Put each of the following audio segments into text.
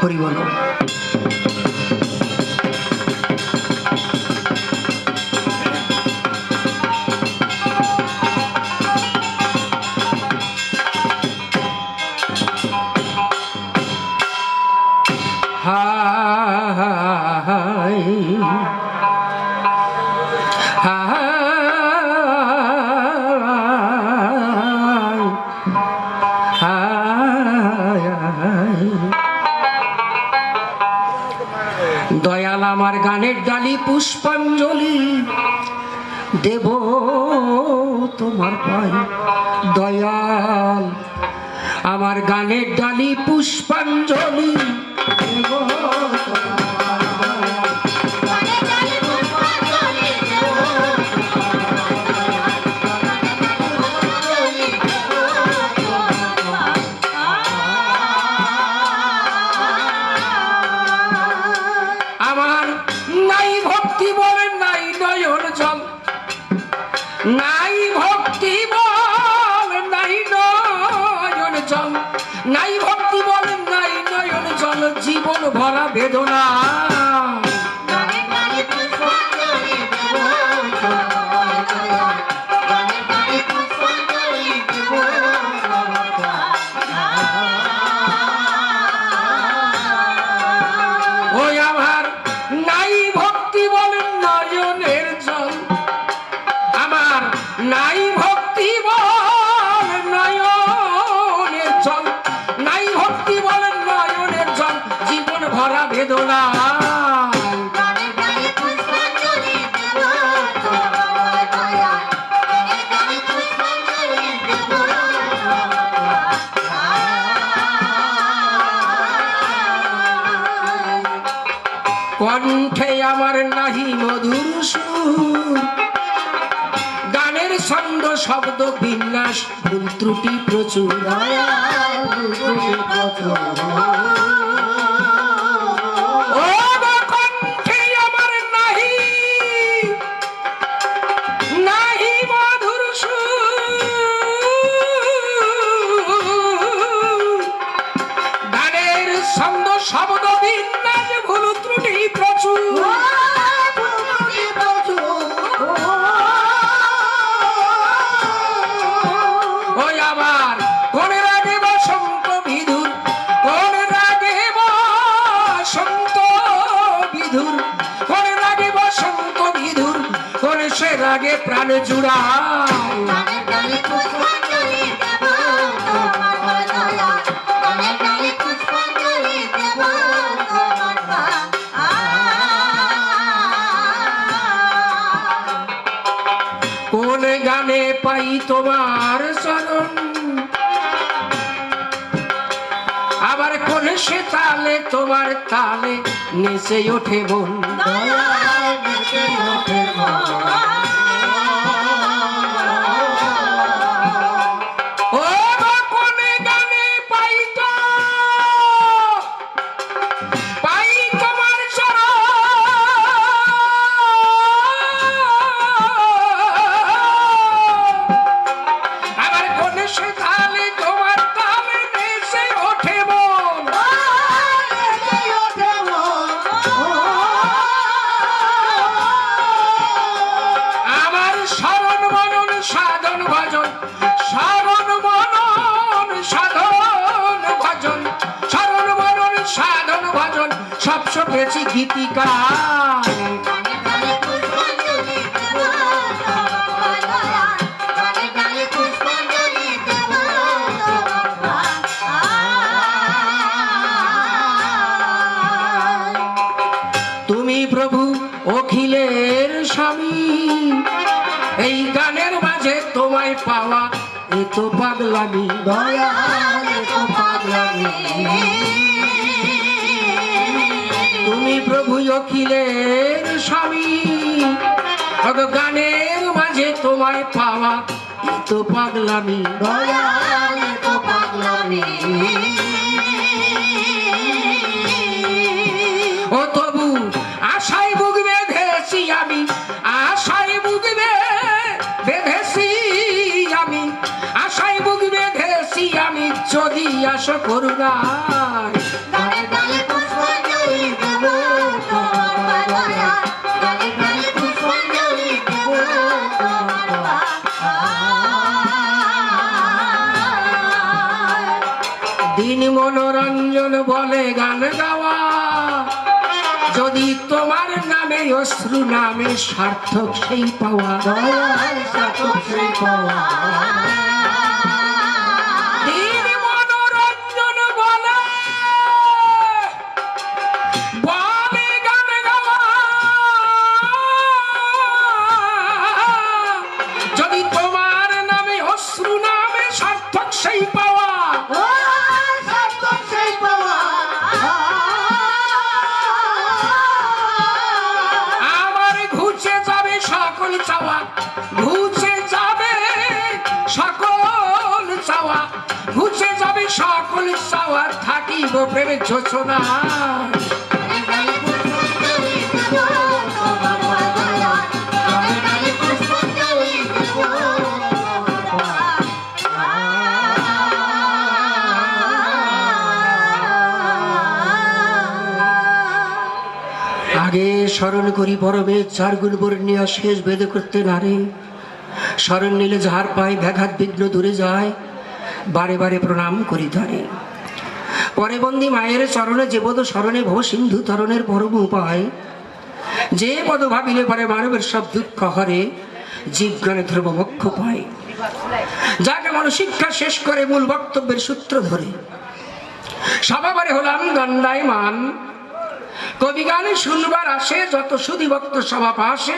হরি বল। দয়াল আমার গানের ডালি পুষ্পাঞ্জলি দেব তোমার পায়ে। দয়াল আমার গানের ডালি পুষ্পাঞ্জলি দেব নাই ভক্তি বল নাই নয়ন জল, নাই ভক্তি বল নাই নয়ন জল, জীবন ভরা বেদনা। ওই আমার নাই ভক্তি বল নয়নের জল, আমার নাই ভক্তি বল নয়নের জল, নাই ভক্তি বল নয়নের জল, জীবন ভরা বেদনা। কণ্ঠে আমার নাহি মধুর সুর, গানের ছন্দ শব্দ বিন্যাস ভুল ত্রুটি প্রচুর। কণ্ঠে আমার নাহি নাহি মধুর সুর, গানের ছন্দ শব্দ বিন্যাস ভুল ত্রুটি প্রচুর। ওই আবার কোন রাগে বসন্ত বিধুর, কোন রাগে বসন্ত বিধুর, কোন রাগে বসন্ত বিধুর, কোন সে রাগে প্রাণ জুড়ায়। কোন গানে পাই তোমার চরণ, আবার কোন সে তালে তোমার তালে নেচে ওঠে মন। গীতিকা তুমি প্রভু অখিলের স্বামী, এই গানের মাঝে তোমায় পাওয়া এত পাগলামি। দয়াল এত পাগলামি, তুমি প্রভু অখিলের স্বামী, গানের মাঝে তোমায় পাওয়া এত পাগলামি। দয়াল এত পাগলামি, ও তবু আশায় বুক বেঁধেছি আমি, আশায় বুক বেঁধেছি আমি, আশায় বুক বেঁধেছি আমি, যদি আসো করুণার। মনোরঞ্জন বলে গান গাওয়া, যদি তোমার নামে অশ্রু নামে সার্থক সেই পাওয়া, সার্থক সেই পাওয়া। মনোরঞ্জন বলে বলে গান গাওয়া, যদি তোমার নামে অশ্রু নামে সার্থক সেই পাওয়া, সার্থক সেই পাওয়া। আমার ঘুচে যাবে সকল চাওয়া, ঘুচে যাবে সকল চাওয়া, ঘুচে যাবে সকল চাওয়া, থাকিব প্রেমের যোচনা। আগে স্মরণ করি পরমে চার গুণ বর্ণিয়া শেষ বেদে করতে নারে, স্মরণ নিলে যাহার পায় ব্যাঘাত বিঘ্ন দূরে যায়, বারে বারে প্রণাম করি তারে। পরে বন্দী মায়ের চরণে যে পদ স্মরণে ভব সিন্ধু তরণের পরম উপায়, যে পদ ভাবিলে পরে মানবের সব দুঃখ হরে, জীবগণে ধ্রুব মোক্ষ পায়। যাকে মন শিক্ষা শেষ করে মূল বক্তব্যের সূত্র ধরে সবাবারে হলাম দণ্ডায়মান, কবি গানে শুনবার আসে যত সুধী ভক্ত সভা পাশে,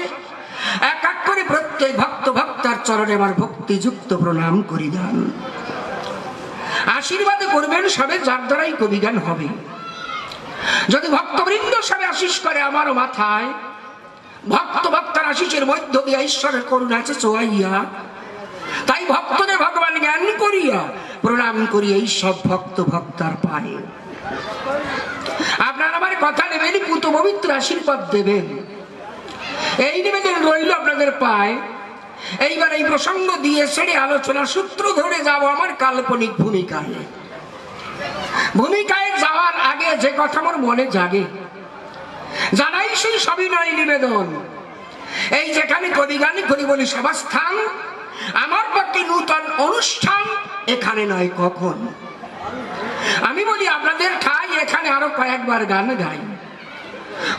এক এক করে প্রত্যেক ভক্ত ভক্তার চরণে আমার ভক্তিযুক্ত প্রণাম করি দান। আশীর্বাদ করবেন সবে যার দ্বারাই কবি গান হবে। যদি ভক্তবৃন্দ সবে আশিস করে আমারও মাথায়, ভক্ত ভক্তার আশিসের মধ্য দিয়ে ঈশ্বরের করুণা আছে চোয়াইয়া, তাই ভক্তদের ভগবান জ্ঞান করিয়া প্রণাম করি এই সব ভক্ত ভক্তার পায়ে। আপনার আমার কথা নেবেন, পুত পবিত্র আশীর্বাদ দেবেন, এই নিবেদন রইল আপনাদের পায়। এইবার এই প্রসঙ্গ দিয়ে ছেড়ে আলোচনা সূত্র ধরে যাব আমার কাল্পনিক ভূমিকায়। ভূমিকায় যাওয়ার আগে যে কথা আমার মনে জাগে, জানাই সেই সবিনয় নিবেদন। এই যেখানে কবি গান করি বলি সভাস্থান, আমার পক্ষে নূতন অনুষ্ঠান এখানে নয় কখন। আমি বলি আপনাদের ঠাই এখানে আরো কয়েকবার গান গাই।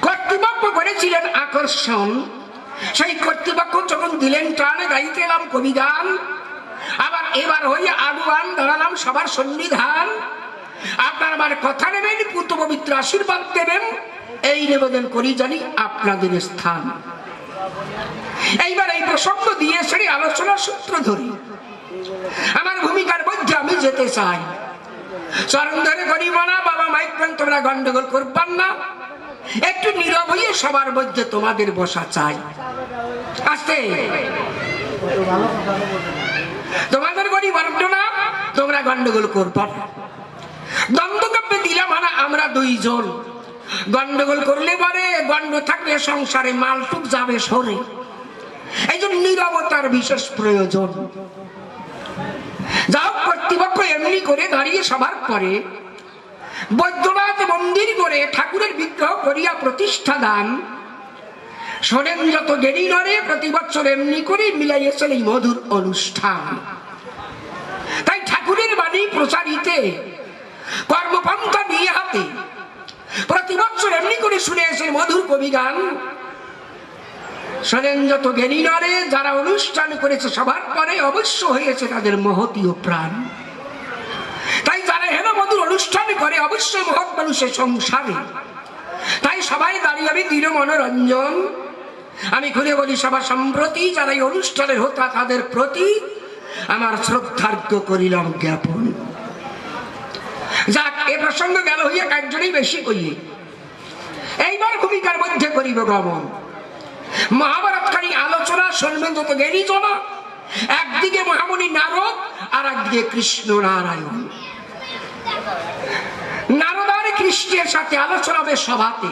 কর্তৃপক্ষ করেছিলেন আকর্ষণ, সেই কর্তৃপক্ষ যখন দিলেন টানে গাইতে এলাম কবি গান, আবার এবার হইয়া আগুয়ান দাঁড়ালাম সবার সন্নিধান। আপনার আমার কথা নেবেন, পুত পবিত্র আশীর্বাদ দেবেন, এই নিবেদন করি জানি আপনাদের স্থান। এইবার এই প্রসঙ্গ দিয়ে সেটি আলোচনার সূত্র ধরি আমার ভূমিকার মধ্যে আমি যেতে চাই। চরণ ধরে করিব না বাবা, মাইক্রন তোমরা গন্ডগোল করবেন না, একটু নীরব হইয়ে সবার মধ্যে তোমাদের বসা চাই। আস্তে তোমাদের গরিব না, তোমরা গন্ডগোল করবা না। দ্বন্দ্বকাব্যে দিলাম না আমরা দুইজন, গন্ডগোল করলে পরে গন্ড থাকলে সংসারে মালটুক যাবে সরে, এই জন্য নীরবতার বিশেষ প্রয়োজন। যাও কর্তৃপক্ষ এমনি করে দাঁড়িয়ে সবার পরে বৈদ্যনাথ মন্দির করে ঠাকুরের বিগ্রহ করিয়া প্রতিষ্ঠা দান, শোনেন যত দেরি নরে প্রতি বছর এমনি করে মিলাইয়েছেন এই মধুর অনুষ্ঠান। তাই ঠাকুরের বাণী প্রচারিতে কর্মপন্থা নিয়ে হাতে প্রতি বছর এমনি করে শুনে এসে মধুর কবি গান। শোনেন যত জ্ঞানী নরে যারা অনুষ্ঠান করেছে সবার পরে অবশ্য হয়েছে তাদের মহতীয় প্রাণ। তাই যারা হেন মধুর অনুষ্ঠান করে অবশ্যই মহৎ মানুষের সংসারে। তাই সবাই দাঁড়িয়ে আমি দিল মনোরঞ্জন, আমি ঘুরে বলি সবার সম্প্রতি যারা এই অনুষ্ঠানের হোতা তাদের প্রতি আমার শ্রদ্ধার্ঘ্য করিলাম জ্ঞাপন। যাক, এ প্রসঙ্গ গেল হইয়া একজনই বেশি কইয়ে, এইবার ভূমিকার মধ্যে করিব গমন। মহাভারতকারী আলোচনা শুনবেন যত জ্ঞানী জনা, একদিকে মহামুনি নারদ আর একদিকে কৃষ্ণ নারায়ণ। নারদ আর কৃষ্ণের সাথে আলোচনা হবে সভাতে,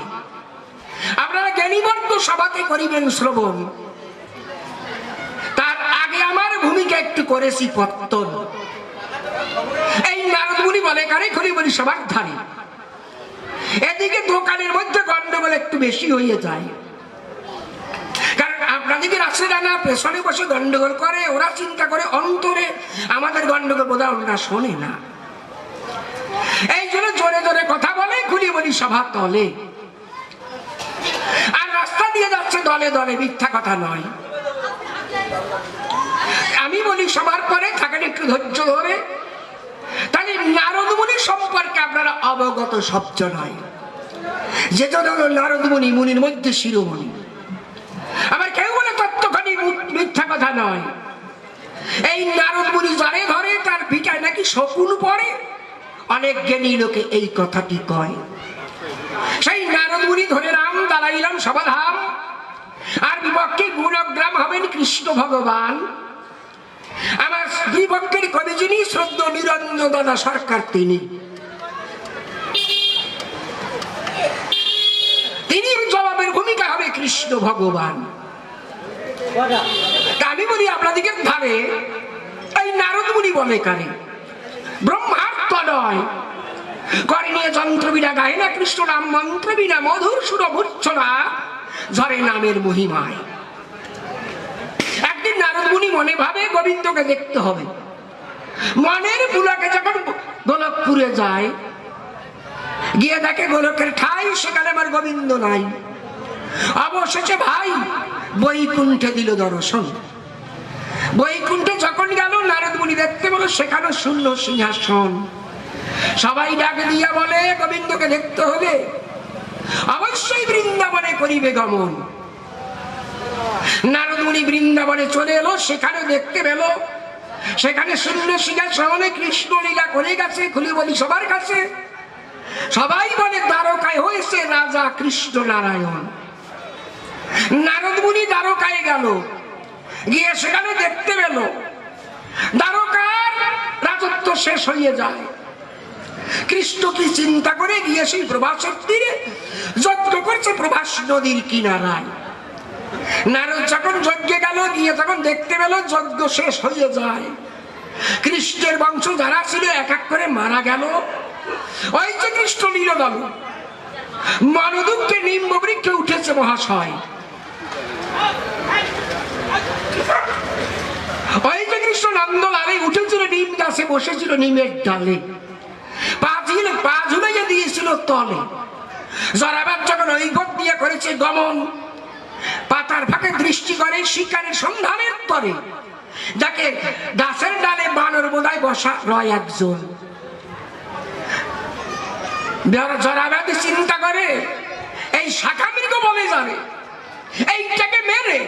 আপনারা জ্ঞানীবর্গ সভাতে করিবেন শ্রবণ। তার আগে আমার ভূমিকা একটু করেছি পত্তন। এই নারদ মুনি বলে কারে করি বলি সবার ধারে, এদিকে দোকানের মধ্যে গন্ডগোল একটু বেশি হয়ে যায়, কারণ আপনাদের আছে না পেছনে বসে গন্ডগোল করে, ওরা চিন্তা করে অন্তরে আমাদের গন্ডগোল বোধহয় ওরা শোনে না। এই জন্য জোরে জোরে কথা বলে, খুলি বলি সভা তলে। আর রাস্তা দিয়ে যাচ্ছে দলে দলে, মিথ্যা কথা নয়। আমি বলি সবার পরে থাকেন একটু ধৈর্য ধরে। তাহলে নারদ মুনি সম্পর্কে আপনারা অবগত সবচ নয়। যে জন্য নারদ মুনি মুনির মধ্যে শিরোমণি। আবার কেউ বলে তত্ত্বখানি মিথ্যা কথা নয়। এই নারদ মুনি যারে ধরে তার পিঠায় নাকি শকুন পড়ে। অনেক জ্ঞানী লোকে এই কথাটি কয়। সেই নারদ মুনি ধরে রাম দাঁড়াইলাম সভাধাম, আর বিপক্ষে গুণগ্রাম হবেন কৃষ্ণ ভগবান। আমার বিপক্ষের কবি যিনি শ্রদ্ধ নিরঞ্জন দাদা সরকার, তিনি জবাবের ভূমিকা হবে কৃষ্ণ ভগবান। আমি বলি আপনাদিকে ধারে এই নারদ মুনি বলে কারে? ব্রহ্মার্থ নয়, করে নিয়ে যন্ত্র বিনা গায়ে না কৃষ্ণ নাম মন্ত্র বিনা, মধুর সুর মূর্ছনা ঝরে নামের মহিমায়। একদিন নারদ মুনি মনে ভাবে গোবিন্দকে দেখতে হবে। মনের পুলকে যখন গোলকপুরে যায়, গিয়ে দেখে গোলকের ঠাই, সেখানে আমার গোবিন্দ নাই। অবশেষে ভাই বৈকুণ্ঠে দিল দর্শন। বৈকুণ্ঠে যখন গেল নারদ মুনি দেখতে বলো সেখানে শূন্য সিংহাসন। সবাই ডাকে দিয়া বলে গোবিন্দকে দেখতে হবে, অবশ্যই বৃন্দাবনে করিবে গমন। নারদ মুনি বৃন্দাবনে চলে এলো, সেখানে দেখতে পেল সেখানে শূন্য সিংহাসনে কৃষ্ণ লীলা করে গেছে। খুলি বলি সবার কাছে, সবাই বলে দ্বারকায় হয়েছে রাজা কৃষ্ণ নারায়ণ। নারদ মুনি দ্বারকায় গেল, গিয়ে সেখানে দেখতে পেল দ্বারকার রাজত্ব শেষ হয়ে যায়। কৃষ্ণ কি চিন্তা করে গিয়ে সেই প্রভাসের তীরে যজ্ঞ করছে, প্রভাস নদীর কিনারায়। নারদ যখন যজ্ঞে গেল, গিয়ে তখন দেখতে পেল যজ্ঞ শেষ হয়ে যায়। কৃষ্ণের বংশ যারা ছিল এক এক করে মারা গেল। ওই যে কৃষ্ণ লীলদল মনোদুঃখে নিম্ব বৃক্ষে উঠেছে মহাশয়। ওই যে কৃষ্ণ নন্দলালে উঠেছিল নিম গাছে, বসেছিল নিমের ডালে, পা ঝুলাইয়া দিয়েছিল তলে। জরাবাদ যখন ওই পথ দিয়ে করেছে গমন, পাতার ফাঁকে দৃষ্টি করে শিকারের সন্ধানের তরে, যাকে গাছের ডালে বানর বোধায় বসা রয় একজন। জরাবাদ চিন্তা করে এই শাখা মৃগ বলে যাবে, এইটাকে মেরে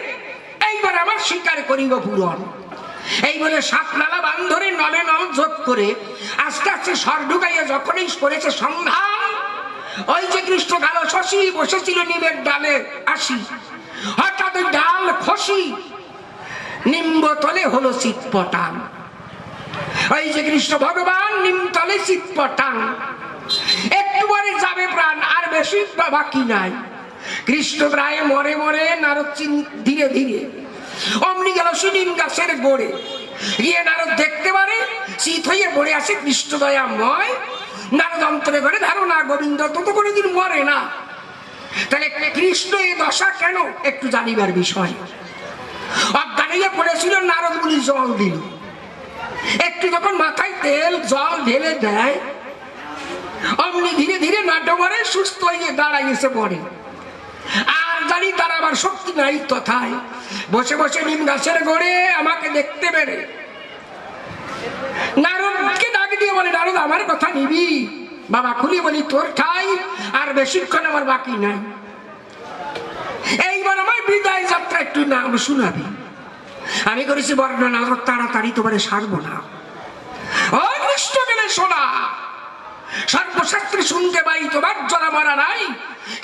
এইবার আমার শিকার করিব পূরণ। এই বলে সাত নালা বান ধরে নলে নল যোগ করে আস্তে আস্তে স্বর ঢুকাইয়া যখনই করেছে সন্ধান, ওই যে কৃষ্ণ কালো শশী বসেছিল নিমের ডালে আসি, হঠাৎ ডাল খসি নিম্ব তলে হলো চিৎপটান। ওই যে কৃষ্ণ ভগবান নিম তলে চিৎপটান। একটু পরে যাবে প্রাণ, আর বেশি বাকি নাই। কৃষ্ণ প্রায় মরে মরে, নারদ ধীরে ধীরে অমনি গেল নিম গাছের গোড়ে। গিয়ে নারদ দেখতে পারে শীত হয়ে পড়ে আসে কৃষ্ণ দয়াময়। নারদ অন্তরে করে ধারণা গোবিন্দ তো কোনোদিন মরে না, তাহলে কৃষ্ণ এই দশা কেন? একটু জানিবার বিষয়। অজ্ঞান হয়ে পড়েছিল, নারদ মুনি জল দিল। একটু যখন মাথায় তেল জল ঢেলে দেয়, অমনি ধীরে ধীরে নাট্যমরে সুস্থ হয়ে দাঁড়াই এসে পড়ে। আর জানি তার আবার শক্তি নাই, তথায় বসে বসে নিম গাছের গোড়ে আমাকে দেখতে পেরে নারদকে ডাক দিয়ে বলে, নারদ আমার কথা নিবি? বাবা খুলি বলি তোর ঠাই আর বেশিক্ষণ আমার বাকি নাই। এইবার আমার বিদায় যাত্রা একটু নাম শোনাবি। আমি করেছি বর্ণনা, তাড়াতাড়ি তোমারে সারবো না। ও কৃষ্ণ গেলে শোনা, সর্বশাস্ত্রে শুনতে পাই তোমার জরা মরা নাই।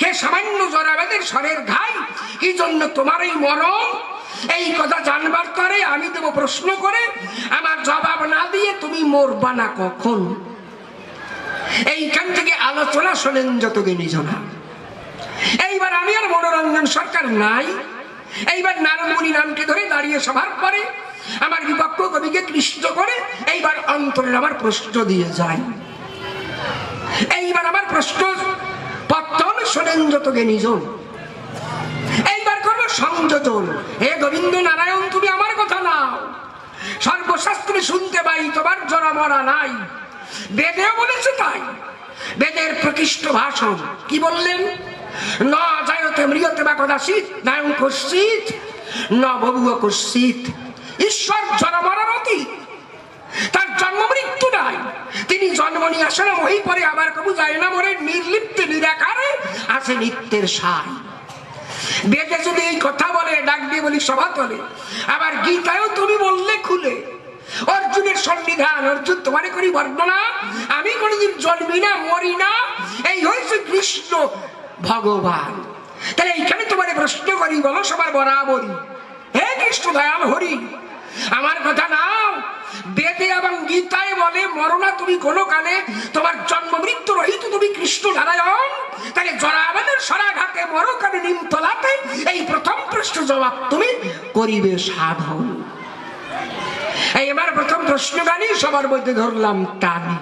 হে সামান্য জরাবাদের স্বরের ঘাই, কি জন্য তোমার এই মরণ? এই কথা জানবার তরে আমি দেব প্রশ্ন করে, আমার জবাব না দিয়ে তুমি মরবা না কখন। এইখান থেকে আলোচনা শোনেন যত জ্ঞানী জনা। এইবার আমি আর মনোরঞ্জন সরকার নাই। এইবার নারদ মুনি নামকে ধরে দাঁড়িয়ে সভার পরে আমার বিপক্ষ কবিকে কৃষ্ট করে এইবার অন্তরের আমার প্রশ্ন দিয়ে যায়। এইবার আমার প্রশ্ন পত্তন শোনেন যত জ্ঞানীজন। এইবার করবো সংযোজন। হে গোবিন্দ নারায়ণ, তুমি আমার কথা নাও। সর্বশাস্ত্রে শুনতে পাই তোমার জরা মরা নাই। বেদেও বলেছে তাই। বেদের প্রকৃষ্ট ভাষণ কি বললেন? ন জায়তে মৃয়তে বা কদাচিৎ নায়ং কশ্চিৎ ন বভূব কশ্চিৎ। ঈশ্বর জন্মমরণ অতীত, তার জন্ম মৃত্যু নাই। তিনি জন্ম নিয়ে আসেন ওই পরে আবার কবু যায় না মরে, নির্লিপ্ত নিরাকারে আছে নিত্যের সাই। বেদে যদি এই কথা বলে, ডাক দিয়ে বলি সভাতলে। আবার গীতায়ও তুমি বললে খুলে, অর্জুনের সন্নিধান, অর্জুন তোমারে করি বর্ণনা, আমি কোনদিন জন্মি না মরি না, এই হয়েছে কৃষ্ণ ভগবান। তাহলে এইখানে তোমার প্রশ্ন করি, বলো সবার বরাবরই, হে কৃষ্ণ দয়াল হরি আমার কথা নাও। বেদে এবং গীতায় বলে মরনা তুমি কোনো কালে, তোমার জন্ম মৃত্যু রহিত তুমি কৃষ্ণ নারায়ণ। তাহলে জরাবাদের সরাঘাতে মরকানে নিমতলাতে এই প্রথম প্রশ্ন জবাব তুমি করিবে সাধন। এই আমার প্রথম প্রশ্ন গানি সবার মধ্যে ধরলাম টানি।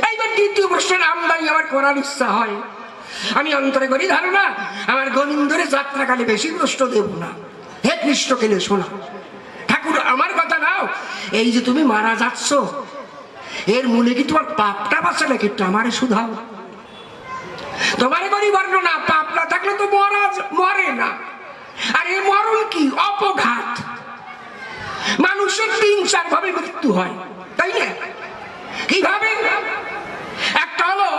এইবার দ্বিতীয় প্রশ্নের আমদানি আমার করার ইচ্ছা হয়, আমি অন্তরে করি ধারণা আমার গোবিন্দরে যাত্রাকালে বেশি প্রশ্ন দেব না। হে কৃষ্ণ কেলে শোনা ঠাকুর আমার কথা নাও, এই যে তুমি মারা যাচ্ছ এর মূলে কি তোমার পাপটা বাঁচে নাকি? একটু আমারে শুধাও। তোমারে করি বর্ণনা, পাপ না থাকলে তো মরে না। আর এই মরণ কি? অপঘাত। মানুষের ৩-৪ ভাবে মৃত্যু হয়, তাই না? কিভাবে? একটা হলো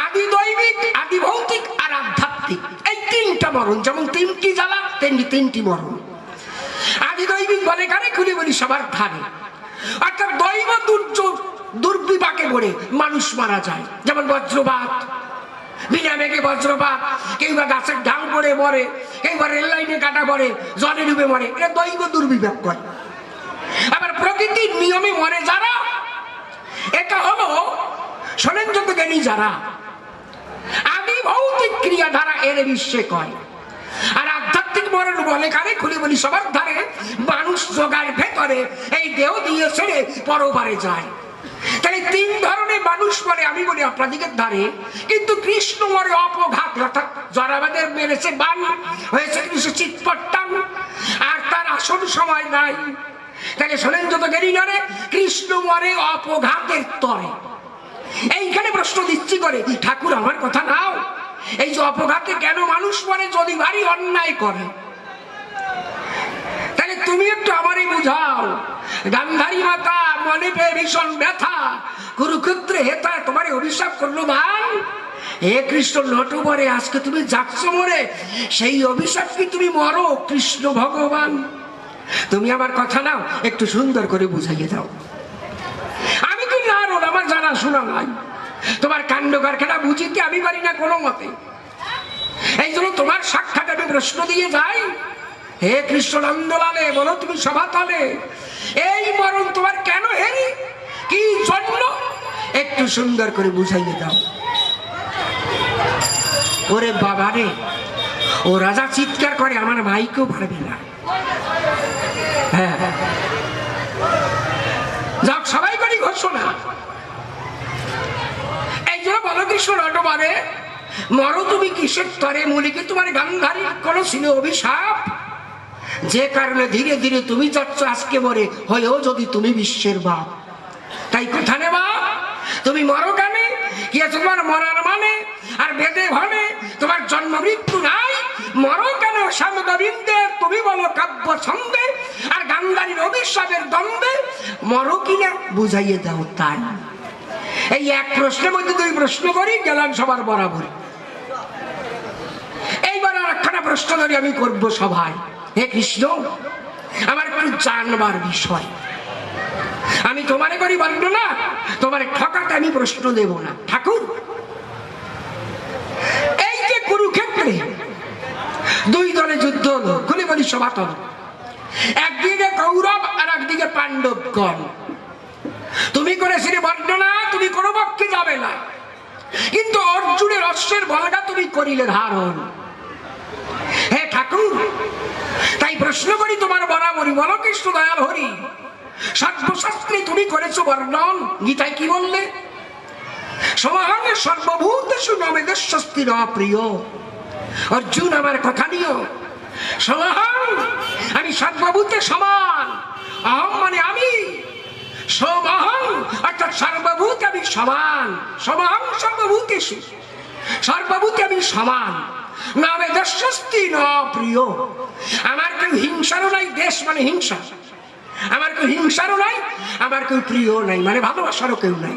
আদি দৈবিক, আদি ভৌতিক আর আধ্যাত্মিক। এই ৩টা মরণ, যেমন ৩টি জ্বালা তেমনি ৩টি মরণ। আদি দৈবিক বলে কারে খুলে বলি সবার ধারে, অর্থাৎ দৈব দুর্যোগ দুর্বিপাকে পড়ে মানুষ মারা যায়। যেমন বজ্রপাত, বিনা মেঘে বজ্রপাত, কেউ বা গাছের ঢাল পড়ে মরে, কেউ বা রেল লাইনে কাটা পড়ে, জলে ডুবে মরে, এটা দৈব দুর্বিপাক কয়। আবার প্রকৃতির নিয়মে মরে যারা, এটা হলো শোনেন যত জ্ঞানী যারা, আদি ভৌতিক ক্রিয়া ধারা এর বিশ্বে কয়। আর আধ্যাত্মিক মরণ বলে কারে খুলে বলি সবার ধারে, মানুষ জোগাড় ভেতরে এই দেহ দিয়ে ছেড়ে পরপারে যায়। তাহলে ৩ ধরনের মানুষ মরে, আমি বলি আপনাদিকের ধারে। কিন্তু কৃষ্ণ মরে অপঘাত, অর্থাৎ জরাবাদের মেরেছে বান, হয়েছে কৃষ্ণ চিৎপট্টান, আর তার আসল সময় নাই। তাহলে শোনেন যত জ্ঞানী নরে, কৃষ্ণ মরে অপঘাতের তরে। এইখানে প্রশ্ন দিচ্ছি করে ঠাকুর আমার কথা নাও, এই যে অপঘাতে কেন মানুষ মরে? যদি ভারী অন্যায় করে। তাহলে তুমি একটু আমারই বুঝাও। গান্ধারী মাতা মনে পেয়ে ভীষণ ব্যথা, কুরুক্ষেত্রে হেতা তোমারে অভিশাপ করলো ভাই, হে কৃষ্ণ নট মরে, আজকে তুমি যাচ্ছ মরে, সেই অভিশাপ কি তুমি মরো কৃষ্ণ ভগবান? তুমি আমার কথা নাও, একটু সুন্দর করে বুঝাইয়ে দাও। আমি তো জানো আমার জানা শোনা নাই, তোমার কাণ্ড কারখানা বুঝিতে আমি পারি না কোনো মতে। এই জন্য তোমার সাক্ষাৎ আমি প্রশ্ন দিয়ে যাই, হে কৃষ্ণ নন্দলালে বলো তুমি সভাতলে, এই মরণ তোমার কেন হেরি, কি জন্য একটু সুন্দর করে বুঝাইয়ে দাও। ওরে বাবা রে, ও রাজা চিৎকার করে, আমার ভাইকেও পারবে না। হ্যাঁ যাক, সবাই করি ঘোষণা। এই জন্য বলো কৃষ্ণ নটবারে মরো তুমি কিসের তরে, মূলে কি তোমার গান্ধারীর কোন ছিল অভিশাপ, যে কারণে ধীরে ধীরে তুমি যাচ্ছ আজকে মরে, হয়েও যদি তুমি বিশ্বের বাপ। তাই কথা নেবা, তুমি মরো কানে কি আছে তোমার মরার মানে? আর বেদে ভাবে তোমার জন্ম মৃত্যু নাই, মরো কেন শ্যাম গোবিন্দের তুমি বলো কাব্য ছন্দে, আর গান্ধারীর অভিশাপের দ্বন্দ্বে মরো কিনা বুঝাইয়ে দাও। তাই এই এক প্রশ্নের মধ্যে 2 প্রশ্ন করি, গেলাম সবার বরাবর। এইবার আর একখানা প্রশ্ন ধরি আমি করবো সভায়। হে কৃষ্ণ আমার একটু জানবার বিষয়, আমি তোমারে করি বর্ণনা, তোমার ঠকাতে আমি প্রশ্ন দেব না। ঠাকুর এই যে কুরুক্ষেত্রে 2 দলে যুদ্ধ হলো, খুলে বলি সভাতল, একদিকে কৌরব আর একদিকে পাণ্ডবগণ। তুমি করেছিলে বর্ণনা, তুমি কোনো পক্ষে যাবে না, কিন্তু অর্জুনের অশ্বের বলগা তুমি করিলে ধারণ। হে ঠাকুর তাই প্রশ্ন করি তোমার বরাবরই, বলো কৃষ্ণ দয়াল হরি সর্বশাস্ত্রে তুমি করেছো বর্ণন। গীতায় কি বললে? সমাহারে সর্বভূতেষু নমেদস্বস্তির অপ্রিয়। অর্জুন আমার কথা নিও, সমাহার আমি সর্বভূতে সমান, অহম মানে আমি, সমহং অর্থাৎ সর্বভূতে আমি সমান, সমহং সর্বভূতেষু, সর্বভূতে আমি সমান। নামে দেশস্তি ন প্রিয়, আমার কেউ হিংসারও নাই, দেশ মানে হিংসা, আমার কেউ হিংসারও নাই, আমার কেউ প্রিয় নাই, মানে ভালোবাসারও কেউ নাই।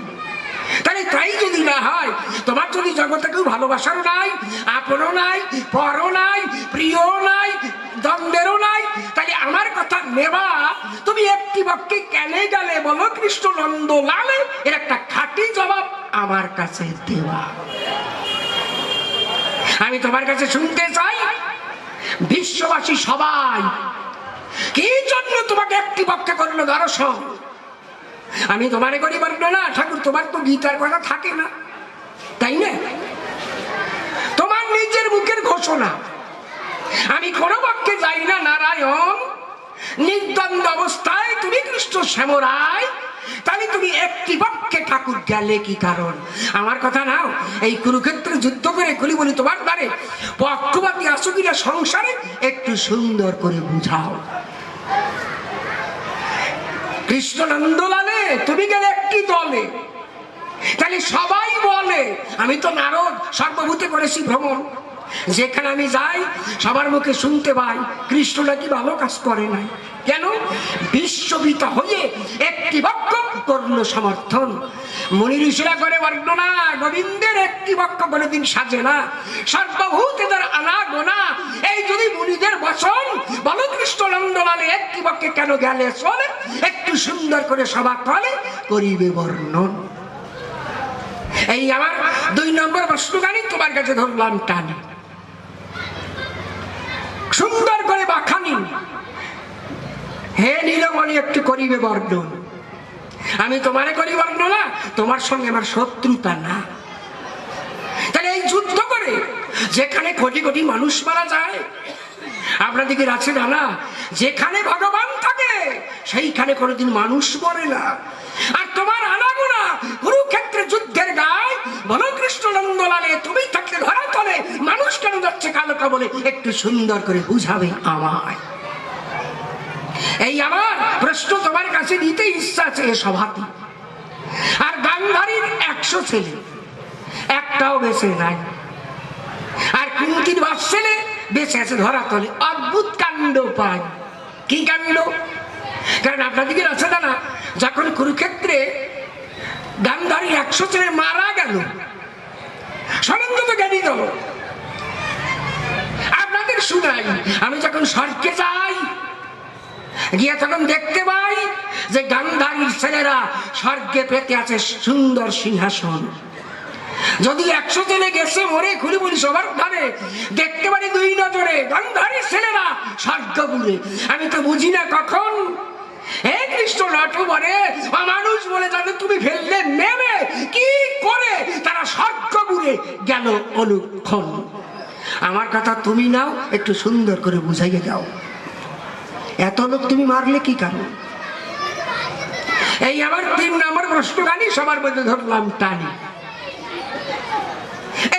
তাহলে তাই যদি না হয়, তোমার যদি জগতে কেউ ভালোবাসারও নাই, আপনও নাই, পরও নাই, প্রিয় নাই, দ্বন্দ্বেরও নাই, তাহলে আমার কথা নেবা তুমি একটি বাক্যে কেন গেলে বলো কৃষ্ণ নন্দ লালে? এর একটা খাঁটি জবাব আমার কাছে দেওয়া। আমি তোমার কাছে শুনতে চাই, বিশ্ববাসী সবাই কি জন্য তোমাকে একটি বাক্যে করলো দর্শন? আমি তোমারে করি পারবো না ঠাকুর, তোমার তো গীতার কথা থাকে না, তাই না? তোমার নিজের মুখের ঘোষণা। আমি কোনো বাক্যে যাই না নারায়ণ, নির্দ্বন্দ্ব অবস্থায় তুমি কৃষ্ণ শ্যামরায়, তাহলে তুমি একটি বাক্যে ঠাকুর গেলে কি কারণ? আমার কথা নাও, এই কুরুক্ষেত্রে যুদ্ধ করে খুলি বলি তোমার দ্বারে পক্ষপাতী আসো কিনা সংসারে, একটু সুন্দর করে বুঝাও। কৃষ্ণ নন্দলালে তুমি গেলে একটি দলে, তাহলে সবাই বলে আমি তো নারদ, সর্বভূতে করেছি ভ্রমণ, যেখানে আমি যাই সবার মুখে শুনতে পাই কৃষ্ণ নাকি ভালো কাজ করে নাই। কেন? বিশ্ববিত হয়ে একটি বাক্য করল সমর্থন। মুনি ঋষিরা করে বর্ণনা, গোবিন্দের একটি বাক্য কোনদিন সাজে না, সর্বভূতেদের আনাগোনা। এই যদি মুনিদের বচন বলো কৃষ্ণ নন্দলালে একটি বাক্যে কেন গেলে চলে, একটু সুন্দর করে সভা তলে করিবে বর্ণন। এই আমার 2 নম্বর প্রশ্নখানি তোমার কাছে ধরলাম টানি, সুন্দর করে বাখানি। হে নীলমণি একটু করিবে বর্ণন। আমি তোমারে করি বর্ণনা, তোমার সঙ্গে আমার শত্রুতা না। তাহলে এই যুদ্ধ করে যেখানে কোটি কোটি মানুষ মারা যায়, আপনাদিকে আছে জানা, যেখানে ভগবান থাকে সেইখানে কোনোদিন মানুষ মরে না। আর তোমার আনাগোনা কুরুক্ষেত্রে যুদ্ধের গায় বলো কৃষ্ণ নন্দলালে তুমি থাকলে ধরা তলে মানুষ কেন যাচ্ছে কালকা বলে, একটু সুন্দর করে বুঝাবে আমায়। এই আমার প্রশ্ন তোমার কাছে দিতে ইচ্ছা আছে সভাতে। আর গান্ধারীর 100 ছেলে, একটাও বেঁচে নাই, আর কুন্তির 5 ছেলে বেঁচে আছে ধরা তলে। অদ্ভুত কাণ্ড পায়। কি কাণ্ড? কারণ আপনাদিকে আছে না, যখন কুরুক্ষেত্রে গান্ধারীর 100 ছেলে মারা গেল, সনন্দ তো জ্ঞানী দল, আপনাদের শুনাই। আমি যখন স্বর্গে যাই গিয়ে তখন দেখতে পাই যে গান্ধারীর ছেলেরা স্বর্গে পেতে আছে সুন্দর সিংহাসন। যদি 100 ছেলে গেছে মরে খুলি বলি সবার ধারে, দেখতে পারি 2 নজরে গান্ধারীর ছেলেরা স্বর্গপুরে। আমি তো বুঝি না কখন হে কৃষ্ণ নটবরে মানুষ বলে যাতে তুমি ফেললে নেবে কি করে, তারা স্বর্গপুরে গেল অনুক্ষণ। আমার কথা তুমি নাও, একটু সুন্দর করে বুঝাইয়ে দাও, এত লোক তুমি মারলে কি কারণ? এই আমার 3 নম্বর প্রশ্নখানি সবার মধ্যে ধরলাম টানি।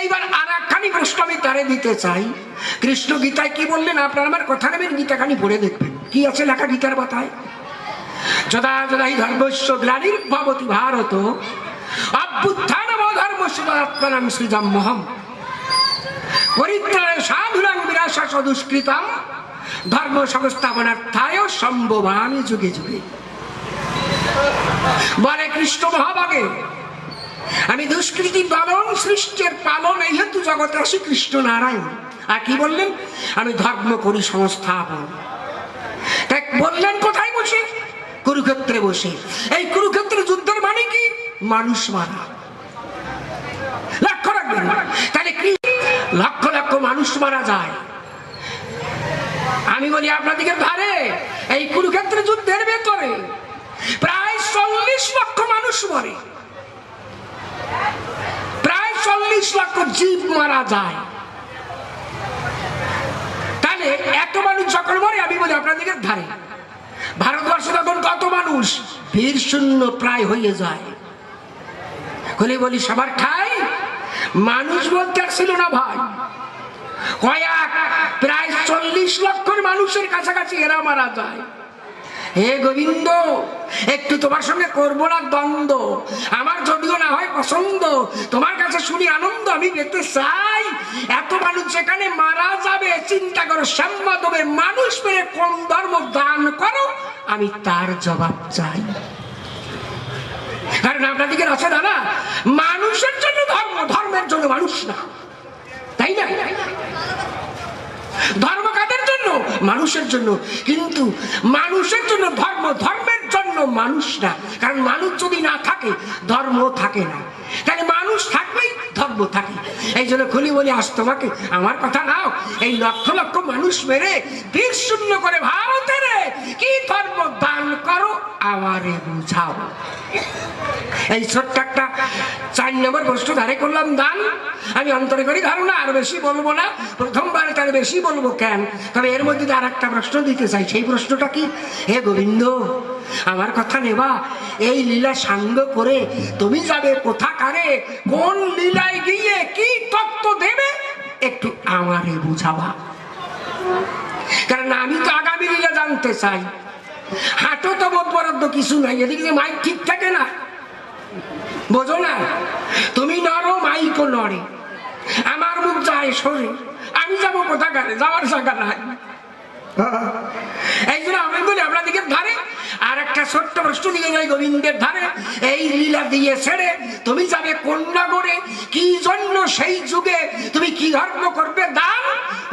এইবার আর একখানি প্রশ্ন আমি তারে দিতে চাই। কৃষ্ণ গীতায় কি বললেন আপনার আমার কথা নেবেন, গীতাখানি পড়ে দেখবেন কি আছে লেখা গীতার কথায়। যদা যদা হি ধর্মস্য গ্লানির্ভবতি ভারত অভ্যুত্থানমো ধর্মস্য তদাত্মনাং সৃজাম্যহম পরিত্রাণায় সাধুনাং বিনাশা দুষ্কৃতাম ধর্ম সংস্থাপনার্থায় সম্ভবামি যুগে যুগে। বলে কৃষ্ণ মহাভাগে আমি দুষ্কৃতি পালন সৃষ্টির পালন এই হেতু জগতে আসি কৃষ্ণ নারায়ণ। আর কি বললেন? আমি ধর্ম করি সংস্থাপন। তাই বললেন কোথায় বসে? কুরুক্ষেত্রে বসে। এই কুরুক্ষেত্রে যুদ্ধের মানে কি? মানুষ মারা। লক্ষ্য রাখবেন, তাহলে লক্ষ লক্ষ মানুষ মারা যায়। আমি বলি আপনাদিকে ধারে এই কুরুক্ষেত্রে যুদ্ধের ভেতরে প্রায় 40 লক্ষ মানুষ মরে, প্রায় 40 লক্ষ জীব মারা যায়। তাহলে এত মানুষ যখন মরে, আমি বলি আপনাদিকে ধারে ভারতবর্ষে তখন কত মানুষ? ভিড় শূন্য প্রায় হয়ে যায়। বলি সবার ঠাই মানুষ বলতে ছিল না ভাই, কয়েক প্রায় 40 লক্ষ মানুষের কাছাকাছি এরা মারা যায়। হে গোবিন্দ, একটু তোমার সঙ্গে করবো না দ্বন্দ্ব, আমার যদিও না হয় পছন্দ, তোমার কাছে শুনি আনন্দ আমি পেতে চাই। এত মানুষ যেখানে মারা যাবে, চিন্তা করো সাম্যদমে মানুষ মেরে কোন ধর্ম দান করো, আমি তার জবাব চাই। কারণ আপনাদিকে আছে দাদা, মানুষের জন্য ধর্ম, ধর্মের জন্য মানুষ না, তাই না? ধর্ম কাদের জন্য? মানুষের জন্য। কিন্তু মানুষের জন্য ধর্ম, ধর্মের জন্য মানুষ না। কারণ মানুষ যদি না থাকে ধর্ম থাকে না, তাহলে মানুষ থাকলেই ধর্ম থাকে। এই জন্য খুলি বলি, আজ তোমাকে আমার কথা নাও, এই লক্ষ লক্ষ মানুষ মেরে বীর শূন্য করে ভারতের কি ধর্ম দান করো আমারে বুঝাও। এই ছোট্ট একটা 4 নম্বর প্রশ্ন ধারে করলাম দান। আমি অন্তরে করি ধারণা, আর বেশি বলবো না, প্রথমবার তার বেশি বলবো কেন। তবে এর মধ্যে আর একটা প্রশ্ন দিতে চাই। সেই প্রশ্নটা কি? হে গোবিন্দ, আমার কথা নেবা, এই লীলা সাঙ্গ করে তুমি যাবে কোথাকারে, কোন লীলায় গিয়ে কি তত্ত্ব দেবে একটু আমারে বুঝাবা। কারণ আমি তো আগামী লীলা জানতে চাই। হাঁটো তো বোধ বরাদ্দ কিছু নাই, এদিকে মাইক ঠিক থাকে না, বোঝো না? তুমি নড়ো, মাইকও নড়ে, আমার মুখ যায় সরে, আমি যাবো কোথাকারে, যাওয়ার জায়গা নাই। এই জন্য আমি বলি আপনাদিকে ধারে আর একটা ছোট্ট প্রশ্ন দিয়ে যাই গোবিন্দের ধারে, এই লীলা দিয়ে ছেড়ে তুমি যাবে কোন নগরে, কি জন্য, সেই যুগে তুমি কি ধর্ম করবে দান,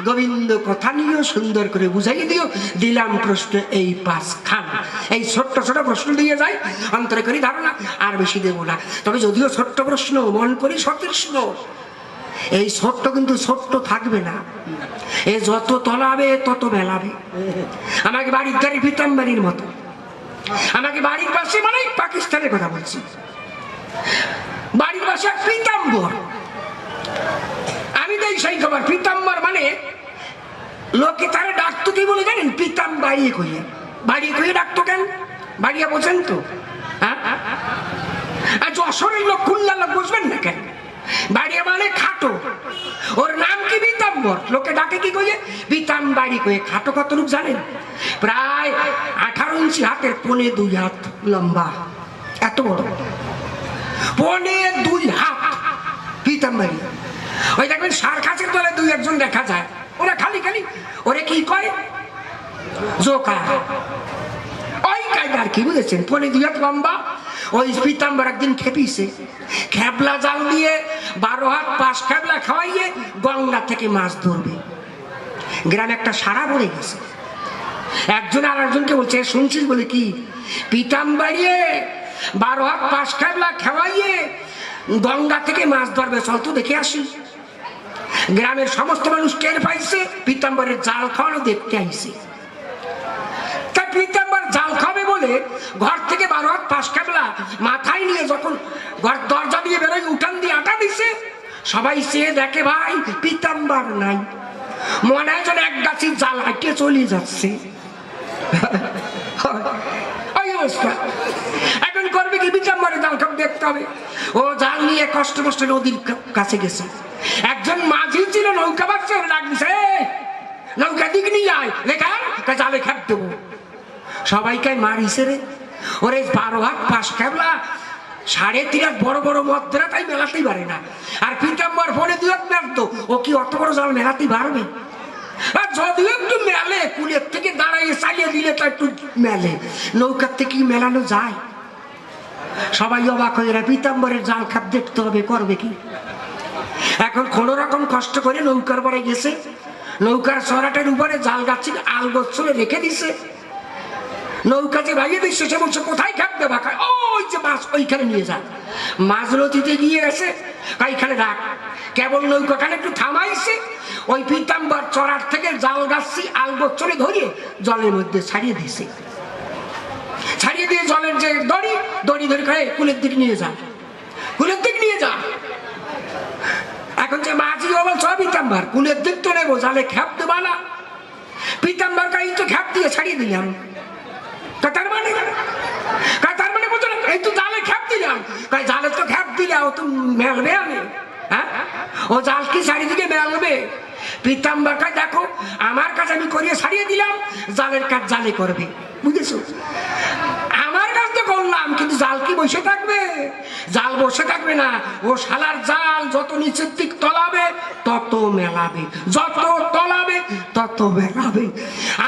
গোবিন্দ কথা নিয়েও সুন্দর করে বুঝাই দিও। দিলাম প্রশ্ন এই 5 খান। এই ছোট্ট ছোট প্রশ্ন দিয়ে যাই, অন্তরে করি ধারণা, আর বেশি দেবো না। তবে যদিও ছোট্ট প্রশ্ন, মন করি সতৃষ্ণ। এই ছোট্ট কিন্তু ছোট্ট থাকবে না, এ যত তলাবে তত বেলাবে। আমাকে বাড়ির ধারে পিতাম্বরীর মতো, আমাকে বাড়ির পাশে, মানে পাকিস্তানের কথা বলছি, বাড়ির পাশে এক পিতাম্বর। আমি দেই সেই খবর, পিতাম্বর মানে লোকে তারা ডাকতো কি বলে জানেন? পিতাম বাড়িয়ে কইয়ে, বাড়িয়ে কইয়ে ডাকতো কেন? বাড়িয়ে বোঝেন তো? হ্যাঁ, আর যশোরের লোক, খুলনার লোক বুঝবেন না কেন? বাড়িয়া মানে খাটো, ওর নাম কি পিতাম্বর, লোকে ডাকে কি কইয়ে? পিতাম বাড়ি কয়ে। খাটো কত লোক জানেন? প্রায় 18 ইঞ্চি হাতের, 1.25 হাত লম্বা, এত বড়, 1.25 হাত পিতাম বাড়ি। ওই দেখবেন সার গাছের তলে 2-1 দেখা যায়, ওরা খালি খালি ওরে কি কয়? জোকা। ওই কায়দার কি বুঝেছেন? 1.25 হাত লম্বা। ওই পিতাম্বর একদিন খেপিছে, খেবলা জাল দিয়ে 12 হাত 5 খেবলা খাওয়াইয়ে গঙ্গা থেকে মাছ ধরবে। গ্রামে একটা সারা পড়ে গেছে, একজন আর একজনকে বলছে, শুনছিস বলে কি? পিতাম্বরিয়ে 12 হাত 5 খেবলা খাওয়াইয়ে গঙ্গা থেকে মাছ ধরবে, চল তো দেখে আসি। গ্রামের সমস্ত মানুষ টের পাইছে, পিতাম্বরের জাল খাওয়ানো দেখতে আইছে। তা পিতাম্বর জাল খাবে বলে ঘর থেকে 12 হাত 5 খেবলা মাথায় নিয়ে যখন ঘর দরজা দিয়ে বেরোয়, উঠান দিয়ে আটা দিছে, সবাই চেয়ে দেখে ভাই পিতাম্বর নাই। মনে হয় যেন এক গাছি জাল হাঁটিয়ে চলে যাচ্ছে। এখন করবে কি? পিতাম্বরের জাল খাব দেখতে হবে। ও জাল নিয়ে কষ্ট কষ্ট নদীর কাছে গেছে। একজন মাঝি ছিল, নৌকা বাচ্চা লাগছে, নৌকা দিক নিয়ে আয়, লেখা জালে খেপ দেবো। সবাইকে মারিছে রে। ওরে 12 হাত 5 খেবলা, 3.5 হাত বড় বড় মদ্রা, তাই মেলাতেই পারে না। আর পিতাম্বর 1.25 হাত মেলতো, ও কি অত বড় জাল মেলাতেই পারবে? আর যদিও একটু মেলে, কুলের থেকে দাঁড়াইয়ে চালিয়ে দিলে তো একটু মেলে, নৌকার থেকে মেলানো যায়? সবাই অবাক হয়ে, পিতাম্বরের জাল খাপ দেখতে হবে, করবে কি? এখন কোন রকম কষ্ট করে নৌকার পরে গেছে, নৌকার চড়াটার উপরে জাল গাছ আল গোছলে রেখে দিছে। নৌকা যে ভাইয়ে দিচ্ছে, সে বলছে কোথায় খাপ দেবা? ওই যে মাছ, ওইখানে নিয়ে যা। মাছ নদীতে গিয়ে গেছে, এইখানে রাখ। কেবল নৌকাখানে একটু থামাইছে, ওই পিতাম্বর চড়ার থেকে জাল গাছছি আল গোছলে ধরিয়ে জলের মধ্যে ছাড়িয়ে দিছে। ছাড়িয়ে দিয়ে জলের যে দড়ি, দড়ি ধরে খায় কুলের দিক নিয়ে যা, কুলের দিক নিয়ে যা। এখন যে মাঝি বলছে, পিতাম্বর কুলের দিক তো নেবো, জালে খ্যাপ দেবা না? পিতাম্বর এই তো খ্যাপ দিয়ে ছাড়িয়ে দিলাম। তার মানে বলছো না, এই তো জালে খ্যাপ দিলাম। তাই জালে তো খ্যাপ দিলে ও তো মেলবে, আমি হ্যাঁ, ও জাল কি চারিদিকে মেলবে? পিতাম্বর দেখো আমার কাছে আমি করিয়ে ছাড়িয়ে দিলাম, জালের কাজ জালে করবে, বুঝেছো? বললাম, কিন্তু জাল কি বসে থাকবে? জাল বসে থাকবে না। ও শালার জাল যত নিচের দিক তলাবে তত মেলাবে, যত তলাবে তত মেলাবে।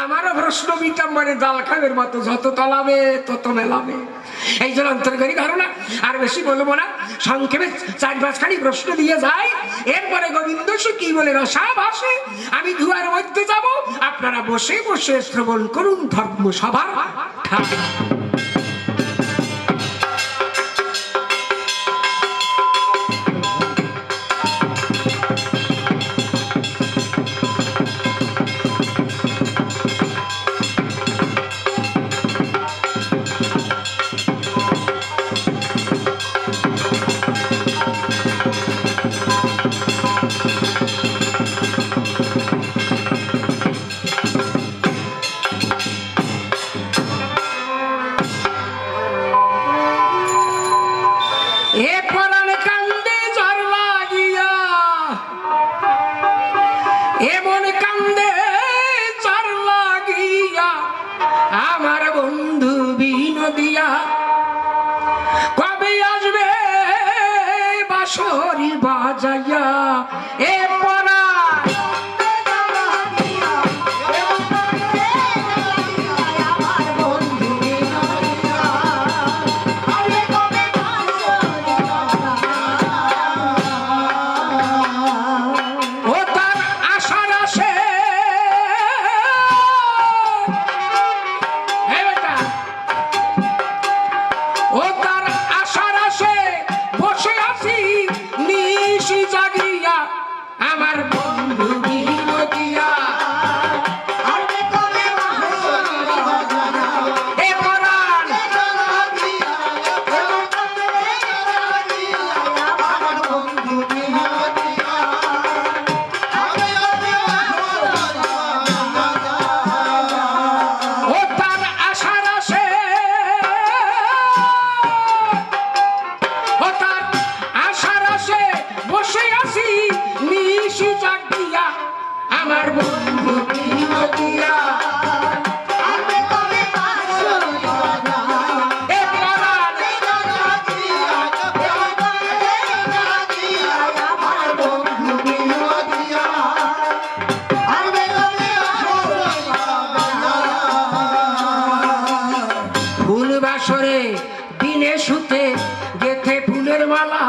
আমারও প্রশ্ন বিটম্বরে জাল খাবের মতো, যত তলাবে তত মেলাবে। এই জন্য অন্তর্গরি ধারণা আর বেশি বলবো না, সংক্ষেপে 4-5খানি প্রশ্ন দিয়ে যাই। এরপরে গোবিন্দ কি বলে রসা ভাসে আমি ধুয়ার মধ্যে যাব, আপনারা বসে বসে শ্রবণ করুন ধর্মসভার ঠাকুর। আমার বন্ধু বিনোদিয়া কবে আসবে বাঁশরি বাজাইয়া? এ পরা দিনে শুতে গেথে ফুলের মালা,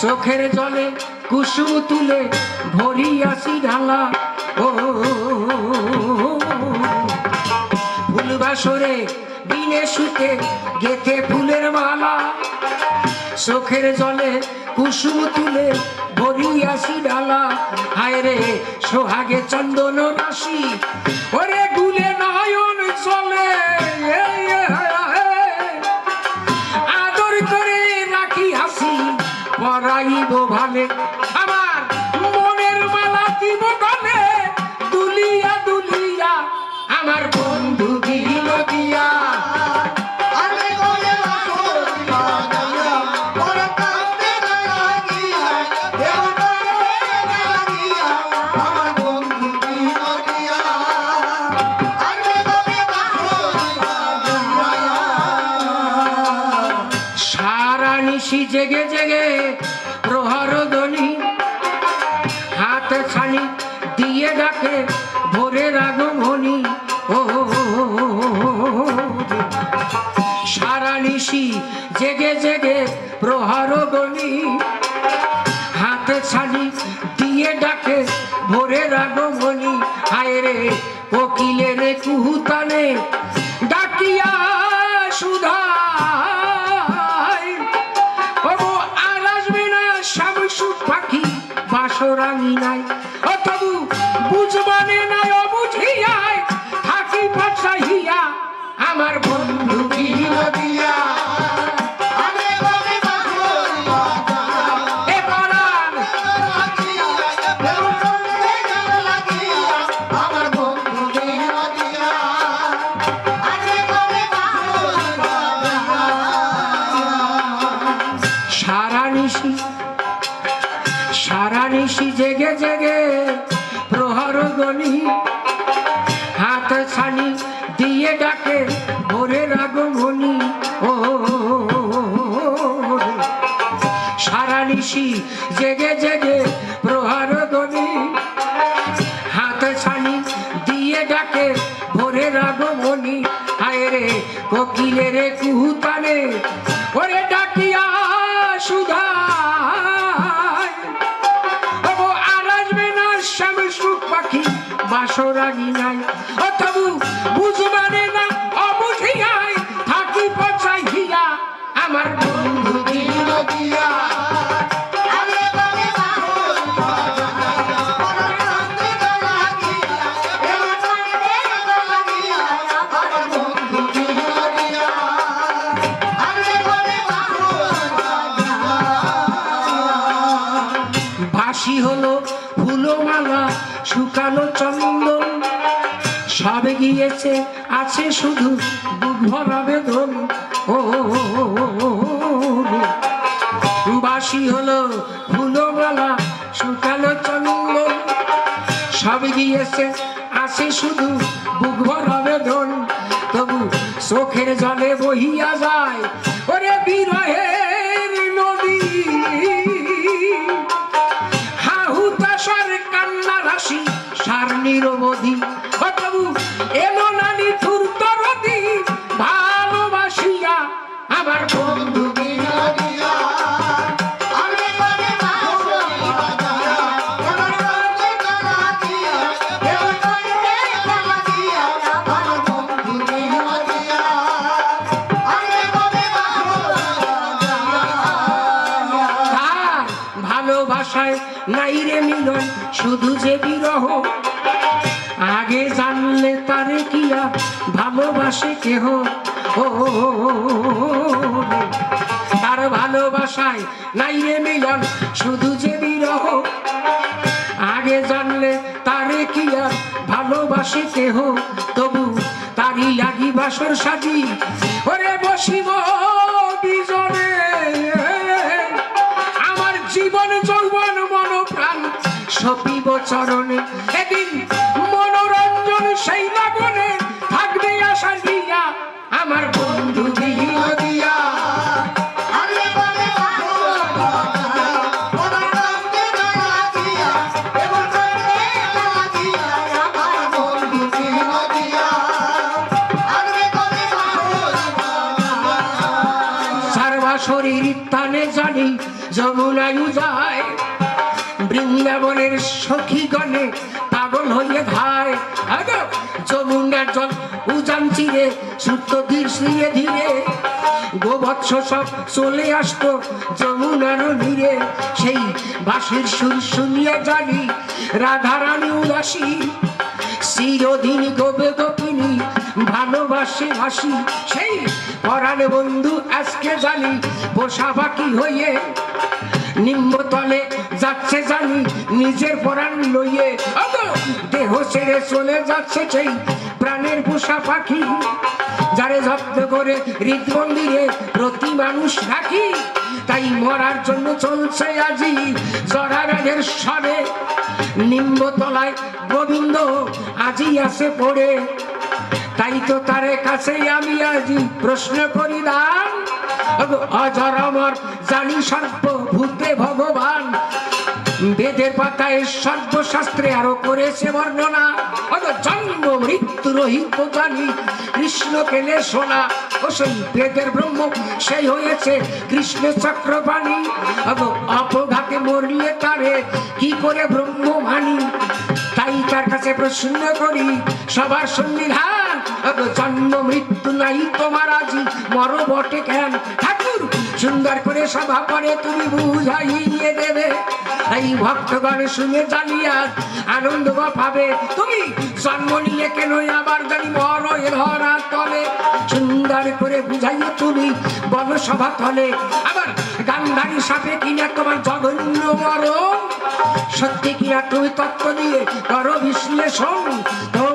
চোখের জলে কুসুম তুলে ভরিয়াছি ঢালা। ও ফুল বাসরে দিনে শুতে গেথে ফুলের মালা, চোখের জলে কুসুম তুলে ভরিয়াছি ঢালা। হায় রে সোহাগে চন্দন রাশি, ওরে গুলে নয়ন চলে, আদর করে রাখি হাসি পরাইব ভালে। আমার মনের মালা দিব গলে, দুলিয়া দুলিয়া আমার বন্ধু বিনোদিয়া। জেগে জেগে প্রহর ধ্বনি, হাত ছানি দিয়ে ডাকে ভোরের আগমনী। ও সারা নিশি জেগে জেগে প্রহর ধ্বনি, হাত ছানি দিয়ে ডাকে ভোরের আগমনী। হায় রে কোকিলের কুহুতানে ডাকিয়া সুধা, পাখি বাসরানি নাই ও তবু বুঝবানে নাই অবুঝিয়ায় থাকি পাঠাইয়া আমার বন্ধু বিনোদিয়া। সারা নিশি জেগে জেগে প্রহর গনি, হাত ছানি দিয়ে ডাকে ভোরের আগমনী। জেগে জেগে প্রহার ধ্বনি, হাত ছানি দিয়ে ডাকে ভোরের আগমনী। হায় রে কোকিলের কুহুতানে ওরে ডাকিয়া সুধায়, আর আসবে না শ্যাম সুখ পাখি বাসরাগি নাই। ও তবু বুঝবানে না অবুঝিয়ায় থাকি পচাইয়া আমার বন্ধু দিল দিয়া। বাসি হলো ফুলমালা শুকানো চন্দন, সবে গিয়েছে আছে শুধু বুক ভরা বেদন। ও বাসি হলো ফুলমালা শুকানো চন্দন, সবে গিয়েছে আছে শুধু বুক ভরা বেদন। তবু চোখের জলে বহিয়া যায় ওরে বিরহের নদী, হাহুতাশার কান্না রাশি সার নিরবধি। তবু এলো নানি থুরতরদি ভালোবাসিয়া আমার বন্ধু দিল দিয়া। ভালোবাসায় নাই রে মিলন শুধু যে বিরহ, আগে জানলে তারে কিয়া ভালোবাসে কেহ। ও তার ভালোবাসায় নাই রে মিলন শুধু যে বিরহ, আগে জানলে তারে কিয়া ভালোবাসে কেহ। তবু তারই লাগি বাসর সাজি ওরে বসিব বিজনে, আমার জীবন যৌবন মন প্রাণ সপিব চরণে। এদিন মনোরঞ্জন সেই লাগনে থাকবে আশা দিয়া আমার বন্ধু দিল দিয়া। শরীর টানে জানি যমুনায়ু যায়, বৃন্দাবনের সখীগণে পাগল হয়ে ধায়। যমুনার জল উজান চিরে সুপ্ত ধীরে ধীরে, গোবৎস সব চলে আসতো যমুনার নীরে। সেই বাঁশির সুর শুনিয়ে জানি রাধারানী উদাসী, চিরদিন গোবে গোপিনী ভালোবাসে হাসি। সেই পরাণ বন্ধু আজকে জানি পোষা বাকি হয়ে, নিম্নতলে যাচ্ছে জানি নিজের পরাণ লইয়ে। দেহ ছেড়ে চলে যাচ্ছে সেই প্রাণের পোষা পাখি, যারে জব্দ করে হৃদমন্দিরে প্রতি মানুষ রাখি। তাই মরার জন্য চলছে আজি জরারানের স্বরে, নিম্নতলায় গোবিন্দ আজি আছে পড়ে। তাই তো তারে কাছে আমি আজি প্রশ্ন করিলাম, অজর অমর জানি সর্বভূতে ভগবান। বেদের পাতায় সর্বশাস্ত্রে আরো করেছে বর্ণনা, জন্ম মৃত্যু রহিত জানি কৃষ্ণ কেনে শোনা। ও সেই বেদের ব্রহ্ম সেই হয়েছে কৃষ্ণ চক্রবাণী, অপঘাতে মরলে তারে কি করে ব্রহ্ম মানি। তাই তার কাছে প্রশ্ন করি সবার সংবিধান, জন্ম মৃত্যু নাই তোমার আজি মর বটে কেন। ঠাকুর সুন্দর করে সভা করে তুমি বুঝাইয়ে দেবে, এই ভক্তগণ শুনে জানিয়া আনন্দ পাবে। তুমি জন্ম নিয়ে কেন আবার জানি মর এ ধরা তলে, সুন্দর করে বুঝাইয়ে তুমি বল সভা তলে। আবার গান্ধারী সাপে কিনা তোমার জঘন্য মরণ, সত্যি কিনা তুমি তত্ত্ব দিয়ে করো বিশ্লেষণ।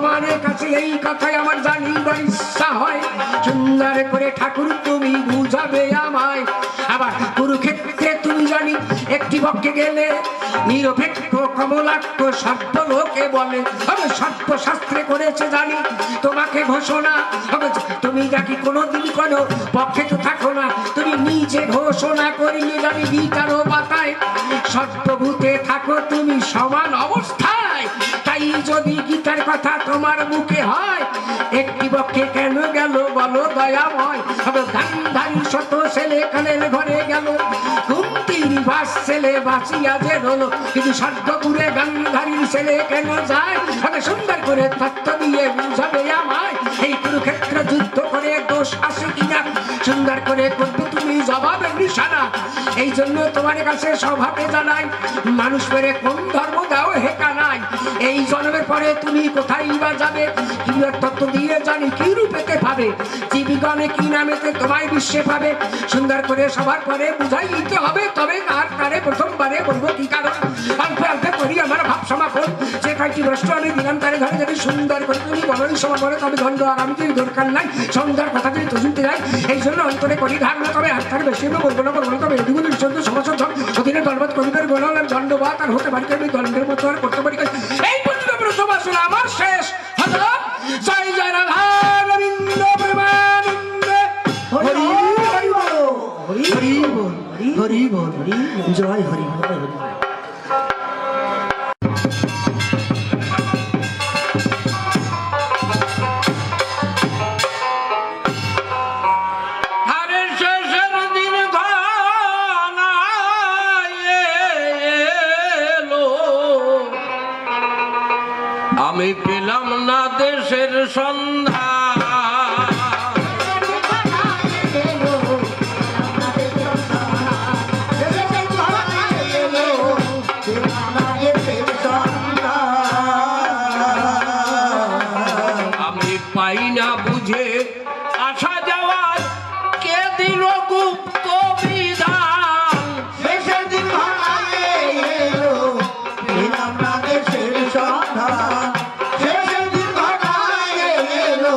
তোমার কাছে এই কথাই আমার জানিবার ইচ্ছা হয়, সুন্দর করে ঠাকুর তুমি বুঝাবে আমায়। আবার কুরুক্ষেত্রে তুমি জানি একটি পক্ষে গেলে নিরপেক্ষ কমলাক্ষ সর্ব লোকে বলে, আমি সর্বশাস্ত্রে করেছে জানি তোমাকে ঘোষণা। তুমি নাকি কোনোদিন কোনো পক্ষে তো থাকো না, তুমি নিজে ঘোষণা করিলে জানি গীতারও পাতায় সর্বভূতে থাকো তুমি সমান অবস্থায়। তাই যদি গীতার কথা তোমার মুখে হয়, একটি পক্ষে কেন গেল বলো দয়াময়। হবে গান্ধারী শত ছেলে কানের ঘরে গেল, কুন্তির বাস ছেলে বাঁচিয়া যে রলো, কিন্তু স্বর্গপুরে গান্ধারীর ছেলে কেন যায়? হবে সুন্দর করে তত্ত্ব দিয়ে বুঝাবে আমায়। এই কুরুক্ষেত্র যুদ্ধ করে দোষ আসে কিনা সুন্দর করে করবে তুমি জবাবের নিশানা। এই জন্য তোমার কাছে স্বভাবে জানাই, মানুষ পেরে কোন ধর্ম দাও হেকা নাই। এই জন্মের পরে তুমি কোথায় বা যাবে, কি তত্ত্ব দিয়ে জানি কি রূপেতে পাবে, জীবিগণে কি নামেতে তোমায় বিশ্বে পাবে। সুন্দর করে সবার পরে বুঝাই দিতে হবে, তবে আর তারে প্রথমবারে বলবো কি কারণ। অল্পে অল্পে করি আমার ভাব সমাপন, যে কয়েকটি প্রশ্ন আমি দিলাম তারে ঘরে যদি সুন্দর করে তুমি বলনি সময় করে, তবে দণ্ড আর আমি যদি দরকার নাই, সুন্দর কথা যদি তুলতে যাই। এই জন্য অন্তরে করি ধারণা, তবে আর তার বেশি বলবো না তবে এদিগুলো ঈশ্বর সমাসন অধীনে দলবাদ কবিদের বললাম দণ্ডবাদ আর হতে পারি আমি দণ্ডের মতো আর করতে পারি। এই পর্যন্ত প্রথমাসন আমার শেষ হলো। জয় জয় রাধা গোবিন্দ প্রেমানন্দে। হরি হরি বল, হরি বল, হরি বল, জয় হরি বল। আমি পেলাম না দেশের সন্ধান, আমি পাই না বুঝে আসা যাওয়ার, কে দিল গুপ্ত বিধান। শেষের দিন ঘনায় এলো, পেলাম না দেশের সন্ধান। শেষের দিন ঘনায় এলো,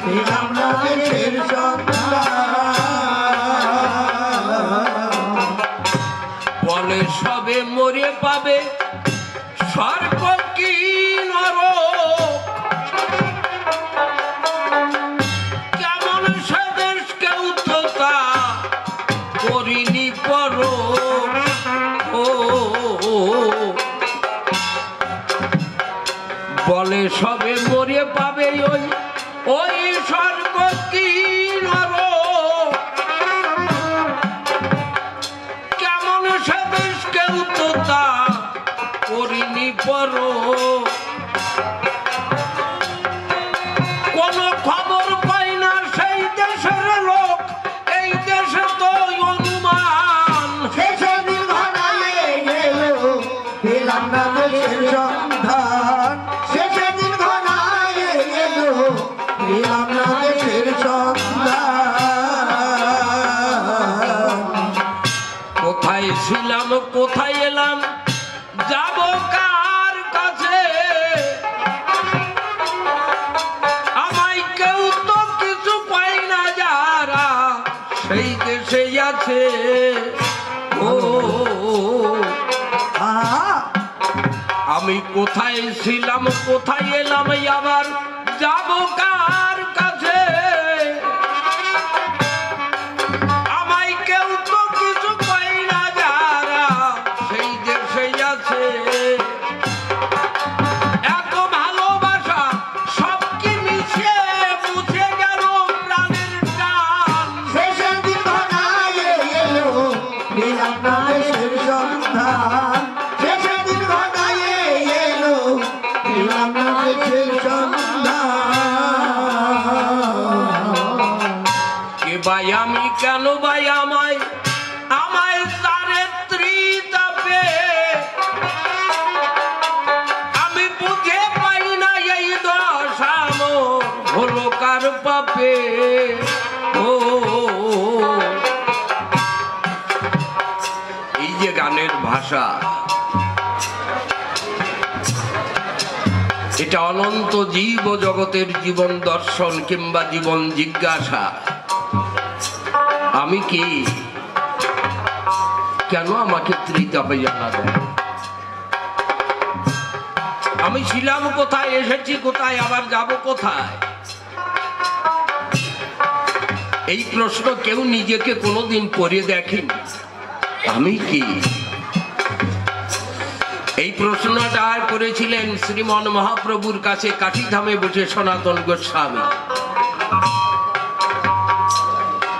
পেলাম না দেশের সন্ধান। বলে সবে মরে পাবে স্বর্গ কি নরক, কেমন সে দেশ কেউ তো তা করিনি পরক। ও বলে সবে মরে পাবে ওই ওই স্বর্গ কি নরক, কেমন সে দেশ কেউ তো তা করিনি পরক। কোন খবর পাই না সেই দেশের লোক, এই দেশে তো অনুমান। শেষের দিন ঘনায় এলো, পেলাম না দেশের সন্ধান। শেষের দিন ঘনায় এলো, পেলাম না দেশের সন্ধান। কোথায় ছিলাম কোথায় এলাম, যাব কার কাছে, আমায় কেউ তো কিছু পাই না যারা সেই দেশে আছে। ও আমি কোথায় ছিলাম কোথায় এলাম, আবার যাব কার কাছে, আমায় কেউ তো কিছু পাই না যারা সেই দেশে আছে। এত ভালোবাসা সব কি মিশে মুছে গেল প্রাণের টান। শেষের দিন ঘনায় এলো, পেলাম না দেশের সন্ধান। শেষের দিন ঘনায় এলো, পেলাম না দেশের সন্ধান। কে ভাই আমি কেন ভাই আমায় আমায় তারে ত্রিতাপে, আমি বুঝে পাই না এই দশা মোর হলো কার পাপে। ও এই যে গানের ভাষা, এটা অনন্ত জীব জগতের জীবন দর্শন কিংবা জীবন জিজ্ঞাসা। আমি কি? কেন আমাকে ত্রিতাপে জানা দেয়? আমি ছিলাম কোথায়, এসেছি কোথায়, আবার যাব কোথায়? এই প্রশ্ন কেউ নিজেকে কোনোদিন করে দেখেন? আমি কি? এই প্রশ্নটা করেছিলেন শ্রীমন মহাপ্রভুর কাছে কাঠিধামে বসে সনাতন গোস্বামী।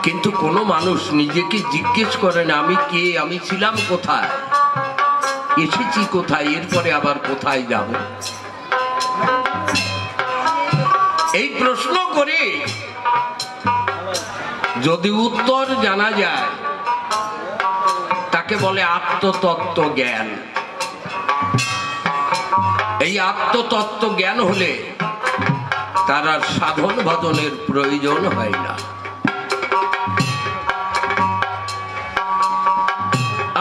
কিন্তু কোন মানুষ নিজেকে জিজ্ঞেস করেন আমি কে, আমি ছিলাম কোথায়, এসেছি কোথায়, এরপরে আবার কোথায় যাব? এই প্রশ্ন করে যদি উত্তর জানা যায় তাকে বলে আত্মতত্ত্ব জ্ঞান। এই আত্মতত্ত্ব জ্ঞান হলে তার আর সাধন ভজনের প্রয়োজন হয় না।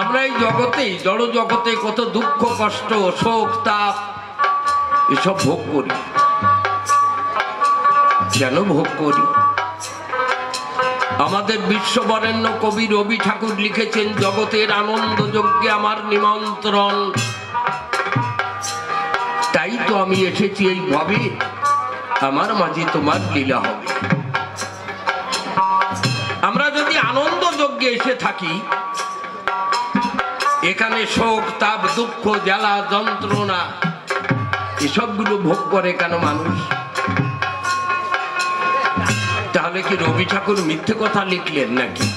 আমরা এই জগতে, জড় জগতে কত দুঃখ কষ্ট শোক তাপ এসব ভোগ করি। কেন ভোগ করি? আমাদের বিশ্ববরেণ্য কবি রবি ঠাকুর লিখেছেন, জগতের আনন্দ যজ্ঞে আমার নিমন্ত্রণ, তাই তো আমি এসেছি এই ভাবে, আমার মাঝে তোমার লীলা হবে। আমরা যদি আনন্দ যজ্ঞে এসে থাকি, এখানে শোক তাপ দুঃখ জ্বালা যন্ত্রণা এসবগুলো ভোগ করে কেন মানুষ? তাহলে কি রবি ঠাকুর মিথ্যে কথা লিখলেন নাকি?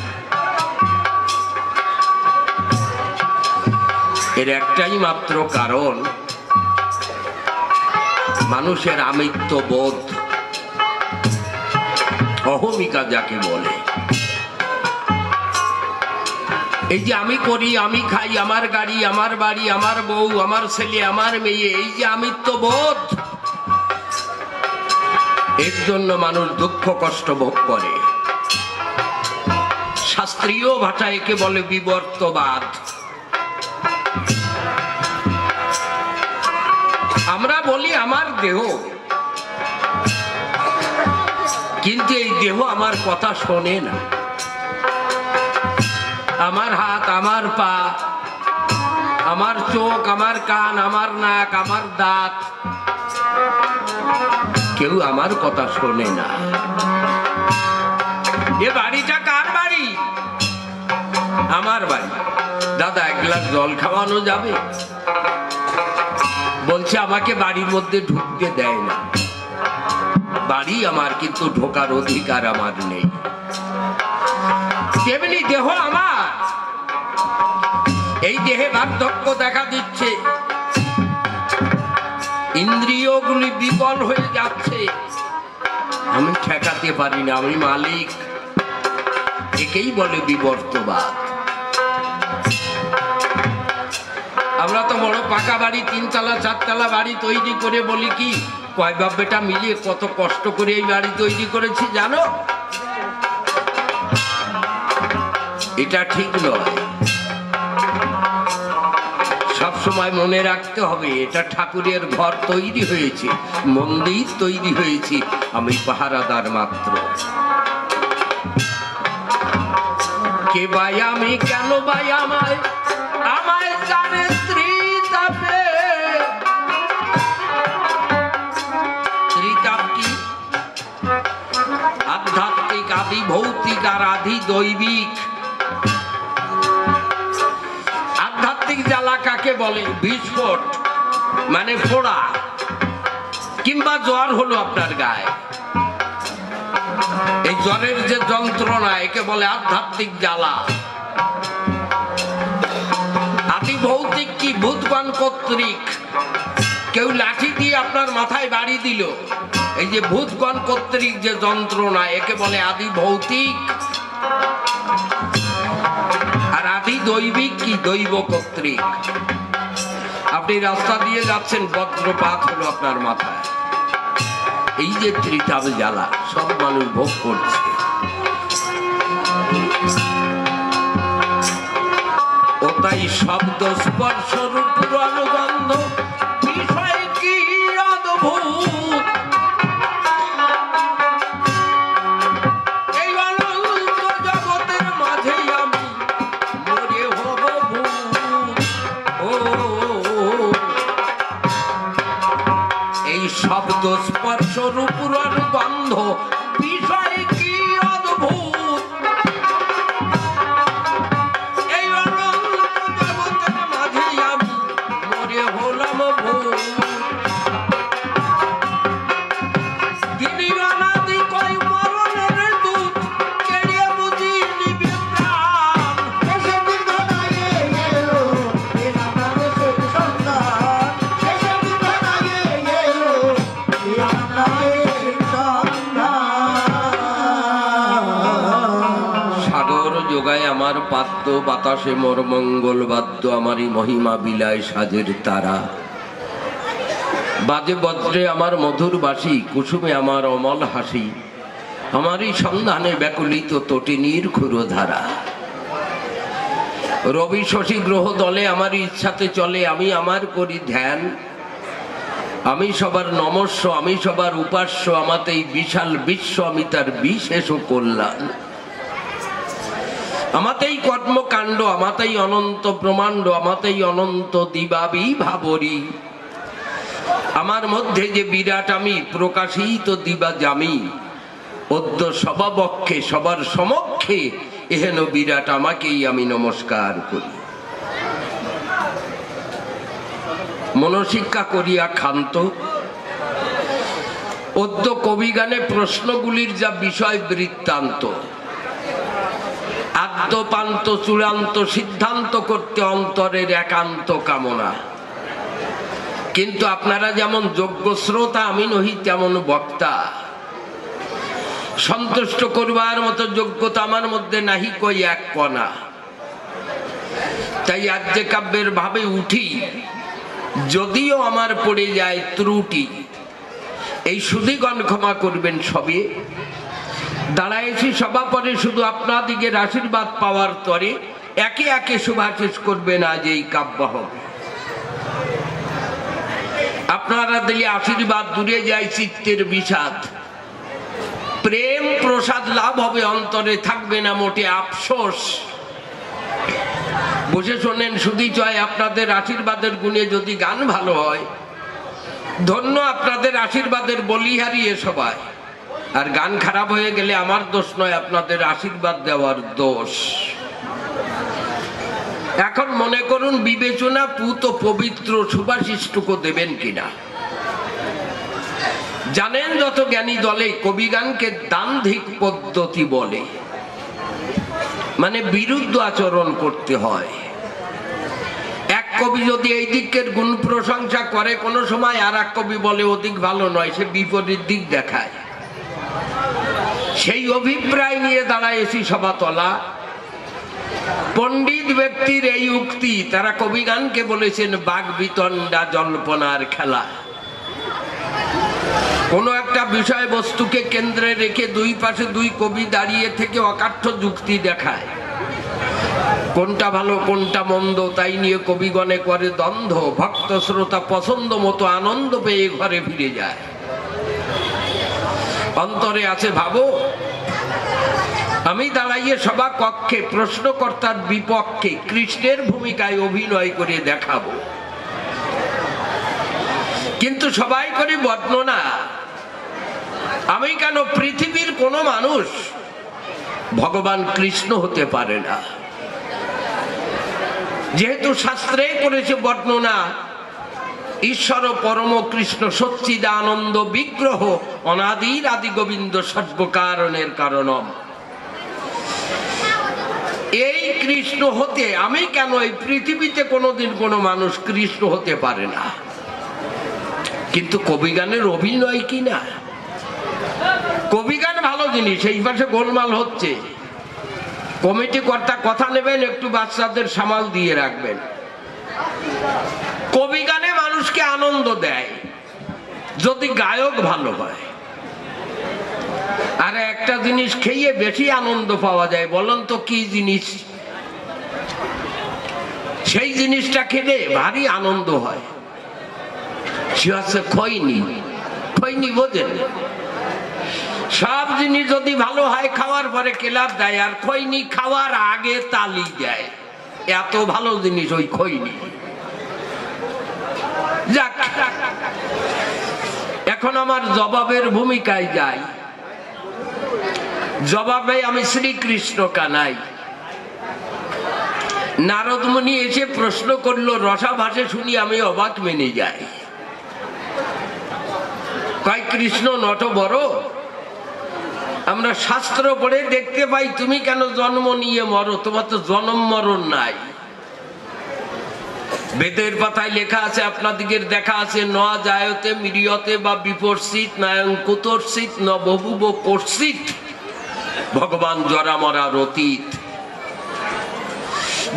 এর একটাই মাত্র কারণ, মানুষের আমিত্ব বোধ, অহমিকা যাকে বলে। এই যে আমি করি, আমি খাই, আমার গাড়ি, আমার বাড়ি, আমার বউ, আমার ছেলে, আমার মেয়ে, এই যে আমিত্ব বোধ, এর জন্য মানুষ দুঃখ কষ্ট ভোগ করে। শাস্ত্রীয় ভাষায় একে বলে বিবর্তবাদ। আমরা বলি আমার দেহ, কিন্তু এই দেহ আমার কথা শোনে না। আমার হাত, আমার পা, আমার চোখ, আমার কান, আমার নাক, আমার দাঁত, কেউ আমার কথা শোনে না। এ বাড়িটা কার বাড়ি? আমার বাড়ি। দাদা এক গ্লাস জল খাওয়ানো যাবে? বলছে আমাকে বাড়ির মধ্যে ঢুকতে দেয় না। বাড়ি আমার, কিন্তু ঢোকার অধিকার আমার নেই। তেমনি দেহ আমার, এই দেহে বার্ধক্য দেখা দিচ্ছে, ইন্দ্রিয়গুলি বিকল হয়ে যাচ্ছে, আমি ঠেকাতে পারি না, আমি মালিক। একেই বলে বিবর্তবাদ। আমরা তো বড় পাকা বাড়ি, 3 তলা 4 তলা বাড়ি তৈরি করে বলি কি, কয় বাপ বেটা মিলিয়ে কত কষ্ট করে এই বাড়ি তৈরি করেছি জানো? এটা ঠিক নয়। সবসময় মনে রাখতে হবে, এটা ঠাকুরের ঘর তৈরি হয়েছে, মন্দির তৈরি হয়েছে, আমি পাহারাদার মাত্র। কে ভাই আমি, কেন ভাই আমায়, আমায় জানে ত্রিতাপে। ত্রিতাপ কি? আধ্যাত্মিক, আদি ভৌতিক আর আদি দৈবিক। আধ্যাত্মিক জ্বালা কাকে বলে? বিস্ফোট মানে ফোড়া, কিংবা জ্বর হলো আপনার গায়ে, এই জ্বরের যে যন্ত্রণা, একে বলে আধ্যাত্মিক জ্বালা। আদি ভৌতিক কি? ভূতগণ কর্তৃক কেউ লাঠি দিয়ে আপনার মাথায় বাড়ি দিল, এই যে ভূতগণ কর্তৃক যে যন্ত্রণা, একে বলে আদি ভৌতিক। আর আদি দৈবিক কি? দৈব কর্তৃক। আপনি রাস্তা দিয়ে যাচ্ছেন, বজ্রপাত হলো আপনার মাথায়, এই যে ত্রিতাপ জ্বালা সব মানুষ ভোগ করছে। ও তাই শব্দ স্পর্শ রূপ অনুবন্ধ বিষয় কি অদ্ভুত শব্দ স্পর্শ রূপুরর গন্ধ বিষয় কি অদ্ভুত, এই অনন্ত জগতের মাঝে আমি মরে হলাম ভূত। গিরিবানাদি কয় মরণের দূত, কেড়ে বুঝি নিবে প্রাণ। শেষের দিন ঘনাইয়ে এলো, পেলাম না দেশের সন্ধান। শেষের দিন ঘনাইয়ে এলো, পেলাম না দেশের সন্ধান। সাগর যোগায় আমার পাদ্য, বাতাসে মোর মঙ্গল বাদ্য, আমারই মহিমা বিলায় সাজের তারা। বাজে বজ্রে আমার মধুর বাসি, কুসুমে আমার অমল হাসি, আমারই সন্ধানে ব্যাকুলিত তটিনীর ক্ষুরধারা। রবি শশী গ্রহ দলে আমারই ইচ্ছাতে চলে, আমি আমার করি ধ্যান। আমি সবার নমস্য, আমি সবার উপাস্য, আমাতেই বিশাল বিশ্ব, আমি তার বিশেষ কল্যাণ। আমাতেই কর্মকাণ্ড, আমাতেই অনন্ত ব্রহ্মাণ্ড, আমাতেই অনন্ত দিবাবি ভাবরি। আমার মধ্যে যে বিরাট আমি, প্রকাশিত দিবা জামি, অদ্য সবাবক্ষে সবার সমক্ষে এহেন বিরাট আমাকেই আমি নমস্কার করি। মনশিক্ষা করিয়া ক্ষান্ত, অদ্য কবিগানে প্রশ্নগুলির যা বিষয় বৃত্তান্ত, আদ্যপান্ত চূড়ান্ত সিদ্ধান্ত করতে অন্তরের একান্ত কামনা। কিন্তু আপনারা যেমন যোগ্য শ্রোতা, আমি নহি তেমন বক্তা। সন্তুষ্ট করবার মতো যোগ্যতা আমার মধ্যে নাহি কই এক কণা। তাই আদ্য কাব্যের ভাবে উঠি, যদিও আমার পড়ে যায় ত্রুটি, এই সুধীগণ ক্ষমা করবেন সবে। দাঁড়াইছি সভা পরে শুধু আপনাদিগের আশীর্বাদ পাওয়ার তরে, একে একে শুভাশিস করবেন আজ এই কাব্য হবে। আপনারা দিলে আশীর্বাদ দূরে যায় চিত্তের বিষাদ, প্রেম প্রসাদ লাভ হবে অন্তরে, থাকবে না মোটে আফসোস। বসে শোনেন শুধু চয় আপনাদের আশীর্বাদের গুণে যদি গান ভালো হয়, ধন্য আপনাদের আশীর্বাদের বলিহারি এ সবাই। আর গান খারাপ হয়ে গেলে আমার দোষ নয়, আপনাদের আশীর্বাদ দেওয়ার দোষ। এখন মনে করুন বিবেচনা পুত পবিত্র সুভাশিষ্টুকো দেবেন কিনা। জানেন যত জ্ঞানী দলে কবিগানকে দান্ধিক পদ্ধতি বলে, মানে বিরুদ্ধ আচরণ করতে হয়। এক কবি যদি এই দিকের গুণ প্রশংসা করে, কোনো সময় আর এক কবি বলে ওদিক ভালো নয়, সে বিপরীত দিক দেখায়। সেই অভিপ্রায় নিয়ে দাঁড়াইছি সভাতলা। পণ্ডিত ব্যক্তির এই উক্তি, তারা কবিগানকে বলেছেন বাগ বিতণ্ডা জল্পনার খেলা। কোন একটা বিষয় বস্তুকে কেন্দ্রে রেখে দুই পাশে দুই কবি দাঁড়িয়ে থেকে অকাঠ্য যুক্তি দেখায়। কোনটা ভালো কোনটা মন্দ তাই নিয়ে কবিগণে করে দ্বন্দ্ব। ভক্ত শ্রোতা পছন্দ মতো আনন্দ পেয়ে ঘরে ফিরে যায়। অন্তরে আছে ভাবো, আমি দাঁড়াইয়ে সভা কক্ষে প্রশ্নকর্তার বিপক্ষে কৃষ্ণের ভূমিকায় অভিনয় করে দেখাবো। কিন্তু সবাই করে বর্ণনা, আমি কেন পৃথিবীর কোন মানুষ ভগবান কৃষ্ণ হতে পারে না। যেহেতু শাস্ত্রে করেছে বর্ণনা, ঈশ্বর পরম কৃষ্ণ সচ্চিদানন্দ বিগ্রহ, অনাদির আদি গোবিন্দ সর্বকারণের কারণম। এই কৃষ্ণ হতে আমি কেন এই পৃথিবীতে কোনোদিন কোনো মানুষ কৃষ্ণ হতে পারে না। কিন্তু কবিগানের অভিনয় কি না, কবিগান ভালো জিনিস, এই পাশে গোলমাল হচ্ছে। কমিটি কর্তা কথা নেবেন, একটু বাচ্চাদের সামাল দিয়ে রাখবেন। কবিগানে মানুষকে আনন্দ দেয় যদি গায়ক ভালো হয়। আর একটা জিনিস খেয়ে বেশি আনন্দ পাওয়া যায়, বলেন তো কি জিনিস? সেই জিনিসটা খেলে ভারী আনন্দ হয়, সে হচ্ছে খৈনি। খৈনি বোঝেন? সব জিনিস যদি ভালো হয় খাওয়ার পরে কেলাপ দেয়, আর খৈনি খাওয়ার আগে তালি দেয়। এত ভালো জিনিস ওই খৈনি। যাক, এখন আমার জবাবের ভূমিকায় যাই। জবাবে আমি শ্রীকৃষ্ণ কানাই। নারদ মুনি এসে প্রশ্ন করলো, রসাভাসে শুনি আমি অবাক মেনে যাই। কয় কৃষ্ণ নট বড়, আমরা শাস্ত্র পড়ে দেখতে পাই তুমি কেন জন্ম নিয়ে মরো? তোমার তো জন্ম মরণ নাই। বেদের পাতায় লেখা আছে, আপনাদিগের দেখা আছে, ন জায়তে মিরিয়তে বা বিপর্ষিত নায়ং কুতর্ষিত ন বহুব কর্ষিত, ভগবান জরা মরার অতীত।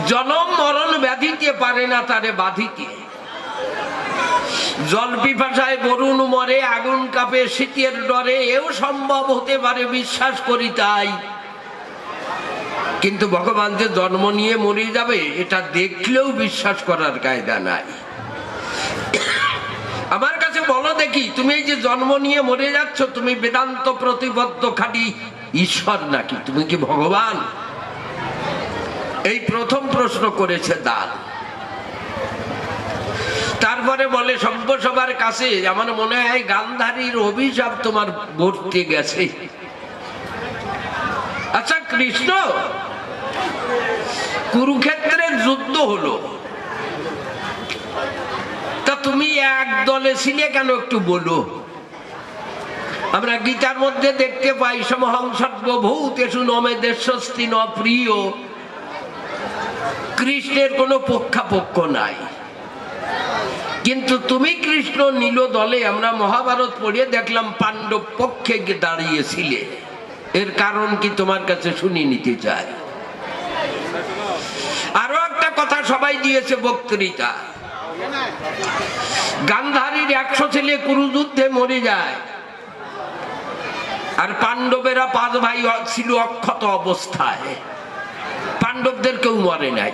জনম মরণ ব্যাধিতে পারে না তারে বাধিতে। জল পিপাসায় বরুণ মরে, আগুন কাঁপে শীতের ডরে, এও সম্ভব হতে পারে বিশ্বাস করি তাই। কিন্তু ভগবান যে জন্ম নিয়ে মরে যাবে এটা দেখলেও বিশ্বাস করার কায়দা নাই। আমার কাছে বলো দেখি, তুমি এই যে জন্ম নিয়ে মরে যাচ্ছ, তুমি বেদান্ত প্রতিবদ্ধ খাঁটি ঈশ্বর নাকি? তুমি কি ভগবান? এই প্রথম প্রশ্ন করেছে দান। তারপরে বলে সভ্যসভার কাছে, আমার মনে হয় গান্ধারীর অভিশাপ তোমার বর্তে গেছে। আচ্ছা কৃষ্ণ, কুরুক্ষেত্রের যুদ্ধ হলো, তা তুমি এক দলে ছিলে কেন একটু বলো। আমরা গীতার মধ্যে দেখতে পাই, সমহংসর্বভূতেষু নমেদেশস্তি ন প্রিয়। কৃষ্ণের কোনো পক্ষাপক্ষ নাই, কিন্তু তুমি কৃষ্ণ নীল দলে, আমরা মহাভারত পড়িয়ে দেখলাম পাণ্ডব পক্ষে দাঁড়িয়েছিলে। এর কারণ কি তোমার কাছে শুনি নিতে চাই। আরো একটা কথা সবাই দিয়েছে বক্তৃতা, গান্ধারীর 100 ছেলে কুরুযুদ্ধে মরে যায়, আর পাণ্ডবেরা 5 ভাই ছিল অক্ষত অবস্থায়, পাণ্ডবদের কেউ মরে নাই।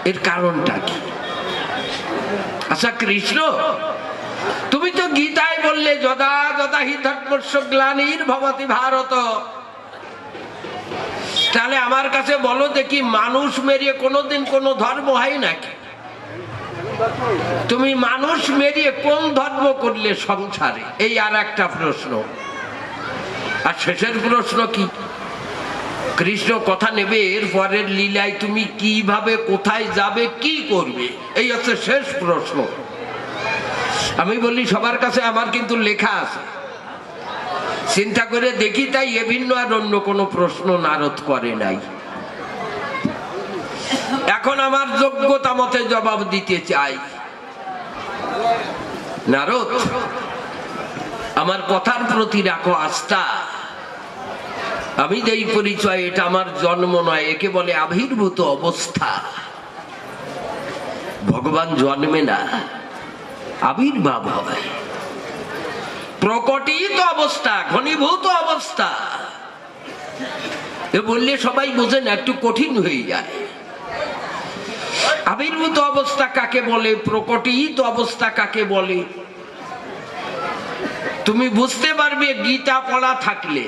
এর কারণটা কি? আচ্ছা কৃষ্ণ, তুমি তো গীতায় বললে যদা যদা হি ধর্মস্য গ্লানির ভবতি ভারত। তাহলে আমার কাছে বলো দেখি, মানুষ মেরিয়ে কোনোদিন কোন ধর্ম হয় নাকি? তুমি মানুষ মেরিয়ে কোন ধর্ম করলে সংসারে? এই আর একটা প্রশ্ন। আর শেষের প্রশ্ন কি? কৃষ্ণ কথা নেবে, এর পরের লীলায় তুমি কিভাবে, কোথায় যাবে, কি করবে? এই হচ্ছে শেষ প্রশ্ন। আমি বলি সবার কাছে আমার কিন্তু লেখা আছে, চিন্তা করে দেখি, তাই এ ভিন্ন আর অন্য কোনো প্রশ্ন নারদ করে নাই। এখন আমার যোগ্যতা মতে জবাব দিতে চাই। নারদ, আমার কথার প্রতি রাখো আস্থা। আমি যেই পরিচয়, এটা আমার জন্ম নয়, একে বলে আবির্ভূত অবস্থা। ভগবান জন্মে না, আবির্ভাব হয়। প্রকটিত অবস্থা, ঘনীভূত অবস্থা, এ বললে সবাই বোঝেন, একটু কঠিন হয়ে যায়। আবির্ভূত অবস্থা কাকে বলে, প্রকটিত অবস্থা কাকে বলে, তুমি বুঝতে পারবে গীতা পড়া থাকলে।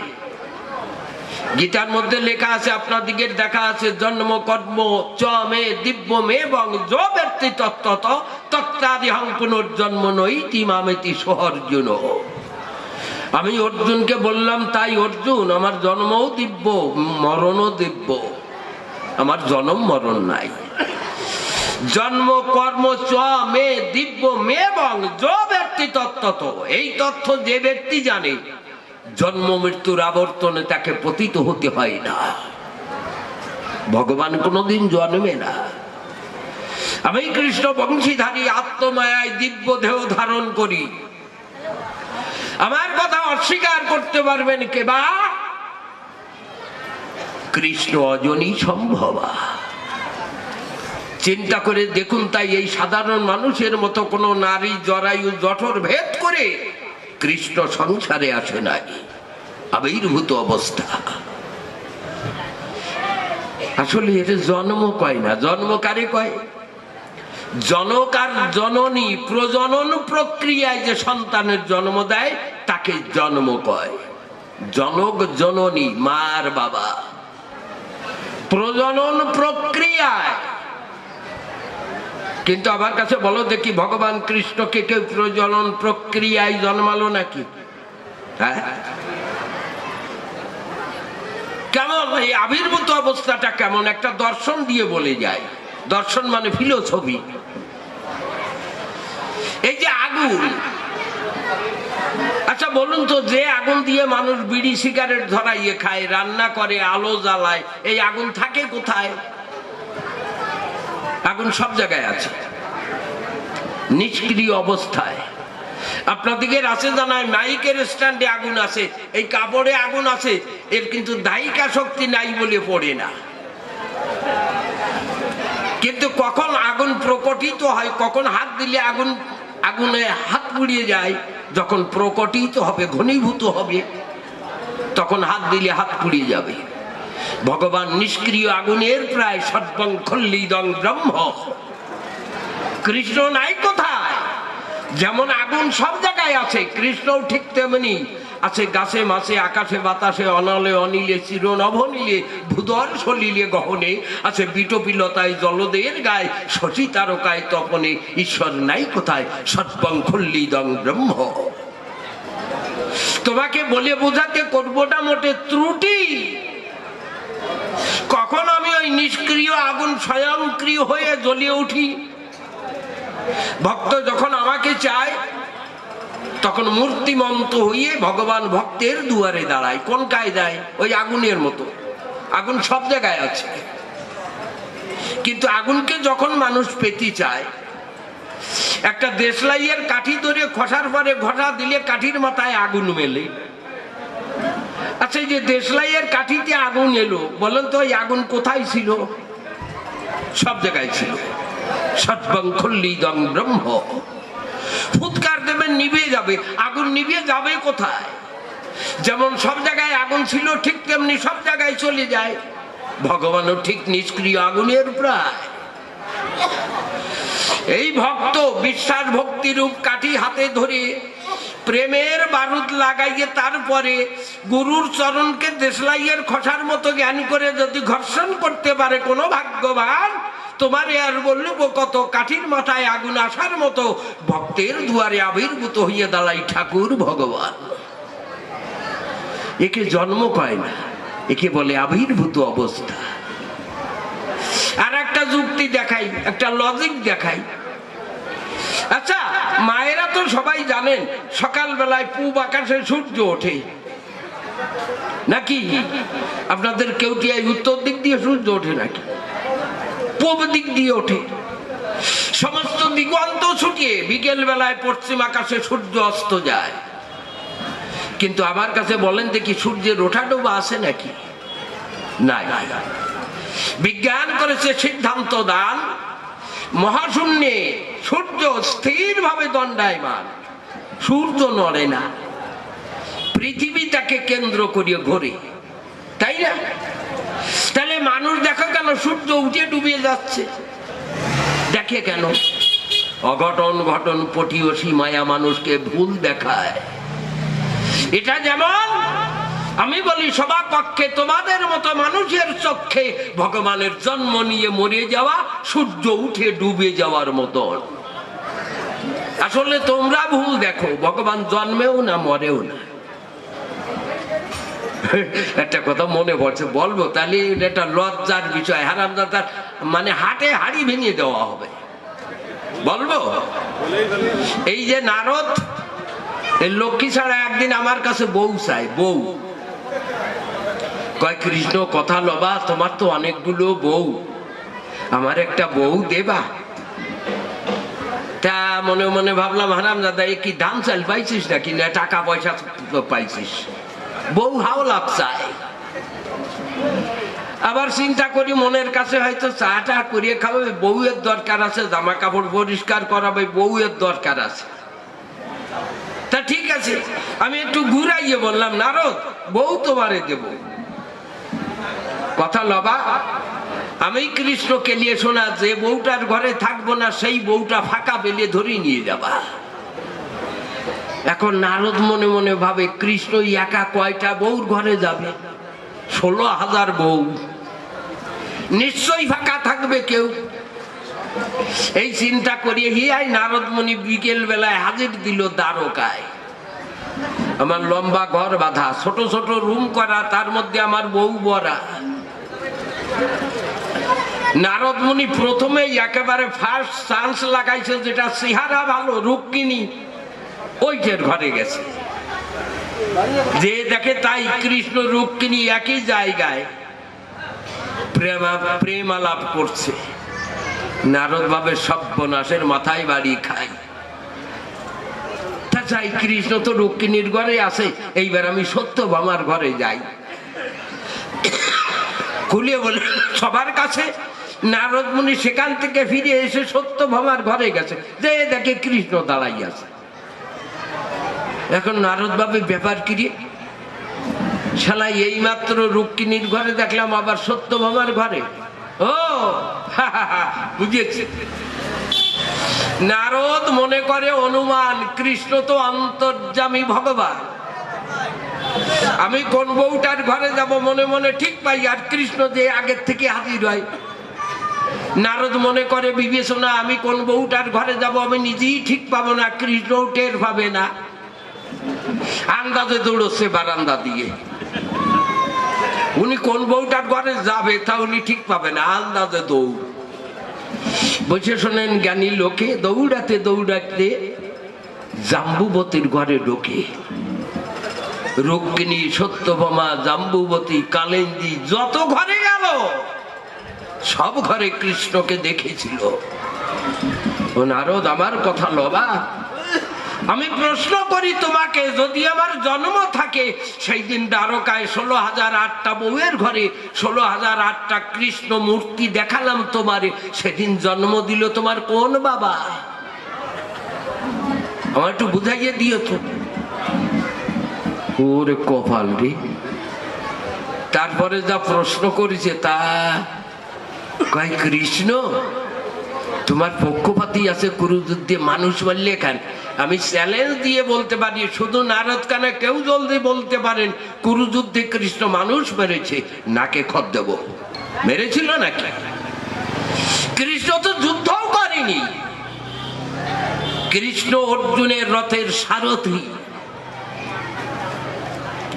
গীতার মধ্যে লেখা আছে, আপনাদিগের দেখা আছে, জন্ম কর্ম চ মে দিব্য মে এবং য ব্যক্তি তত্ত্বত তত্ত্বাদিহং পুনর্জন্ম নৈতি মামেতি সোহর্জুন। আমি অর্জুনকে বললাম, তাই অর্জুন, আমার জন্মও দিব্য, মরণও দিব্য, আমার জন্ম মরণ নাই। জন্ম কর্ম চ মে দিব্য মে এবং য ব্যক্তি তত্ত্বত, এই তথ্য যে ব্যক্তি জানে, জন্ম মৃত্যুর আবর্তনে তাকে পতিত হতে হয় না। ভগবান কোনদিন জন্মে না। আমি কৃষ্ণ বংশীধারী, আত্মমায়ায় দিব্য দেহ ধারণ করি। আমার কথা অস্বীকার করতে পারবেন কে বা? কৃষ্ণ অজনী সম্ভবা। চিন্তা করে দেখুন, তাই এই সাধারণ মানুষের মতো কোন নারী জরায়ু জঠর ভেদ করে কৃষ্ণ সংসারে আসে নাই, আবির্ভূত অবস্থা। আসলে এর জন্ম কয় না, জন্ম কারে কয়? জনক আর জননী প্রজনন প্রক্রিয়ায় যে সন্তানের জন্ম দেয় তাকে জন্ম কয়। জনক জননী মার বাবা, প্রজনন প্রক্রিয়ায় কিন্তু আমার কাছে বলো দেখি, ভগবান কৃষ্ণকে কেউ প্রজনন প্রক্রিয়ায় জন্মালো নাকি? হ্যাঁ, কেমন এই আবির্ভূত অবস্থাটা কেমন একটা দর্শন দিয়ে বলে যায়। দর্শন মানে ফিলোসফি। এই যে আগুন, আচ্ছা বলুন তো, যে আগুন দিয়ে মানুষ বিড়ি সিগারেট ধরাইয়ে খায়, রান্না করে, আলো জ্বালায়, এই আগুন থাকে কোথায়? আগুন সব জায়গায় আছে, নিষ্ক্রিয় অবস্থায়। আপনাদিকে আছে জানায় মাইকের স্ট্যান্ডে আগুন আছে, এই কাপড়ে আগুন আছে, এর কিন্তু দায়িকা শক্তি নাই বলে পড়ে না। কিন্তু কখন আগুন প্রকটিত হয়, কখন হাত দিলে আগুনে হাত পুড়িয়ে যায়, যখন প্রকটিত হবে, ঘনীভূত হবে, তখন হাত দিলে হাত পুড়িয়ে যাবে। ভগবান নিষ্ক্রিয় আগুনের প্রায় সর্বং খল্লিদং ব্রহ্ম। কৃষ্ণ নাই কোথায়? যেমন আগুন সব জায়গায় আছে, কৃষ্ণও ঠিক তেমনি আছে, গাছে মাছে, আকাশে বাতাসে, অনলে অনিলে, চির নভনীলে, ভূধর সলিলে গহনে, আছে বিটপিলতায় জলদের গায়ে, শশী তারকায় তপনে। ঈশ্বর নাই কোথায়? সর্বং খল্লিদং ব্রহ্ম। তোমাকে বলে বোঝাতে করবোটা মোটে ত্রুটি। কখন আমি ওই নিষ্ক্রিয় আগুন স্বয়ংক্রিয় হয়ে জ্বলে উঠি। ভক্ত যখন আমাকে চায়, তখন মূর্তিমন্ত হয়ে ভগবান ভক্তের দুয়ারে দাঁড়ায়। কোন কায়দায়? ওই আগুনের মতো। আগুন সব জায়গায় আছে, কিন্তু আগুনকে যখন মানুষ পেতে চায়, একটা দেশলাইয়ের কাঠি ধরে খসার পরে ঘষা দিলে কাঠির মাথায় আগুন মেলে। আচ্ছা, এই যে দেশলাইয়ের কাঠিতে আগুন এলো, বলেন তো এই আগুন কোথায় ছিল? সব জায়গায় ছিল। সর্বং খল্লিদং ব্রহ্ম। ফুৎকার দেবেন, নিভে যাবে। আগুন নিভে যাবে কোথায়? যেমন সব জায়গায় আগুন ছিল, ঠিক তেমনি সব জায়গায় চলে যায়। ভগবানও ঠিক নিষ্ক্রিয় আগুনের প্রায়। এই ভক্ত বিশ্বাস ভক্তি রূপ কাঠি হাতে ধরে প্রেমের বারুদ লাগাইয়ে তারপরে গুরুর চরণকে দেশলাইয়ের খসার মতো জ্ঞান করে যদি ঘর্ষণ করতে পারে কোনো ভাগ্যবান, তোমারে আর বললুব কত, কাঠির মাথায় আগুন আসার মতো ভক্তের দুয়ারে আবির্ভূত হইয়া দাঁড়াই ঠাকুর ভগবান। একে জন্ম কয় না, একে বলে আবির্ভূত অবস্থা। আর একটা যুক্তি দেখাই, একটা লজিক দেখাই। আচ্ছা, মায়েরা তো সবাই জানেন সকাল বেলায় পূব আকাশে সূর্য ওঠে নাকি? আপনাদের কেউটিয়ায় উত্তর দিক দিয়ে সূর্য ওঠে নাকি? পূব দিক দিয়ে ওঠে। সমস্ত দিগন্ত ছুটিয়ে বিকেল বেলায় পশ্চিম আকাশে সূর্য অস্ত যায়। কিন্তু আমার কাছে বলেন দেখি, সূর্যের ওঠা ডোবা আছে নাকি? নাই। বিজ্ঞান করেছে সিদ্ধান্ত দান, মহাশূন্যে সূর্য স্থির ভাবে দণ্ডায়মান, সূর্য নড়ে না। পৃথিবীটাকে কেন্দ্র করিয়ে ঘোরে, তাই না? তাহলে মানুষ দেখো কেন সূর্য উঠে ডুবে যাচ্ছে? দেখে কেন? অঘটন ঘটন পটিয়সী মায়া মানুষকে ভুল দেখায়। এটা যেমন আমি বলি সভা কক্ষে তোমাদের মতো মানুষের চক্ষে ভগবানের জন্ম নিয়ে মরে যাওয়া সূর্য উঠে ডুবে যাওয়ার মতন। আসলে তোমরা ভুল দেখো, ভগবান জন্মেও না মরেও না। একটা কথা মনে পড়ছে, বলবো তাহলে এটা লজ্জার বিষয়। হারামজাদার মানে হাটে হাড়ি ভেঙে দেওয়া হবে। বলবো? এই যে নারদ, এই লক্ষ্মী ছাড়া একদিন আমার কাছে বউ চাই। বউ কয়, কৃষ্ণ কথা লবা, তোমার তো অনেকগুলো বউ, আমার একটা বউ দেবা? তা মনে মনে ভাবলাম, হারামজাদা এ কি ধান চাল পাইছিস নাকি, না টাকা পয়সা পাইছিস? বউ হাওলাত চায়। আবার চিন্তা করি মনের কাছে, হয়তো চাটা করিয়ে খাওয়াবে, বউয়ের দরকার আছে, জামা কাপড় পরিষ্কার করাবে, বউয়ের দরকার আছে। তা ঠিক আছে, আমি একটু ঘুরাইয়ে বললাম, নারদ বউ তোমারে দেব, কথা লবা। আমি কৃষ্ণকে নিয়ে শোনা, যে বউটার ঘরে থাকবো না সেই বউটা ফাঁকা পেলে ধরে নিয়ে যাবা। এখন নারদ মনে মনে ভাবে, কৃষ্ণ একা কয়টা বউর ঘরে যাবে? 16,000 বউ, নিশ্চয়ই ফাঁকা থাকবে কেউ। এই চিন্তা করিয়ে হিয়াই নারদ মুনি বিকেল বেলায় হাজির দিল দ্বারকায়। আমার লম্বা ঘর বাঁধা, ছোট ছোট রুম করা, তার মধ্যে আমার বউ বরা। নারদ মুনি প্রথমেই একেবারে ফার্স্ট চান্স লাগাইছে, যেটা চেহারা ভালো, রুক্মিণী, ওইটার ঘরে গেছে। যে দেখে তাই কৃষ্ণ রুক্মিণী একই জায়গায় প্রেম আলাপ করছে। নারদ ভাবে সর্বনাশের মাথায় বাড়ি খায়। চাই কৃষ্ণ তো রুক্মিণীর ঘরে আছে, এইবার আমি সত্যভামার ঘরে যাই। খুলে বলে সবার কাছে। নারদ মুনি সেখান থেকে ফিরে এসে সত্যভামার ঘরে গেছে, যে দেখে কৃষ্ণ দাঁড়াই আছে। এখন নারদ ভাবে ব্যাপার কি রে, শালাই এই মাত্র রুক্মিণীর ঘরে দেখলাম, আবার সত্যভামার ঘরে। ও বুঝেছি। নারদ মনে করে অনুমান, কৃষ্ণ তো অন্তর্যামী ভগবান, আমি কোন বউটার ঘরে যাব মনে মনে ঠিক পাই, আর কৃষ্ণ যে আগের থেকে হাজির হয়। নারদ মনে করে বিবেচনা, আমি কোন বউটার ঘরে যাব আমি নিজেই ঠিক পাবো না, কৃষ্ণ টের পাবে না। আন্দাজে দৌড়চ্ছে বারান্দা দিয়ে। উনি কোন বউটার ঘরে যাবে তা উনি ঠিক পাবে না, আন্দাজে দৌড়। বসে শোনেন জ্ঞানী লোকে, দৌড়াতে দৌড়াতে জাম্বুবতীর ঘরে ঢোকে। রুক্মিণী, সত্যভামা, জাম্বুবতী, কালিন্দী যত ঘরে গেল সব ঘরে কৃষ্ণকে দেখেছিল। ও নারদ, আমার কথা লবা, আমি প্রশ্ন করি তোমাকে, যদি আমার জন্ম থাকে সেই দিন দ্বারকায় 16,008টা বউয়ের ঘরে 16,008টা কৃষ্ণ মূর্তি দেখালাম তোমারে, সেদিন জন্ম দিল তোমার কোন বাবা? আমার একটু বুঝাইয়ে দিও তো। ওরে কপাল রে। তারপরে যা প্রশ্ন করেছে তা কয়, কৃষ্ণ তোমার পক্ষপাতী আছে, কুরুযুদ্ধে মানুষ মারলে খান। আমি চ্যালেঞ্জ দিয়ে বলতে পারি, শুধু নারদ কানে কেউ জলদি বলতে পারেন কুরুযুদ্ধে কৃষ্ণ মানুষ মেরেছে, নাকে খত দেব। মেরেছিল নাকি? কৃষ্ণ তো যুদ্ধও করেনি। কৃষ্ণ অর্জুনের রথের সারথি,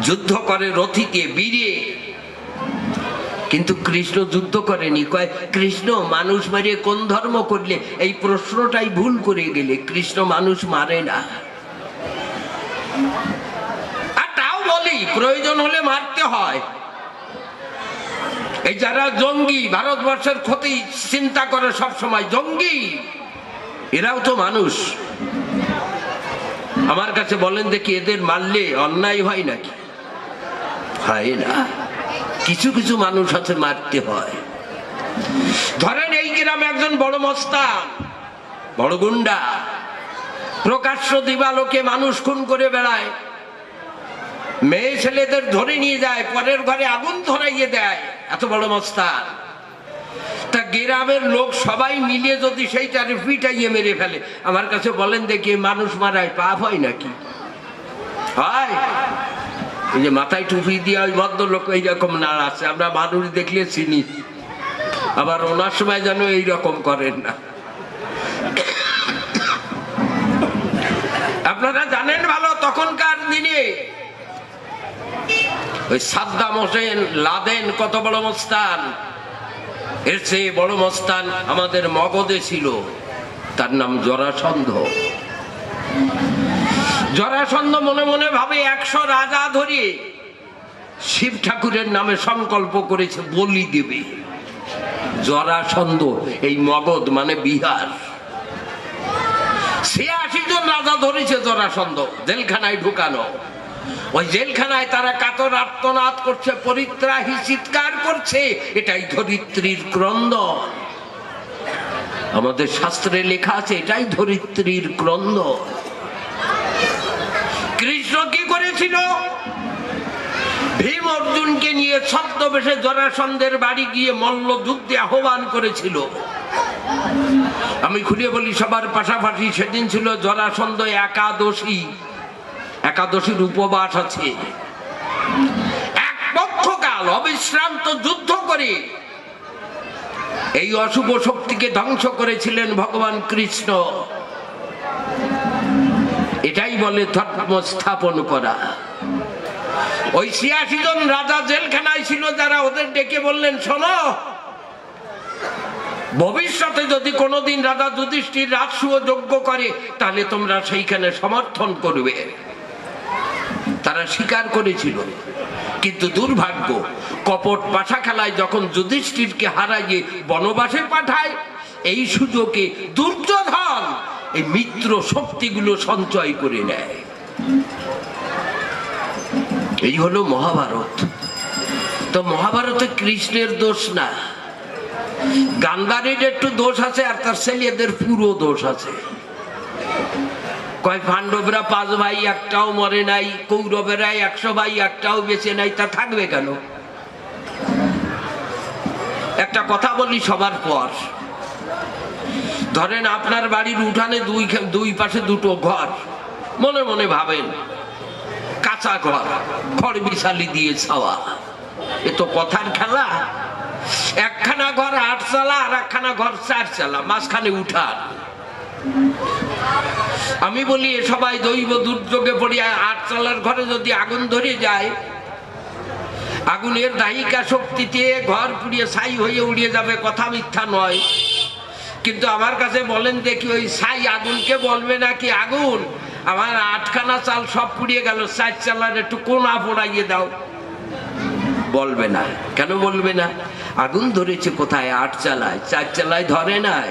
যুদ্ধ করে রথিকে বীরে, কিন্তু কৃষ্ণ যুদ্ধ করেনি। কয় কৃষ্ণ মানুষ মারিয়ে কোন ধর্ম করলে? এই প্রশ্নটাই ভুল করে গেলে, কৃষ্ণ মানুষ মারে না। আর তাও বলি, প্রয়োজন হলে মারতে হয়। এই যারা জঙ্গি, ভারতবর্ষের ক্ষতি চিন্তা করে সব সময়, জঙ্গি, এরাও তো মানুষ। আমার কাছে বলেন দেখি, এদের মারলে অন্যায় হয় নাকি? হয় না। কিছু কিছু মানুষ আছে মারতে হয়। ধরেন এই গ্রামে একজন বড় মস্তান, বড় গুন্ডা, প্রকাশ্য দিবালোকে মানুষ খুন করে বেড়ায়, মেয়ে ছেলেদের ধরে নিয়ে যায়, পরের ঘরে আগুন ধরাইয়ে দেয়, এত বড় মস্তান। তা গ্রামের লোক সবাই মিলে যদি সেইটা পিটাইয়ে মেরে ফেলে, আমার কাছে বলেন দেখি মানুষ মারায় পাপ হয় নাকি? হয়। এই যে মাথায় টুপি দিয়ে ওই ভদ্রলোক এইরকম নাড়াচ্ছে, আমরা মানুষ দেখলে চিনি, আবার ওনার সময় যেন এইরকম করেন না। আপনারা জানেন ভালো, তখনকার দিনে ওই সাদ্দাম হোসেন, লাদেন কত বড় মস্তান, এর চেয়ে বড় মস্তান আমাদের মগধে ছিল, তার নাম জরাসন্ধ। জরাসন্ধ মনে মনে ভাবে 100 রাজা ধরে শিব ঠাকুরের নামে সংকল্প করেছে বলি দেবে। জরাসন্ধ এই মগধ মানে বিহার, 86 জন রাজা ধরেছে জরাসন্ধ, জেলখানায় ঢুকানো। ওই জেলখানায় তারা কাতর আর্তনাদ করছে, পরিত্রাহী চিৎকার করছে, এটাই ধরিত্রীর ক্রন্দন। আমাদের শাস্ত্রে লেখা আছে এটাই ধরিত্রীর ক্রন্দন। কৃষ্ণ কি করেছিল? ভীম অর্জুনকে নিয়ে ছদ্মবেশে জরাসন্ধের বাড়ি গিয়ে মল্ল যুদ্ধে আহ্বান করেছিল। আমি খুলে বলি সবার পাশাপাশি, সেদিন ছিল জরাসন্ধ একাদশী, একাদশীর উপবাস আছে। এক পক্ষকাল অবিশ্রান্ত যুদ্ধ করে এই অশুভ শক্তিকে ধ্বংস করেছিলেন ভগবান কৃষ্ণ। এটাই বলে ধর্ম স্থাপন করা। ওই ৮৬ জন রাজা জেলখানায় ছিল, যারা ওদের ডেকে বললেন, শোনো, ভবিষ্যতে যদি কোনোদিন রাজা যুধিষ্ঠির রাজসূয় যজ্ঞ করে তাহলে তোমরা সেইখানে সমর্থন করবে। তারা স্বীকার করেছিল, কিন্তু দুর্ভাগ্য, কপট পাশা খেলায় যখন যুধিষ্ঠিরকে হারাইয়ে বনবাসে পাঠায়, এই সুযোগে দুর্যোধন এই মিত্র শক্তিগুলো সঞ্চয় করে নেয়। এই হলো মহাভারত। তো মহাভারতে কৃষ্ণের দোষ না, গান্ধারীর একটু দোষ আছে, আর তার ছেলেদের পুরো দোষ আছে। কয় পাণ্ডবরা ৫ ভাই, একটাও মরে নাই, কৌরবেরা ১০০ ভাই, একটাও বেঁচে নাই, তা থাকবে কেন? একটা কথা বলি সবার পর, ধরেন আপনার বাড়ির উঠানে দুই পাশে দুটো ঘর, মনে মনে ভাবেন কাঁচা ঘর, খড় বিছালি দিয়ে ছাওয়া, এ তো কথার খেলা। একখানা ঘর ৮ চালা আর একখানা ঘর ৪ চালা, মাঝখানে উঠান। আমি বলি এ সবাই দৈব দুর্যোগে পড়িয়া ৮ চালার ঘরে যদি আগুন ধরে যায়, আগুনের দাহিকা শক্তিতে ঘর পুড়িয়ে ছাই হয়ে উড়িয়ে যাবে, কথা মিথ্যা নয়। কিন্তু আমার কাছে বলেন দেখি, ওই ছাই আগুনকে বলবে নাকি আগুন আমার ৮খানা চাল সব পুড়িয়ে গেল, ৪ চালার একটু কোনা পোড়াইয়ে দাও? বলবে না। কেন বলবে না? আগুন ধরেছে কোথায়? ৮ চালায়, ৪ চালায় ধরে নাই।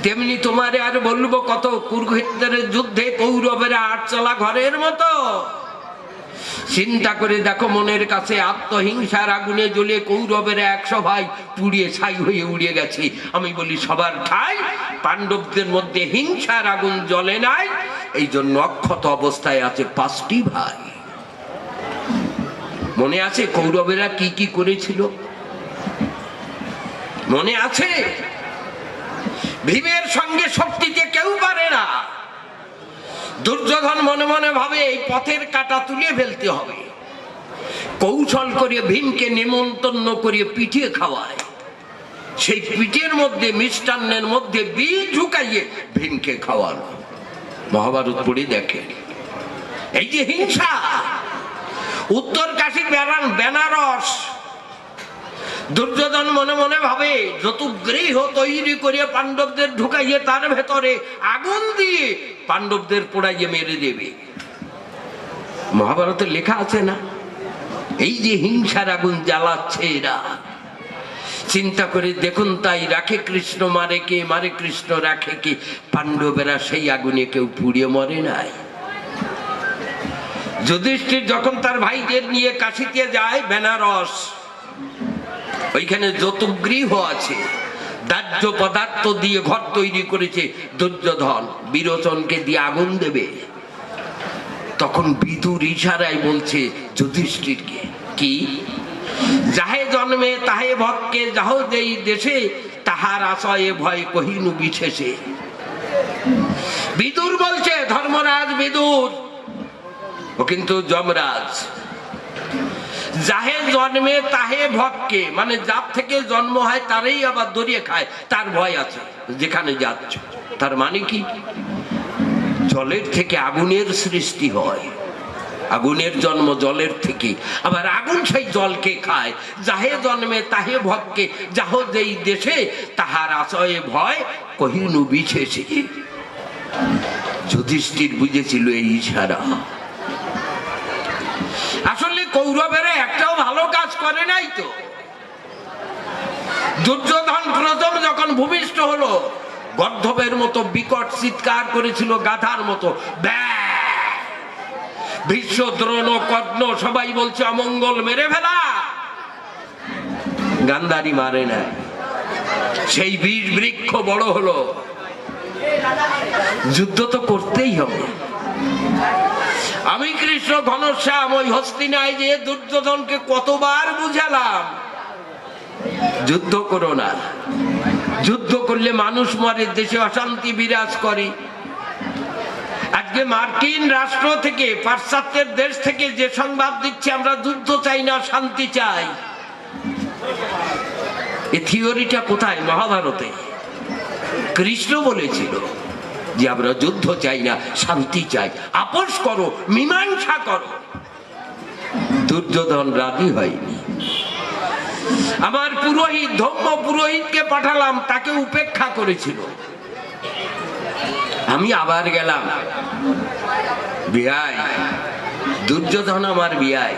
তেমনি তোমারে আর বলবো কত, কুরুক্ষেত্রের যুদ্ধে কৌরবেরা ৮ চালা ঘরের মতো। চিন্তা করে দেখো, মনের কাছে আত্মহিংসার আগুনে জ্বলে কৌরবেরা ১০০ ভাই পুড়িয়ে ছাই হয়ে উড়িয়ে গেছে। আমি বলি সবার ঠাই পাণ্ডবদের মধ্যে হিংসার আগুন জ্বলে নাই, এই জন্য অক্ষত অবস্থায় আছে ৫টি ভাই। মনে আছে কৌরবেরা কি কি করেছিল? মনে আছে? ভীমের সঙ্গে শক্তিতে কেউ পারে না। দুর্যোধন মনে মনে ভাবে এই পথের কাঁটা তুলে ফেলতে হবে, কৌশল করে ভীমকে নিমন্ত্রণ করে পিঠে খাওয়ায়। সেই পিঠের মধ্যে, মিষ্টান্নের মধ্যে বীজ ঢুকাইয়ে ভীমকে খাওয়ানো। মহাভারত পড়ে দেখে, এই যে হিংসা। উত্তর কাশী বেনারস, দুর্যোধন মনে মনে ভাবে যত গৃহ তৈরি করে পাণ্ডবদের ঢুকাইয়ে তার ভেতরে আগুন দিয়ে পাণ্ডবদের পোড়াইয়ে মেরে দেবে। মহাভারতে লেখা আছে না, এই যে হিংসার আগুন জ্বালাচ্ছে এরা। চিন্তা করে দেখুন, তাই রাখে কৃষ্ণ মারে কে, মারে কৃষ্ণ রাখে কে? পাণ্ডবেরা সেই আগুনে কেউ পুড়িয়ে মরে নাই। যুধিষ্ঠির যখন তার ভাইদের নিয়ে কাশীতে যায়, বেনারস, ওইখানে যত গৃহ আছে দাহ্য পদার্থ দিয়ে ঘর তৈরি করেছে দুর্যোধন, বিরোচনকে দিয়ে আগুন দেবে। তখন বিদুর ইশারায় বলছে যুধিষ্ঠিরকে, কি? যাহে জন্মে তাহে ভক্কে, যাহ যেই দেশে তাহার আশয়ে ভয় কহিনু বিশেষে। বিদুর বলছে, ধর্মরাজ বিদুর, ও কিন্তু যমরাজ। যাহে জন্মে তাহে ভক্কে, মানে যার থেকে জন্ম হয় তারই আবার দরিয়ে খায়, তার ভয় আছে যেখানে যাচ্ছ। তার মানে কি? জলের থেকে আগুনের সৃষ্টি হয়, আগুনের জন্ম জলের থেকে, আবার আগুন সেই জলকে খায়। যাহে জন্মে তাহে ভক্কে, যাহ যেই দেশে তাহার আশয়ে ভয় কহিনু বিশেষে। যুধিষ্ঠির বুঝেছিল এই ইশারা। আসলে কৌরবেরা একটাও ভালো কাজ করে নাই তো। দুর্যোধন প্রথম যখন ভূমিষ্ঠ হলো, গর্ধবের মতো বিকট চিৎকার করেছিল, গাধার মতো। ভীষ্ম, দ্রোণ, কর্ণ সবাই বলছে অমঙ্গল, মেরে ফেলা। গান্ধারী মারে নাই। সেই বীর বৃক্ষ বড় হলো। যুদ্ধ তো করতেই হবে। আমি কৃষ্ণ ঘনশ্যাম ওই হস্তিনায় যে দুর্যোধনকে কতবার বুঝালাম, যুদ্ধ করো না, যুদ্ধ করলে মানুষ মরে, দেশে অশান্তি বিরাজ করে। আজকে মার্কিন রাষ্ট্র থেকে, পাশ্চাত্যের দেশ থেকে যে সংবাদ দিচ্ছে আমরা যুদ্ধ চাই না, শান্তি চাই, এই থিওরিটা কোথায়? মহাভারতে কৃষ্ণ বলেছিল যে আমরা যুদ্ধ চাই না, শান্তি চাই, আপোষ করো, মীমাংসা করো। দুর্যোধন রাজি হয়নি। আমার পুরোহিত, ধর্ম পুরোহিতকে পাঠালাম, তাকে উপেক্ষা করেছিল। আমি আবার গেলাম, বিয়াই দুর্যোধন আমার বিয়াই,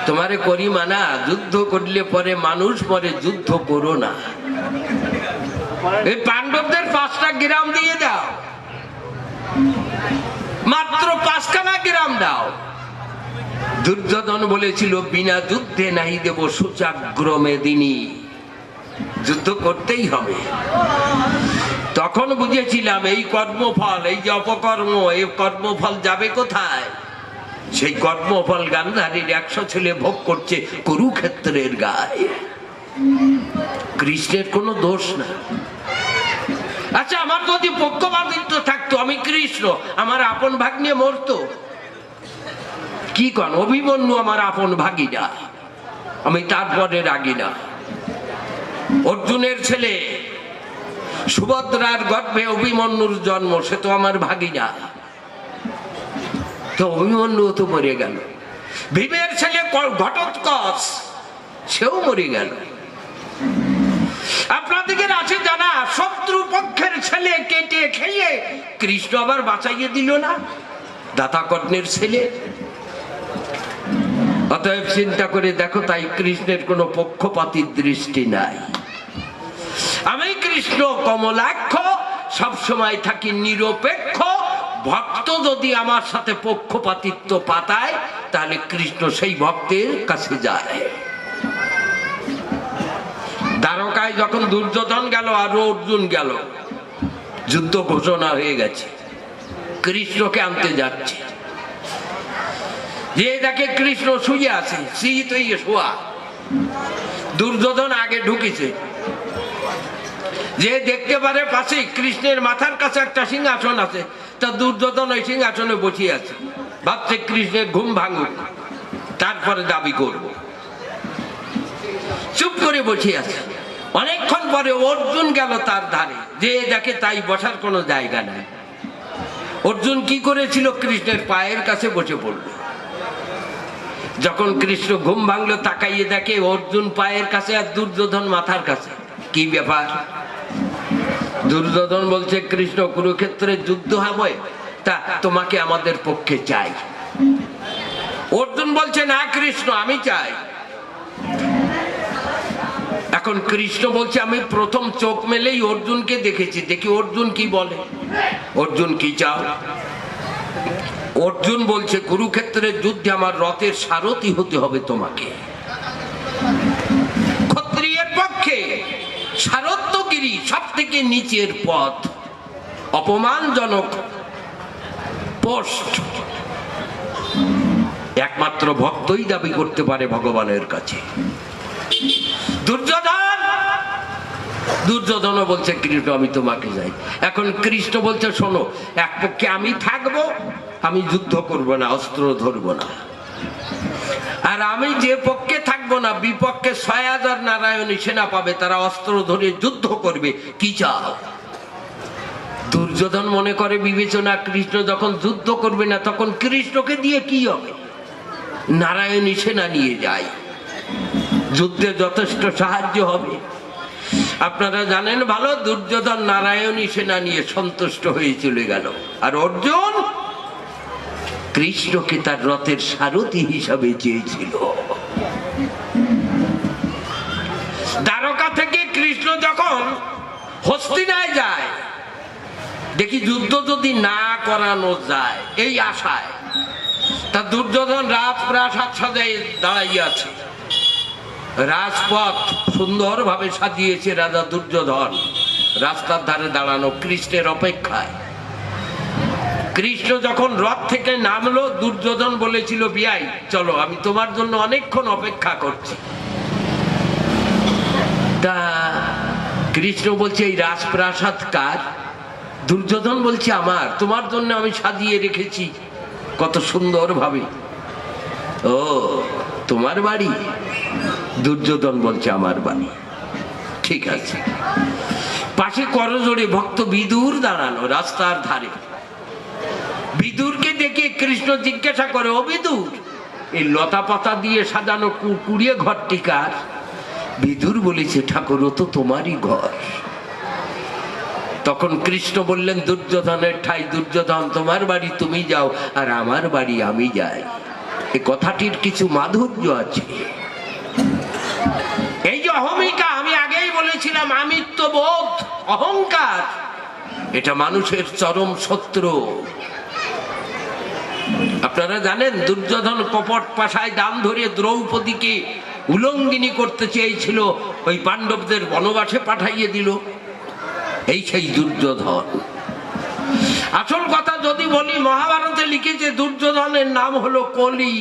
তোমারে করি মানা, যুদ্ধ করলে পরে মানুষ মরে, যুদ্ধ করো না। এই পাণ্ডবদের 5টা গ্রাম দিয়ে দাও, মাত্র 5খানা গ্রাম দাও। দুর্যোধন বলেছিল বিনা যুদ্ধে নাহি দেব সুচাগ্রমে দিনী, যুদ্ধ করতেই হবে। তখন বুঝেছিলাম এই কর্মফল, এই যে অপকর্ম, এই কর্মফল যাবে কোথায়? সেই কর্মফল গান্ধারীর 100 ছেলে ভোগ করছে কুরুক্ষেত্রের গায়ে। কৃষ্ণের কোনো দোষ না। আচ্ছা, আমার যদি পক্ষপাতিত্ব থাকতো, আমি কৃষ্ণ, আমার আপন ভাগ্নে মরতো। কি কন? অভিমন্যু আমার আপন ভাগিনা, আমি তারপরে রাগি না। অর্জুনের ছেলে, সুভদ্রার গর্ভে অভিমন্যুর জন্ম, সে তো আমার ভাগিনা, তো অভিমন্যু তো মরে গেল। ভীমের ছেলে ঘটোৎকচ, সেও মরে গেল। আপনাদের আছে জানা, শত্রু পক্ষের ছেলে কেটে খেয়ে কৃষ্ণ আবার বাঁচাইয়ে দিল না, দাতা কর্ণের ছেলে। অতএব চিন্তা করে দেখো, তাই কৃষ্ণের কোনো পক্ষপাতির দৃষ্টি নাই। আমি কৃষ্ণ কমলাক্ষ, সবসময় থাকি নিরপেক্ষ। ভক্ত যদি আমার সাথে পক্ষপাতিত্ব পাতায়, তাহলে কৃষ্ণ সেই ভক্তের কাছে যায়। দ্বারকায় যখন দুর্যোধন গেল আর অর্জুন গেল, যুদ্ধ ঘোষণা হয়ে গেছে, কৃষ্ণকে আনতে যাচ্ছে। যে দেখে কৃষ্ণ শুয়ে আছে, শীত হয়ে শোয়া, দুর্যোধন আগে ঢুকেছে। যে দেখতে পারে পাশে কৃষ্ণের মাথার কাছে একটা সিংহাসন আছে, তা দুর্যোধন ওই সিংহাসনে বসিয়ে আছে, ভাবছে কৃষ্ণের ঘুম ভাঙুক, তারপরে দাবি করব। চুপ করে বসিয়ে আছে। অনেকক্ষণ পরে অর্জুন গেল তার ধারে, যে দেখে তাই বসার কোনো জায়গা নাই। অর্জুন কি করেছিল? কৃষ্ণের পায়ের কাছে বসে পড়ল। যখন কৃষ্ণ ঘুম ভাঙলো, তাকাইয়ে দেখে অর্জুন পায়ের কাছে আর দুর্যোধন মাথার কাছে। কি ব্যাপার? দুর্যোধন বলছে, কৃষ্ণ, কুরুক্ষেত্রে যুদ্ধ হবে, তা তোমাকে আমাদের পক্ষে চাই। অর্জুন বলছে, না কৃষ্ণ, আমি চাই। এখন কৃষ্ণ বলছে, আমি প্রথম চোখ মেলেই অর্জুনকে দেখেছি, দেখি অর্জুন কি বলে। অর্জুন, কি চাও? অর্জুন বলছে, কুরুক্ষেত্রের যুদ্ধে আমার রথের সারথি হতে হবে তোমাকে। ক্ষত্রিয়ের পক্ষে সারথ্যগিরি সব থেকে নিচের পথ, অপমানজনক পোস্ট। একমাত্র ভক্তই দাবি করতে পারে ভগবানের কাছে। দুর্যোধন বলছে, কৃষ্ণ, আমি তোমাকে যাই। এখন কৃষ্ণ বলছে, শোনো, এক পক্ষে আমি থাকবো, আমি যুদ্ধ করব না, অস্ত্র ধরবো না। আর আমি যে পক্ষে থাকবো না, বিপক্ষে 6000 নারায়ণী সেনা পাবে, তারা অস্ত্র ধরে যুদ্ধ করবে। কি চাও? দুর্যোধন মনে করে বিবেচনা, কৃষ্ণ যখন যুদ্ধ করবে না, তখন কৃষ্ণকে দিয়ে কি হবে? নারায়ণী সেনা নিয়ে যায়, যুদ্ধে যথেষ্ট সাহায্য হবে। আপনারা জানেন ভালো, দুর্যোধন নারায়ণী সেনা নিয়ে সন্তুষ্ট হয়ে চলে গেল, আর অর্জুন কৃষ্ণকে তার রথের সারথি হিসাবে চেয়েছিল। দ্বারকা থেকে কৃষ্ণ যখন হস্তিনায় যায়, দেখি যুদ্ধ যদি না করানো যায়, এই আশায় তা দুর্যোধন রাজপ্রাসাদ সাজায় দাঁড়াইয়া আছে। রাজপথ সুন্দর ভাবে সাজিয়েছে রাজা দুর্যোধন, রাস্তার ধারে দাঁড়ানো কৃষ্ণের অপেক্ষায়। কৃষ্ণ যখন রথ থেকে নামলো, দুর্যোধন বলেছিল, বিয়াই চলো, আমি তোমার জন্য অনেকক্ষণ অপেক্ষা করছি। তা কৃষ্ণ বলছে, এই রাজপ্রাসাদ কার? দুর্যোধন বলছে, আমার। তোমার জন্য আমি সাজিয়ে রেখেছি কত সুন্দর ভাবে। ও, তোমার বাড়ি? দুর্যোধন বলছে, আমার বাড়ি। ঠিক আছে। পাশে করজোড়ে ভক্ত বিদুর দাঁড়ানো রাস্তার ধারে। বিদুরকে দেখে কৃষ্ণ জিজ্ঞাসা করে, ও বিদুর, এই লতা পাতা দিয়ে সাজানো কুড়িয়ে ঘরটি কার? বিদুর বলেছে, ঠাকুর ও তো তোমারই ঘর। তখন কৃষ্ণ বললেন, দুর্যোধনের ঠাই দুর্যোধন, তোমার বাড়ি তুমি যাও, আর আমার বাড়ি আমি যাই। এই কথাটির কিছু মাধুর্য আছে। এই যে অহমিকা, আমি আগেই বলেছিলাম, আমিত্ববোধ, অহংকার, এটা মানুষের চরম শত্রু। আপনারা জানেন, দুর্যোধন কপট পাশায় দাম ধরে দ্রৌপদীকে উলঙ্গিনী করতে চেয়েছিল, ওই পাণ্ডবদের বনবাসে পাঠাইয়ে দিল। এই সেই দুর্যোধন। আসল কথা যদি বলি, মহাভারতে লিখেছে দুর্যোধনের নাম হলো কলি,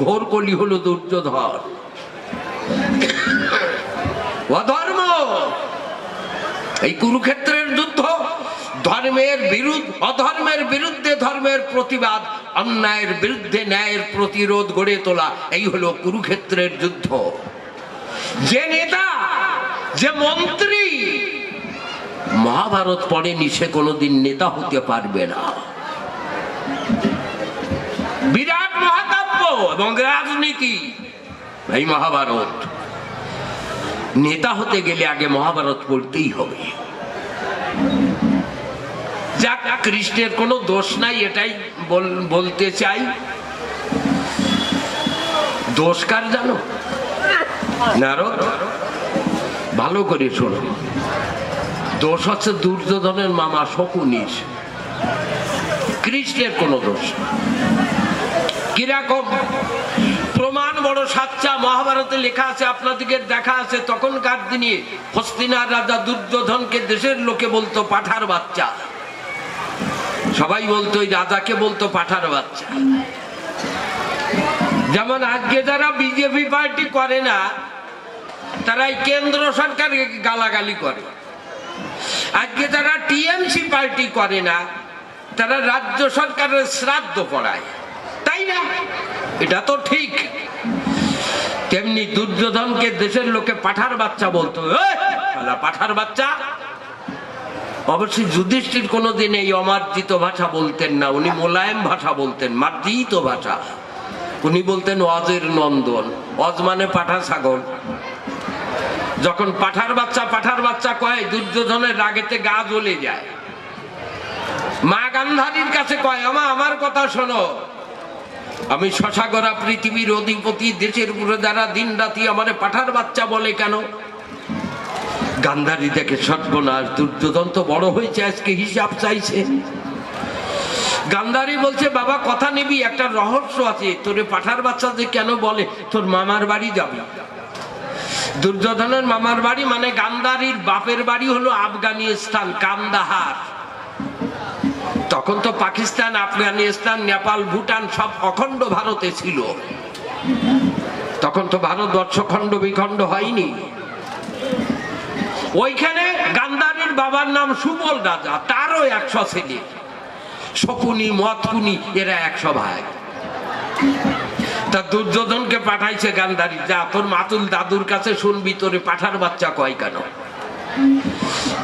ঘোর কলি হলো দুর্যোধন। অধর্ম, এই কুরুক্ষেত্রের যুদ্ধ, ধর্মের বিরুদ্ধে অধর্মের বিরুদ্ধে ধর্মের প্রতিবাদ, অন্যায়ের বিরুদ্ধে ন্যায়ের প্রতিরোধ গড়ে তোলা, এই হলো কুরুক্ষেত্রের যুদ্ধ। যে নেতা, যে মন্ত্রী মহাভারত পড়েনি, সে কোনোদিন নেতা হতে পারবে না। বিরাট মহাকাব্য এবং রাজনীতি এই মহাভারত। নেতা হতে গেলে আগে মহাভারত পড়তেই হবে। যাক, কৃষ্ণের কোনো দোষ নাই, এটাই বলতে চাই। দোষ কার জানো? নারদ। ভালো করে শোনো, দোষ হচ্ছে দুর্যোধনের মামা শকুনির। কৃষ্ণের কোনো দোষ। কিরকম প্রমাণ বড় সাচ্চা, মহাভারতে লেখা আছে, আপনাদের দেখা আছে। তখনকার দিনে হস্তিনার রাজা দুর্যোধনকে দেশের লোকে বলতো পাঠার বাচ্চা। সবাই বলতো, ওই রাজাকে বলতো পাঠার বাচ্চা। যেমন আজকে যারা বিজেপি পার্টি করে না, তারা কেন্দ্র সরকারকে গালাগালি করে। আজকে যারা টিএমসি পার্টি করে না, তারা রাজ্য সরকারের শ্রাদ্ধ পড়ায়, তাই না? এটা তো ঠিক। তেমনি দুর্যোধনকে দেশের লোকে পাঠার বাচ্চা বলতো। পাঠার বাচ্চা। অবশ্যই যুধিষ্ঠির কোনোদিন এই অমার্জিত ভাষা বলতেন না, উনি মোলায়েম ভাষা বলতেন, মার্জিত ভাষা। উনি বলতেন অজের নন্দন। অজ মানে পাঠা ছাগল। যখন পাঠার বাচ্চা কয়, দুর্যোধনের রাগেতে গা জ্বলে যায়। মা গান্ধারীর কাছে কয়, আমা আমার কথা শোনো, আমি শশাগরা পৃথিবীর অধিপতি, দেশের উপরে যারা দিন রাতি আমারে পাঠার বাচ্চা বলে কেন? গান্ধারী দেখে সর্বনাশ, দুর্যোধন তো বড় হয়েছে, আজকে হিসাব চাইছে। গান্ধারী বলছে, বাবা কথা নিবি, একটা রহস্য আছে। তোরে পাঠার বাচ্চা যে কেন বলে, তোর মামার বাড়ি যাবি। দুর্যোধনের মামার বাড়ি মানে গান্ধারীর বাপের বাড়ি হলো আফগানিস্তান, কান্দাহার। তখন তো পাকিস্তান, আফগানিস্তান, নেপাল, ভুটান সব অখণ্ড ভারতে ছিল। তখন তো ভারতবর্ষ খণ্ড বিখণ্ড হয়নি। ওইখানে গান্ধারীর বাবার নাম সুবল রাজা, তারও 100 ছেলে। শকুনি, মতকুনি, এরা 100 ভাই। তা দুর্যোধনকে পাঠাইছে গান্ধারী, যা তোর মাতুল দাদুর কাছে শুনবি, তোরে পাঠার বাচ্চা কয় কেন।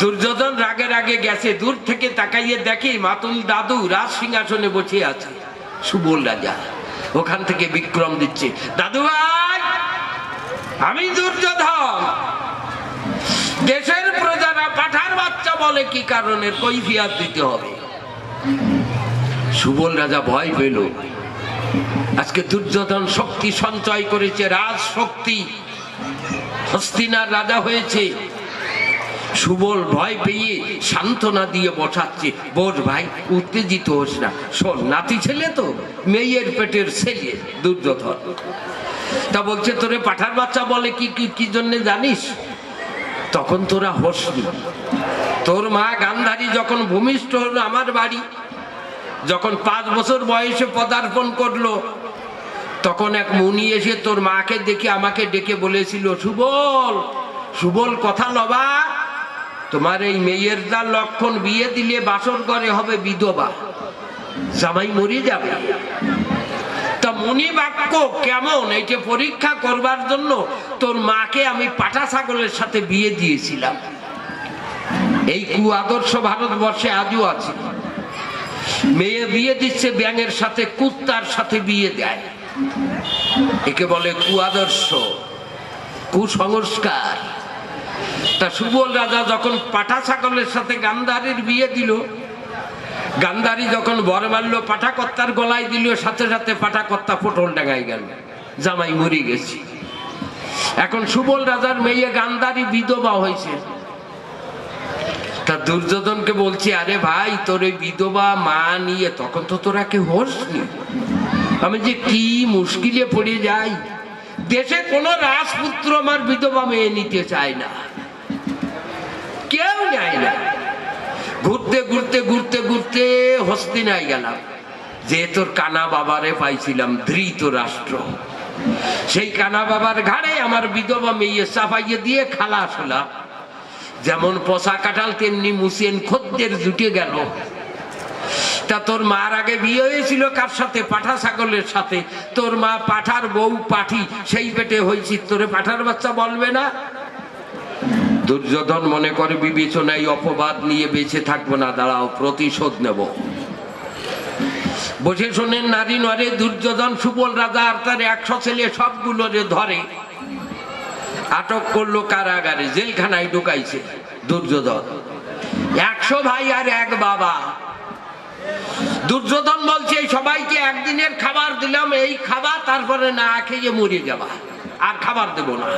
দুর্যোধন রাগে রাগে গেছে, দূর থেকে তাকাইয়ে দেখে মাতুল দাদু রাজ সিংহাসনে বসে আছে। সুবল রাজা ওখান থেকে বিক্রম দিচ্ছে, দাদু ভাই, আমি দুর্যোধন। দেশের প্রজারা পাঠার বাচ্চা বলে কি কারণে, কৈফিয়ত দিতে হবে। সুবল রাজা ভয় পেল। আজকে দুর্যোধন শক্তি সঞ্চয় করেছে, রাজ শক্তি, হস্তিনার রাজা হয়েছে। সুবল ভয় পেয়ে সান্ত্বনা দিয়ে বসাচ্ছে, বোস ভাই, উত্তেজিত হোস না, শোন, নাতি ছেলে তো, মেয়ের পেটের ছেলে দুর্যোধন। তা বলছে, তোরে পাঠার বাচ্চা বলে কি জন্য জানিস? তখন তোরা হোসনি। তোর মা গান্ধারী যখন ভূমিষ্ঠ হলো আমার বাড়ি, যখন 5 বছর বয়সে পদার্পণ করলো, তখন এক মুনি এসে তোর মাকে দেখে আমাকে ডেকে বলেছিল, সুবল কথা লবা, তোমার এই মেয়ের যা লক্ষণ, বিয়ে দিলে বাসর ঘরে হবে বিধবা, জামাই মরে যাবে। তা মুনি বাক্য কেমন এইটা পরীক্ষা করবার জন্য তোর মাকে আমি পাটা ছাগলের সাথে বিয়ে দিয়েছিলাম। এই কুআদর্শ ভারতবর্ষে আজও আছে। মেয়ে বিয়ে দিচ্ছে ব্যাঙের সাথে, কুত্তার সাথে বিয়ে দেয়। একে বলে কুআদর্শ, কুসংস্কার। তা সুবল রাজা যখন পাঠা ছাগলের সাথে গান্ধারীর বিয়ে দিল, গান্ধারী যখন বর মারল, পাঠাকর্তার গলায় দিল, সাথে সাথে পাঠাকর্তা পটল ডাঙায় গেল, জামাই মরে গেছে। এখন সুবল রাজার মেয়ে গান্ধারী বিধবা হয়েছে। তা দুর্যোধনকে বলছে, আরে ভাই তোর এই বিধবা মা নিয়ে তখন তো তোরা কেউ হোসনি, আমি যে কি মুশকিলে পড়ে যাই। দেশে কোন রাজপুত্র আমার বিধবা মেয়ে নিতে চায় না, কেউ নেয় না। ঘুরতে ঘুরতে ঘুরতে ঘুরতে হস্তিনায় গেলাম, যে তোর কানা বাবারে পাইছিলাম, ধৃত রাষ্ট্র। সেই কানা বাবার ঘাড়ে আমার বিধবা মেয়ে চাপাইয়ে দিয়ে খালাস হলাম। যেমন পচা কাঁঠাল তেমনি মুসিয়েন খদ্দের জুটে গেল। তা তোর মার আগে বিয়ে হয়েছিল কার সাথে? পাঠা ছাগলের সাথে। তোর মা পাঠার বউ পাঠি, সেই পেটে হয়েছি, তোরে পাঠার বাচ্চা বলবে না? দুর্যোধন মনে করে বিবেচনায় অপবাদ নিয়ে বেঁচে থাকবো না, দাঁড়াও প্রতিশোধ নেব। বসে শোনেন নারী নরে দুর্যোধন সুবল রাজা আর তার 100 ছেলে সবগুলোরে ধরে আটক করলো, কারাগারে জেলখানায় ঢুকাইছে দুর্যোধন। 100 ভাই আর এক বাবা। দুর্যোধন বলছে সবাইকে একদিনের খাবার দিলাম, এই খাবার, তারপরে না খেয়ে মরে যাবা, আর খাবার দেব না।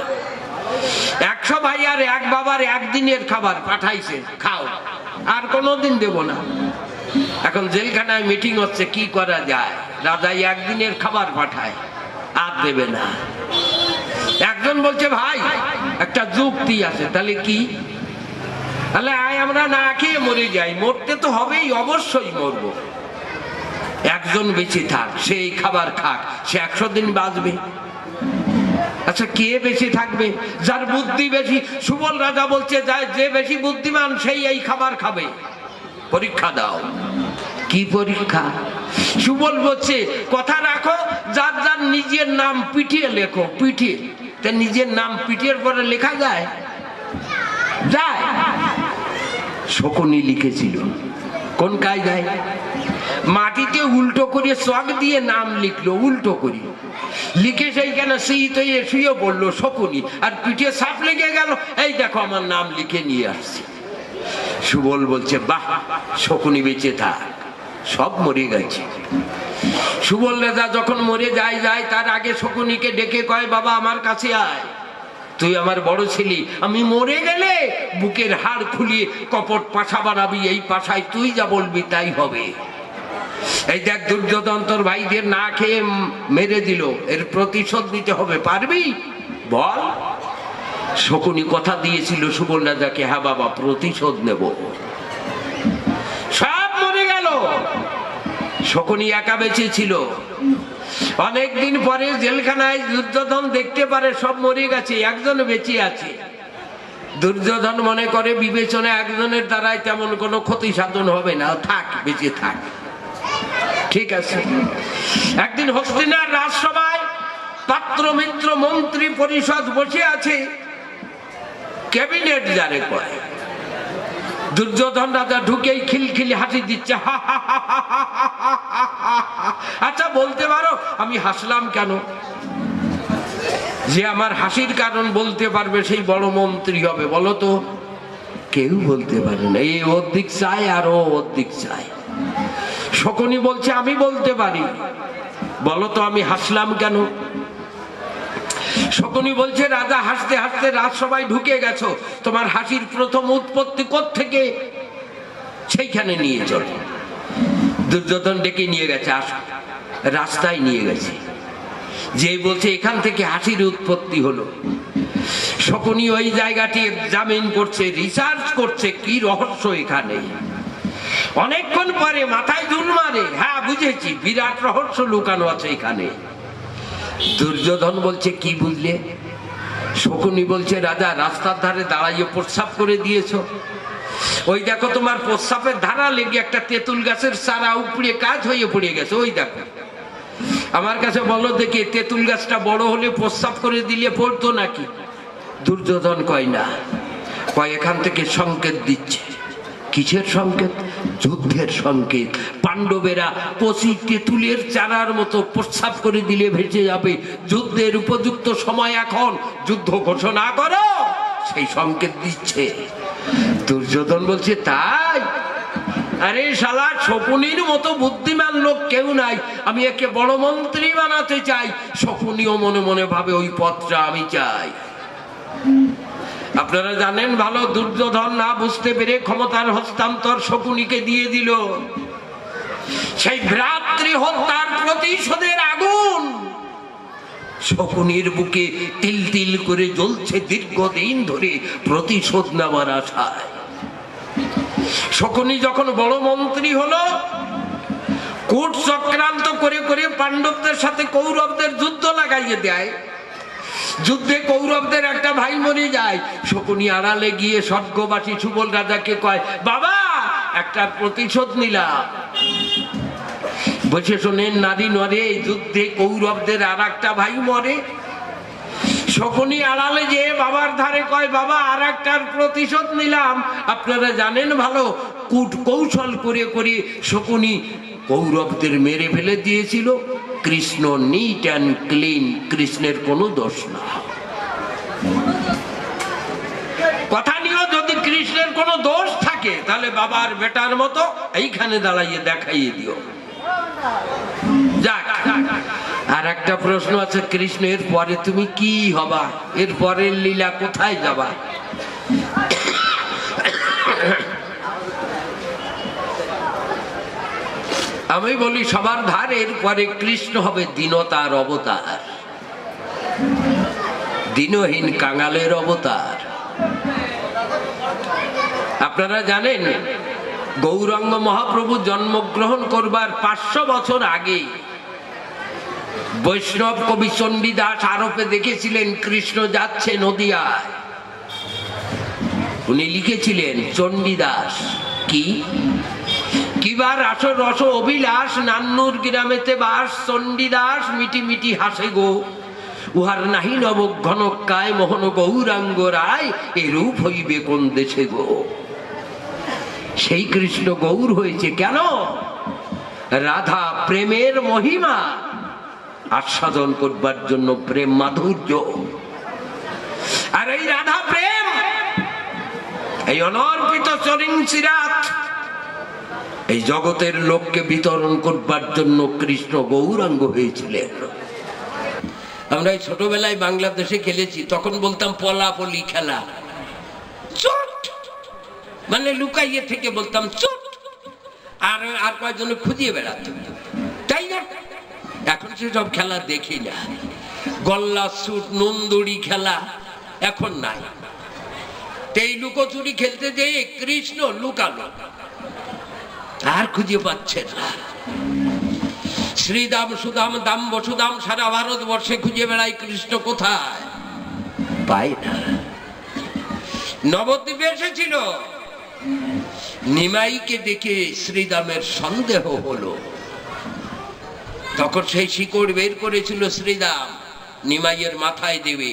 100 ভাই আর এক বাবার একদিনের খাবার পাঠাইছে, খাও, আর কোনোদিন দেব না। এখন জেলখানায় মিটিং হচ্ছে, কি করা যায়। রাজাই একদিনের খাবার পাঠায়, আর দেবে না। একজন বলছে ভাই একটা যুক্তি আছে। তাহলে কি? তাহলে আয় আমরা না খেয়ে মরে যাই, মরতে তো হবেই, অবশ্যই মরবো। একজন বেঁচে থাক, সেই খাবার খাক, সে 100 দিন বাঁচবে। আচ্ছা কে বেঁচে থাকবে? যার বুদ্ধি বেশি। সুবল রাজা বলছে যে বেশি বুদ্ধিমান সেই এই খাবার খাবে। পরীক্ষা দাও। কি পরীক্ষা? সুবল বলছে কথা রাখো, যার যার নিজের নাম পিটিয়ে লেখো। পিটিয়ে? তা নিজের নাম পিটিয়ে পরে লেখা যায়? যায়। শকুনি লিখেছিল। কোন কায়দায়? মাটিতে উল্টো করে চক দিয়ে নাম লিখলো, উল্টো করে লিখে সেইখানে শীত হয়ে শুয়ে পড়লো শকুনি, আর পিঠে সাপ লেগে গেল, এই দেখো আমার নাম লিখে নিয়ে আসছে। সুবল বলছে বাহ, শকুনি বেঁচে থাক, সব মরে গেছে। সুবল রাজা যখন মরে যায় তার আগে শকুনিকে ডেকে কয়, বাবা আমার কাছে আয়, তুই আমার বড় ছেলে, আমি মরে গেলে বুকের হাড় খুলিয়ে কপট পাশা বানাবি, এই পাশায় তুই যা বলবি তাই হবে। এই দেখ দুর্যোধন তোর ভাইদের না খেয়ে মেরে দিল, এর প্রতিশোধ নিতে হবে, পারবি? বল। শকুনি কথা দিয়েছিল সুবল রাজাকে, হ্যাঁ বাবা প্রতিশোধ নেব। সব মরে গেল, শকুনি একা বেঁচে ছিল। অনেকদিন পরে জেলখানায় দুর্যোধন দেখতে পারে সব মরে গেছে, একজন বেঁচে আছে। দুর্যোধন মনে করে বিবেচনা একজনের দ্বারাই তেমন কোনো ক্ষতি সাধন হবে না, থাক, বেঁচে থাক, ঠিক আছে। একদিন হস্তিনার রাজসভায় পাত্র মিত্র মন্ত্রী পরিষদ বসে আছে, ক্যাবিনেট যারে কয়। দুর্যোধন রাজা ঢুকেই খিলখিলি হাসি দিচ্ছে, আচ্ছা বলতে পারো আমি হাসলাম কেন? যে আমার হাসির কারণ বলতে পারবে সেই বড় মন্ত্রী হবে, বলো তো? কেউ বলতে পারে না। এই ওর দিক চায় আর ও ওর দিক চায়। শকুনি বলছে আমি বলতে পারি, বলো তো আমি হাসলাম কেন? শকুনি বলছে রাজা হাসতে হাসতে রাজসভায় ঢুকে গেছো, তোমার হাসির প্রথম উৎপত্তি কোত্থেকে? সেইখানে নিয়ে চলো। দুর্যোধন ডেকে নিয়ে গেছে, আসো। রাস্তায় নিয়ে গেছে, যে বলছে এখান থেকে হাসির উৎপত্তি হলো। শকুনি ওই জায়গাটি এক্সামিন করছে, রিসার্চ করছে, কি রহস্য এখানে। অনেকক্ষণ পরে মাথায় ধুল মারে, হ্যাঁ বুঝেছি, বিরাট রহস্য লুকানো আছে এখানে। দুর্যোধন বলছে কি বুঝলে? শকুনি বলছে রাজা রাস্তার ধারে দাঁড়াইয়ে প্রস্রাব করে দিয়েছো, ওই দেখো তোমার প্রস্রাবের ধারা লেগে একটা তেঁতুল গাছের চারা উপড়ে কাজ হয়ে পড়ে গেছে, ওই দেখো। আমার কাছে বলো দেখি, তেঁতুল গাছটা বড় হলে প্রস্রাব করে দিলে পড়তো নাকি? দুর্যোধন কয় না, কয় এখান থেকে সংকেত দিচ্ছে। কিসের সংকেত? যুদ্ধের সংকেত। পাণ্ডবেরা কচি তেঁতুলের চারার মতো প্রস্রাব করে দিলে ভেসে যাবে। যুদ্ধের উপযুক্ত সময় এখন, যুদ্ধ ঘোষণা করো, সেই সংকেত দিচ্ছে। দুর্যোধন বলছে তাই? আরে শালা, শকুনির মতো বুদ্ধিমান লোক কেউ নাই, আমি একে বড় মন্ত্রী বানাতে চাই। শকুনিও মনে মনে ভাবে ওই পদটা আমি চাই। আপনারা জানেন ভালো, দুর্যোধন না বুঝতে পেরে ক্ষমতার হস্তান্তর শকুনিকে দিয়ে দিল। সেই ভ্রাতৃ হত্যার প্রতিশোধের আগুন শকুনির বুকে তিল তিল করে জ্বলছে দীর্ঘদিন ধরে প্রতিশোধ নেওয়ার আশায়। শকুনি যখন বড় মন্ত্রী হলো, কূট চক্রান্ত করে করে পাণ্ডবদের সাথে কৌরবদের যুদ্ধ লাগাইয়ে দেয়। যুদ্ধে কৌরবদের একটা ভাই মরে যায়। শকুনি আড়ালে গিয়ে স্বর্গবাসী সুবল রাজাকে কয়, বাবা একটা প্রতিশোধ নিলাম। বসে শোনেন, নারী নরে, যুদ্ধে কৌরবদের আর একটা ভাই মরে। শকুনি আড়ালে যে বাবার ধারে কয়, বাবা আর একটার প্রতিশোধ নিলাম। আপনারা জানেন ভালো, কূট কৌশল করে করে শকুনি কৌরবদের মেরে ফেলে দিয়েছিল। কৃষ্ণ নিট অ্যান্ড ক্লিন, কৃষ্ণের কোনো দোষ না। কথা নিয়েও যদি কৃষ্ণের কোনো দোষ থাকে, তাহলে বাবার বেটার মতো এইখানে দাঁড়াইয়ে দেখাইয়ে দিও। যাক, আর একটা প্রশ্ন আছে, কৃষ্ণ এর পরে তুমি কি হবা? এর পরের লীলা কোথায় যাবা? আমি বলি সবার ধারের পরে কৃষ্ণ হবে দীনতার অবতার, দীনহীন কাঙালের অবতার। আপনারা জানেন গৌরাঙ্গ মহাপ্রভু জন্মগ্রহণ করবার 500 বছর আগে বৈষ্ণব কবি চণ্ডীদাস আরোপে দেখেছিলেন কৃষ্ণ যাচ্ছে নদিয়ায়। উনি লিখেছিলেন, চণ্ডীদাস কি কিবার আসো রস অভিলাষ, নান্নুর গ্রামেতে বাস, চণ্ডীদাস মিটি মিটি হাসে গো, উহার নাহি নব ঘনকায়, মোহন গৌরাঙ্গ রায়, এরূপ হইবে কোন দেশে গো। সেই কৃষ্ণ গৌর হয়েছে কেন? রাধা প্রেমের মহিমা আস্বাদন করবার জন্য, প্রেম মাধুর্য। আর এই রাধা প্রেম, এই অনর্পিত চরিং চিরাত, এই জগতের লোককে বিতরণ করবার জন্য কৃষ্ণ গৌরাঙ্গ হয়েছিলেন। আমরা এই ছোটবেলায় বাংলাদেশে খেলেছি, তখন বলতাম পলাপলি খেলা। চোট মানে লুকাইয়ে থেকে বলতাম চোট, আর আর কয়েকজন খুঁজিয়ে বেড়াত, তাই না? এখন সেসব খেলা দেখি না। গল্লা সুট, নন্দুরি খেলা এখন নাই। এই লুকোচুরি খেলতে যেয়ে কৃষ্ণ লুকালো, আর খুঁজে পাচ্ছেন না। শ্রীদাম, সুদাম, দাম, বসুদাম সারা ভারতবর্ষে খুঁজে বেড়ায়, কৃষ্ণ কোথায়? পাই না। নবদ্বীপে এসেছিল, নিমাইকে দেখে শ্রীদামের সন্দেহ হলো। তখন সেই শিকড় বের করেছিল শ্রীদাম, নিমাইয়ের মাথায় দেবে।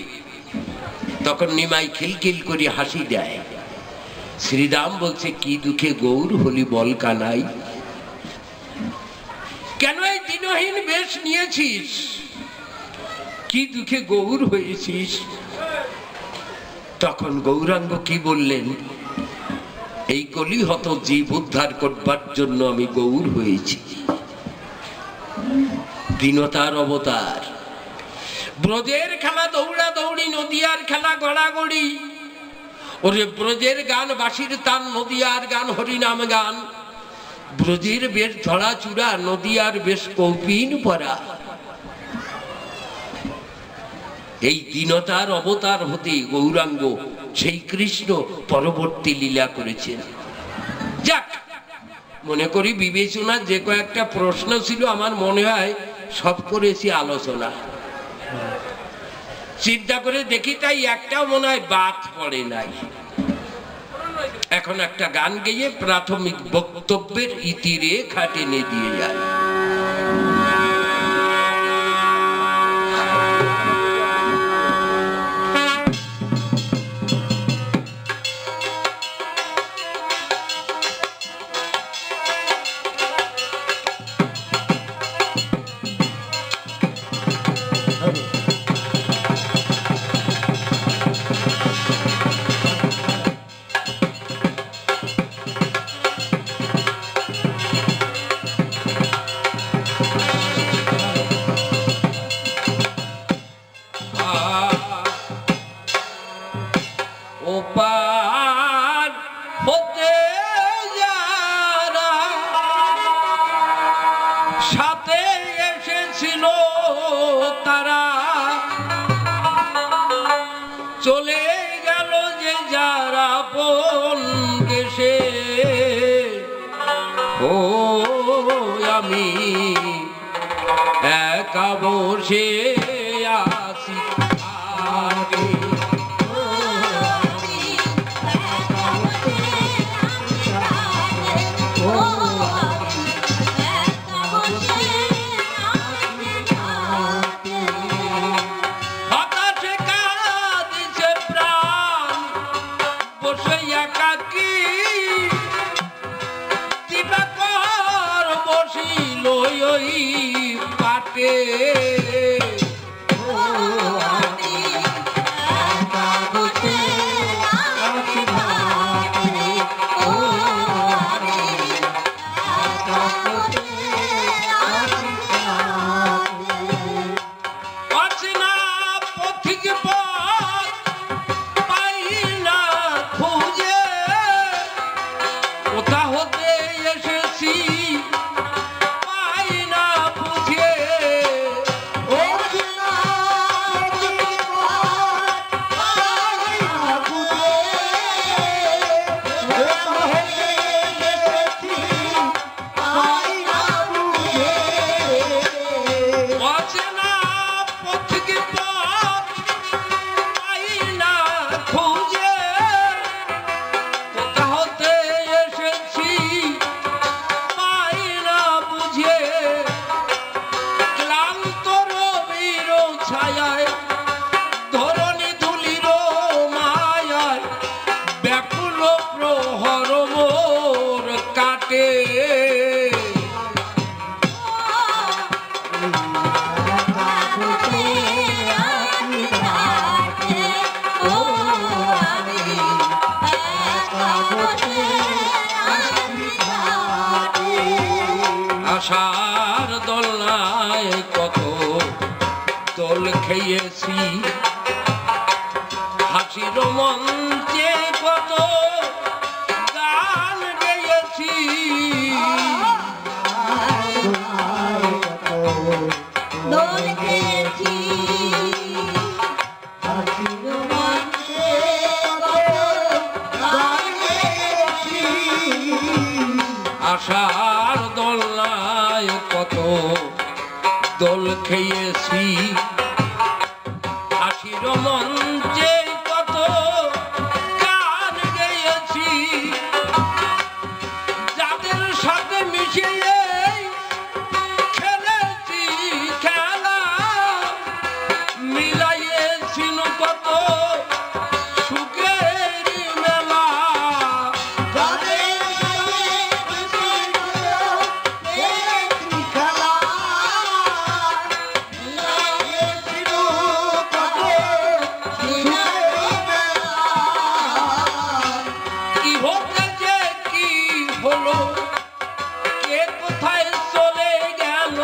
তখন নিমাই খিলখিল করে হাসি দেয়। শ্রীদাম বলছে, কি দুঃখে গৌর হলি বল কানাই? কেন এই দিনহীন বেশ নিয়েছিস? কি দুঃখে গৌর হয়েছিস? তখন গৌরাঙ্গ কি বললেন, এই কলিহত জীব উদ্ধার করবার জন্য আমি গৌর হয়েছি। দীনতার অবতার। ব্রজের খেলা দৌড়া দৌড়ি, নদিয়ার খেলা গড়াগড়ি। ওরে ব্রজের গান বাঁশির তান, নদিয়ার গান হরিনাম গান। ব্রজের বেশ ঝড়া চূড়া, নদিয়ার বেশ কৌপিন পরা। এই দীনতার অবতার হতে গৌরাঙ্গ, সেই কৃষ্ণ পরবর্তী লীলা করেছেন। যাক, মনে করি বিবেচনার যে কয়েকটা প্রশ্ন ছিল, আমার মনে হয় সব করেছি আলোচনা। চিন্তা করে দেখি, তাই একটাও মনে হয় বাদ পড়ে নাই। এখন একটা গান গেয়ে প্রাথমিক বক্তব্যের ইতিরেখা টেনে দিয়ে যায়। সাথে এসেছিল তারা চলে গেল যে যারা আপন দেশে। ও আমি একা বসে আছি আগে। হতাশে কাঁদিছে প্রাণ বসে একাকী, দিবাকর বসিল ওই পাটে। অচেনা পথিক পথ পাই না খুঁজে, কোথা হতে এসেছি পাই না বুঝে। অচেনা পথিক পথ পাই না খুঁজে, কোথা হতে এসেছি পাই না বুঝে। ক্লান্ত রবির ছায়ায় ধরণী ধুলির মায়ায় ব্যাকুল প্রহর মোর কাটে। আশার দোলনায় কত দোল খেয়েছি, হাসির মঞ্চে কত গান গেয়েছি। আশার দোলনায় কত দোল খেয়েছি, হাসির মঞ্চে কত গান গেয়েছি। যাদের সাথে মিশিয়ে খেলেছি খেলা, মিলাইয়েছিল কত সুখের মেলা। কি হতে যে কি হলো, কে কোথায় চলে গেল,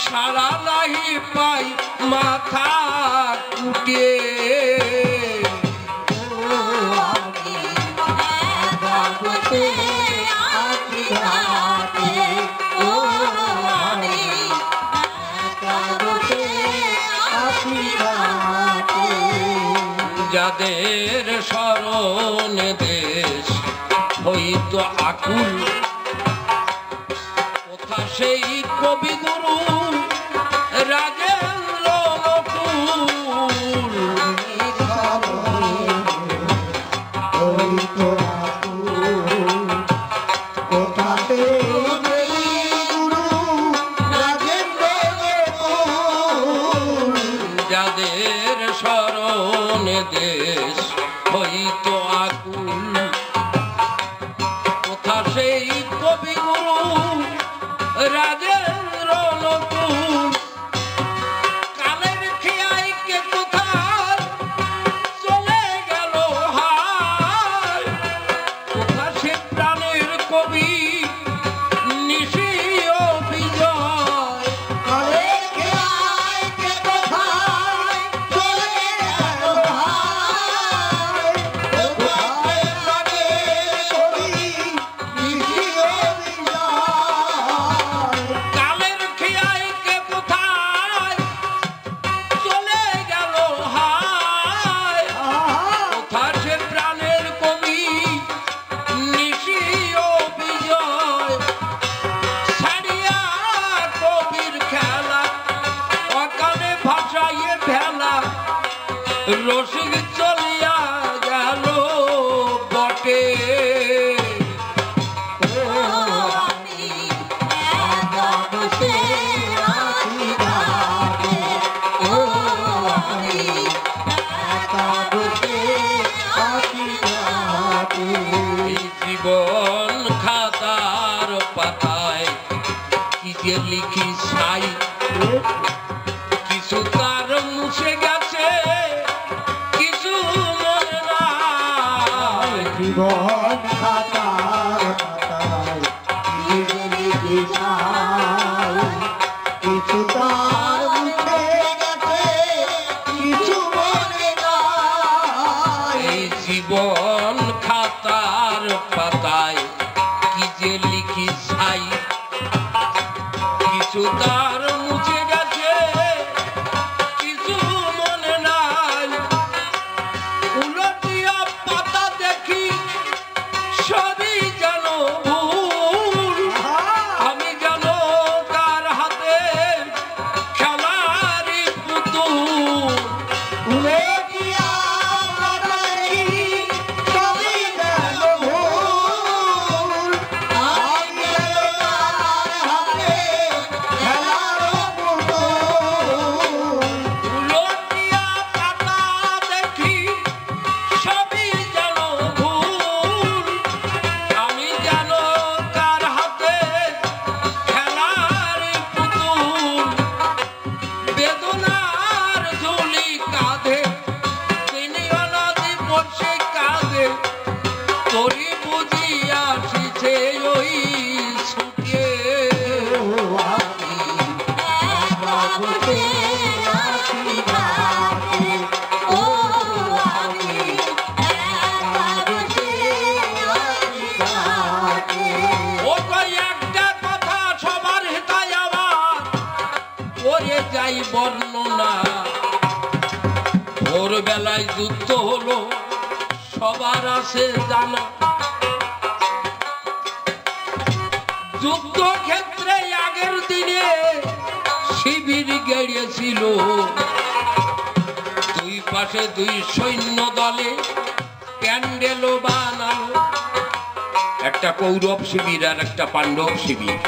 সারা নাহি পাই মাথা কুটে। যাদের স্মরণে দেশ হইতো আকুল, কোথা সেই কবিগুরু রাজেন্দ্র নকুল। যাদের স্মরণে দেশ হইতো আকুল, কোথা সেই কবিগুরু রাজেন্দ্র নকুল। কালের খেয়াই কে কোথায় চলে গেল হায়, কোথা সে প্রাণের কবি নিশি বিজয়। যে লিখি ছাই কিছু তার মুছে গেছে কিছু মনে নাই। জীবন খাতায় খাতায় কি যে লিখি ছাই কিছু তার মুছে গেছে কিছু মনে নাই। এই জীবন খাতার পাতায় কি যে লিখি ছাই কিছু তার মুছে গেছে কিছু মনে নাই। উলটিয়া পাতা দেখি সবই যেন ভুল আমি যেন কার হাতে খেলার পুতুল। উড়ে গিয়া বাতাসি সবই যেন ভুল আমি যেন তার হাতে খেলার পুতুল। উলটিয়া পাতা দেখি সবই যেন ভুল আমি যেন কার হাতে খেলার পুতুল। বেদনার ঝুলি কাঁধে তিনি অনাদি বসে কাঁধে তোরি বুঝি আসিছে ওই ছুটে। বাবুতে আছি ঘাটে ও আমি বাবুতে আছি ঘাটে। ও কই একটা কথা সবার হেতায় আমার করে যাই বর্ণনা। ভোরবেলায় যুদ্ধ হলো সবার আছে জানা। যুদ্ধ ক্ষেত্রে আগের দিনে শিবির গেড়িয়েছিল দুই পাশে দুই সৈন্য দলে প্যান্ডেলও বানালো। একটা কৌরব শিবির আর একটা পাণ্ডব শিবির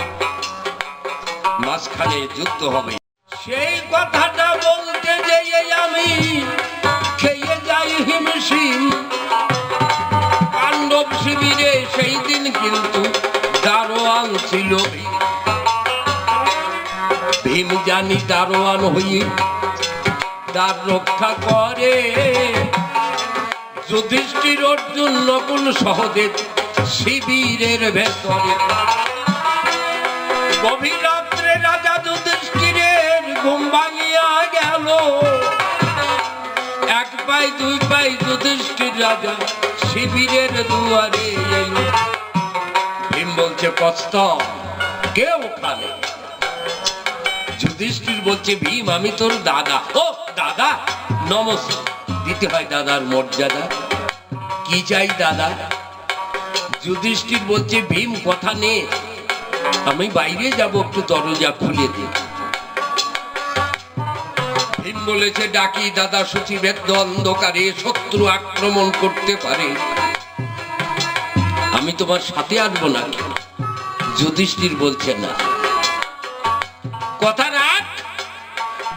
মাঝখানে যুদ্ধ হবে। সেই কথাটা বলতে যেয়ে আমি খেয়ে যাই হিমশিম। পাণ্ডব শিবিরে সেই দিন কিন্তু দারোয়ান ছিল ভীম জানি দারোয়ান হয়ে দ্বার রক্ষা করে। যুধিষ্ঠির অর্জুন নকুল সহদেব শিবিরের ভেতরে। গভীর রাত্রে রাজা যুধিষ্ঠিরের ঘুম ভাঙিয়া গেল। এক পাই দুই পাই যুধিষ্ঠির রাজা শিবিরের দুয়ারে এলো। ভীম বলছে কস্তম কে ওখানে? যুধিষ্ঠির বলছে ভীম আমি তোর দাদা। ও দাদা নমস্কার দিতে হয় দাদার মর্যাদা। কি চাই দাদা? যুধিষ্ঠির বলছে ভীম কথা নে আমি বাইরে যাব একটু দরজা খুলে দে। ভীম বলেছে ডাকি দাদা সচিবের অন্ধকারে শত্রু আক্রমণ করতে পারে আমি তোমার সাথে আসবো না। যুধিষ্ঠির বলছে না কথা রাখ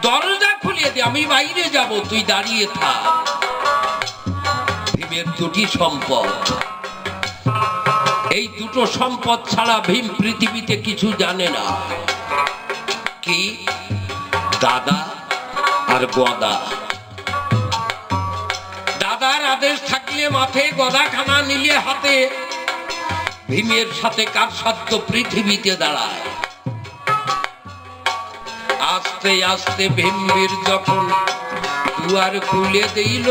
দরজা খুলিয়ে দে আমি বাইরে যাব তুই দাঁড়িয়ে থাক। ভীমের দুটি সম্পদ এই দুটো সম্পদ ছাড়া ভীম পৃথিবীতে কিছু জানে না। কি? দাদা আর গদা। দাদার আদেশ থাকলে মাঠে গদাখানা নিলে হাতে ভীমের সাথে কার সাধ্য পৃথিবীতে দাঁড়ায়। আস্তে আস্তে ভীমবীর যখন দুয়ার খুলে দিল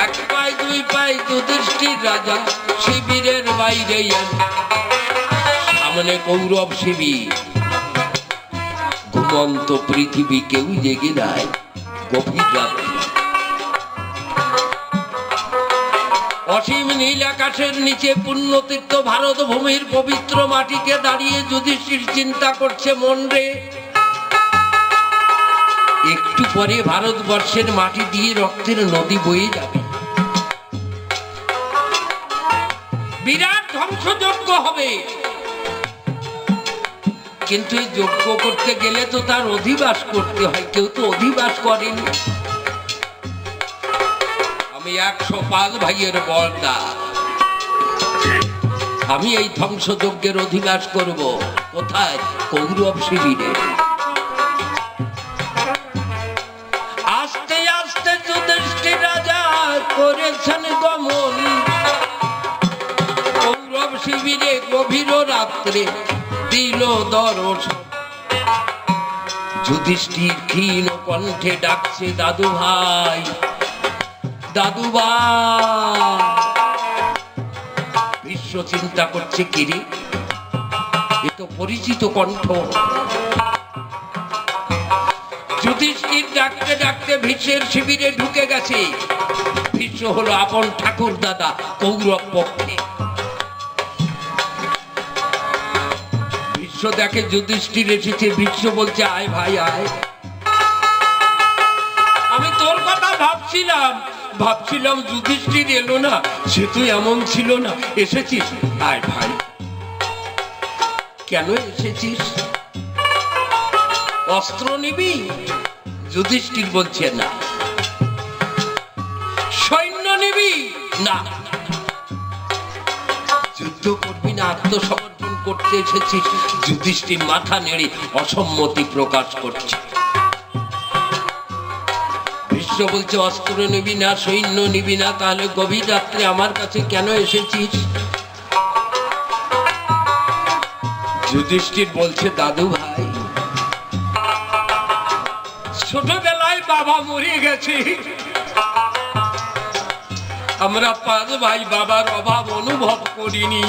এক পাই দুই পাই যুধিষ্ঠির রাজা শিবিরের বাইরে সামনে কৌরব শিবির। ঘুমন্ত পৃথিবী কেউ জেগে নাই। গভীর রাত্রি অসীম নীল আকাশের নিচে পুণ্যতীর্থ ভারত ভূমির পবিত্র মাটিতে দাঁড়িয়ে যুধিষ্ঠির চিন্তা করছে মন রে একটু পরে ভারতবর্ষের মাটি দিয়ে রক্তের নদী বয়ে যাবে। বিরাট ধ্বংসযজ্ঞ হবে। কিন্তু এই যজ্ঞ করতে গেলে তো তার অধিবাস করতে হয়। কেউ তো অধিবাস করেনি। আমি 105 ভাইয়ের বলদা আমি এই ধ্বংসযজ্ঞের অধিবাস করব। কোথায়? কৌরব শিবিরে। আস্তে আস্তে যুধিষ্ঠির রাজা করেছেন গমন কৌরব শিবিরে। গভীর রাত্রে দিল দর্শন। যুধিষ্ঠির ক্ষীণ কণ্ঠে ডাকছে, দাদু ভাই, দাদু ভাই। ভীষ্ম চিন্তা করছে, কিরে, এ তো পরিচিত কণ্ঠ। যুধিষ্ঠির ডাকতে ডাকতে ভীষ্মের শিবিরে ঢুকে গেছে। ভীষ্ম হলো আপন ঠাকুর দাদা কৌরব পক্ষে। ভীষ্ম দেখে যুধিষ্ঠির এসেছে। ভীষ্ম বলছে, আয় ভাই আয়। আমি তোর কথা ভাবছিলাম যুধিষ্ঠির এলো না, সে তুই এমন ছিল না, এসেছিস, আয় ভাই। কেন এসেছিস? অস্ত্র নিবি? যুধিষ্ঠির বলছে, না। সৈন্য নিবি? না। যুদ্ধ করবি না, আত্মসমর্পণ করতে এসেছিস? যুধিষ্ঠির মাথা নেড়ে অসম্মতি প্রকাশ করছে। ভীষ্ম বলছে, অস্ত্র নিবি না, সৈন্য নিবি না, তাহলে গভীর রাত্রে আমার কাছে কেন এসেছিস? যুধিষ্ঠির বলছে, দাদু ভাই, ছোটবেলায় বাবা মরে গেছে, আমরা 5 ভাই বাবার অভাব অনুভব করিনি।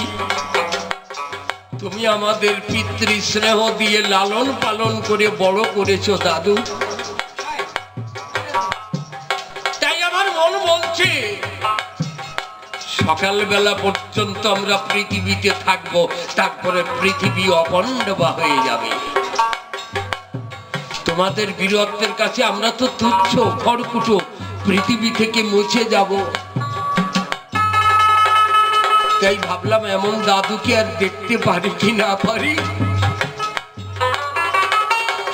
তুমি আমাদের পিতৃ স্নেহ দিয়ে লালন পালন করে বড় করেছো দাদু। তাই আমার মন বলছে সকালবেলা পর্যন্ত আমরা পৃথিবীতে থাকবো, তারপরে পৃথিবী অপণ্ডবা হয়ে যাবে। তোমাদের বীরত্বের কাছে আমরা তো তুচ্ছ খড়কুটো, পৃথিবী থেকে মুছে যাব। তাই ভাবলাম এমন দাদুকে আর দেখতে পারি কি না পারি।